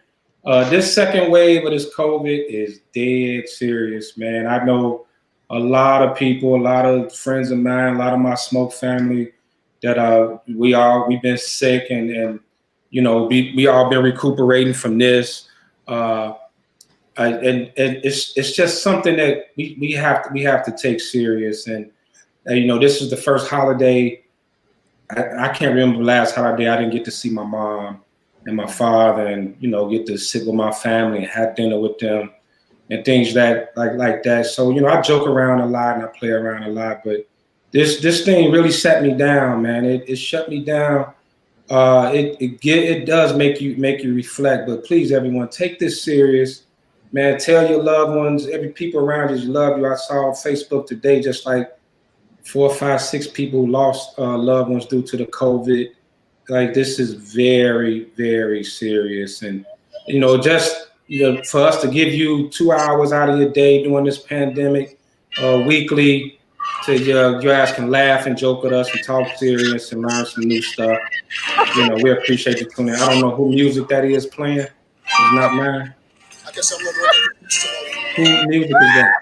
this second wave of this COVID is dead serious, man. I know a lot of people, a lot of friends of mine, a lot of my smoke family that we've been sick, and you know, we all been recuperating from this. And it's just something that we have to take serious. And you know, this is the first holiday. I can't remember the last holiday I didn't get to see my mom and my father, and you know, get to sit with my family and have dinner with them and things that like that. So you know, I joke around a lot and I play around a lot, but this thing really set me down, man. It shut me down. It does make you reflect. But please, everyone, take this serious, man. Tell your loved ones, every people around you love you. I saw on Facebook today, just like 4, 5, 6 people lost loved ones due to the COVID. Like this is very, very serious, and just for us to give you 2 hours out of your day during this pandemic, weekly, to you guys can laugh and joke with us and talk serious and learn some new stuff. We appreciate you tuning in. I don't know who music that is playing. It's not mine. I guess I'm not Who music is that?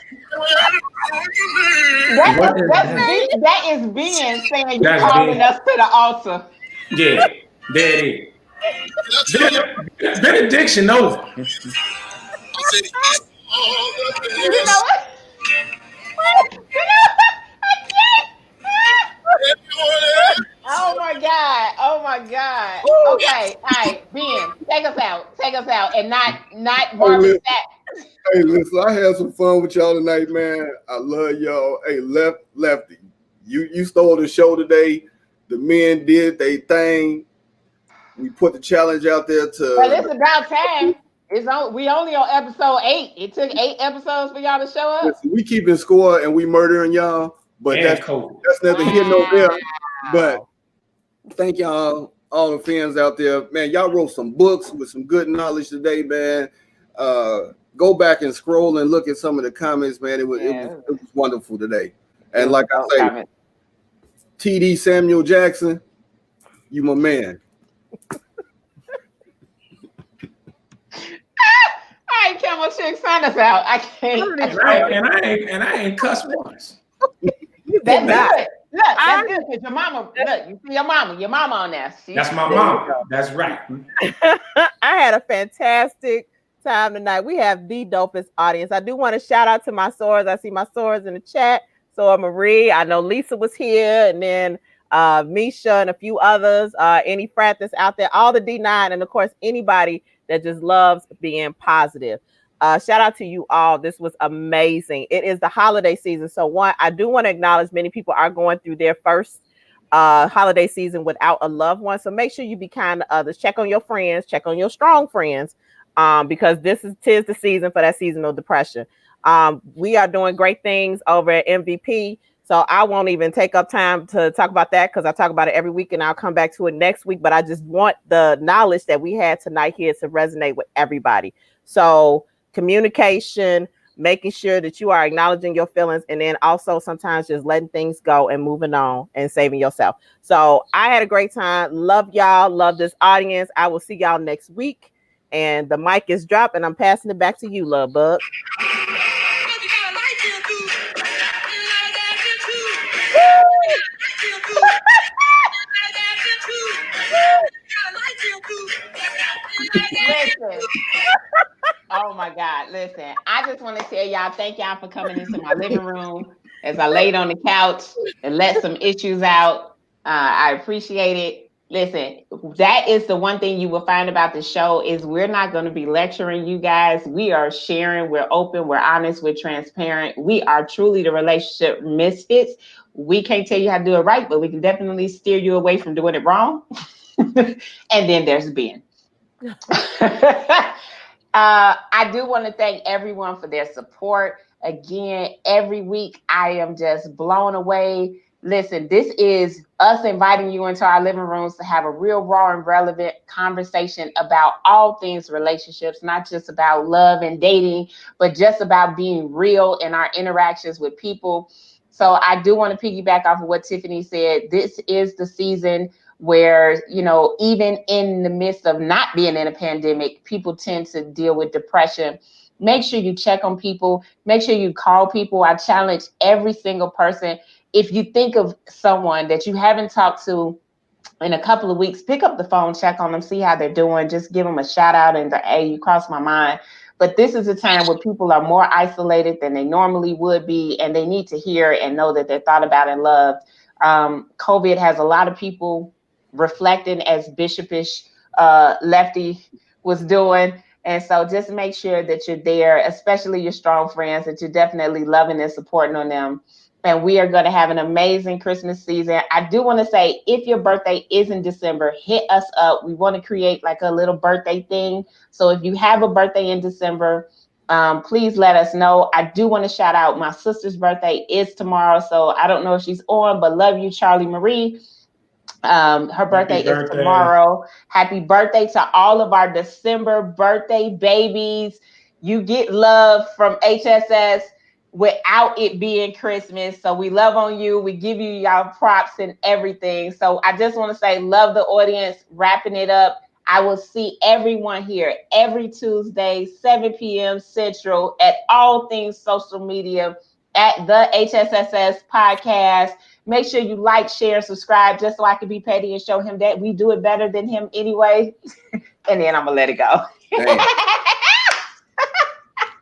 That is Ben saying you That's calling Ben. us to the altar. Yeah, there it is. Benediction over. You know what? Oh my God. Oh my God. Okay. All right. Ben, take us out. And not Marvin Sapp. Hey, listen, I had some fun with y'all tonight, man. I love y'all. Hey, Lefty, you stole the show today. The men did their thing. We put the challenge out there to. Well, it's about time. We only on episode 8. It took 8 episodes for y'all to show up. Listen, we keeping score and we murdering y'all, but that's neither here nor there. But thank y'all, all the fans out there, man. Y'all wrote some books with some good knowledge today, man. Go back and scroll and look at some of the comments, man. It was wonderful today. And like I say, TD Samuel Jackson, you my man. I ain't Camel Chick, sign us out. I can't. And I ain't cussed once. That's good. Look, that's good because your mama. Look, you see your mama on there. That's my mom. That's right. I had a fantastic time tonight. We have the dopest audience. I do want to shout out to my swords. I see my swords in the chat. So Marie, I know Lisa was here, and then Misha and a few others. Any frat that's out there, all the D9, and of course anybody that just loves being positive. Shout out to you all. This was amazing. It is the holiday season. So one, I do want to acknowledge many people are going through their first holiday season without a loved one. So make sure you be kind to others. Check on your friends. Check on your strong friends. Because tis the season for that seasonal depression. We are doing great things over at MVP. So I won't even take up time to talk about that because I talk about it every week and I'll come back to it next week. But I just want the knowledge that we had tonight here to resonate with everybody. So communication, making sure that you are acknowledging your feelings, and then also sometimes just letting things go and moving on and saving yourself. So I had a great time. Love y'all. Love this audience. I will see y'all next week. And the mic is dropped, and I'm passing it back to you, Love Bug. Listen. Oh my God. Listen, I just want to tell y'all, thank y'all for coming into my living room as I laid on the couch and let some issues out. I appreciate it. Listen, that is the one thing you will find about the show is we're not going to be lecturing you guys. We are sharing. We're open. We're honest. We're transparent. We are truly the relationship misfits. We can't tell you how to do it right, but we can definitely steer you away from doing it wrong. And then there's Ben. I do want to thank everyone for their support. Again, every week I am just blown away. Listen, this is us inviting you into our living rooms to have a real raw and relevant conversation about all things relationships, not just about love and dating, but just about being real in our interactions with people. So I do want to piggyback off of what Tiffany said. This is the season where, even in the midst of not being in a pandemic, people tend to deal with depression. Make sure you check on people. Make sure you call people. I challenge every single person. If you think of someone that you haven't talked to in a couple of weeks, pick up the phone, check on them, see how they're doing. Just give them a shout out and hey, you crossed my mind. But this is a time where people are more isolated than they normally would be, and they need to hear and know that they're thought about and loved. COVID has a lot of people reflecting as Bishopish Lefty was doing. And so just make sure that you're there, especially your strong friends, that you're definitely loving and supporting on them. And we are going to have an amazing Christmas season. I do want to say, if your birthday is in December, hit us up. We want to create like a little birthday thing. So if you have a birthday in December, please let us know. I do want to shout out my sister's birthday is tomorrow. So I don't know if she's on, but love you, Charlie Marie. Her birthday is tomorrow. Happy birthday to all of our December birthday babies. You get love from HSS without it being Christmas. So we love on you. We give you y'all props and everything. So I just want to say, love the audience, wrapping it up. I will see everyone here every Tuesday, 7 p.m. Central at All Things Social Media at the HSSS podcast. Make sure you like, share, subscribe, just so I can be petty and show him that we do it better than him anyway. And then I'm going to let it go.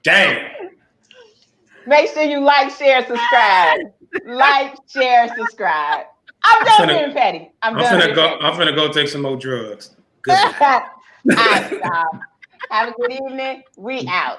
Damn. Make sure you like, share, subscribe. Like, share, subscribe. I'm done being petty. I'm finna go take some more drugs. Good. All right, y'all. Have a good evening. We out.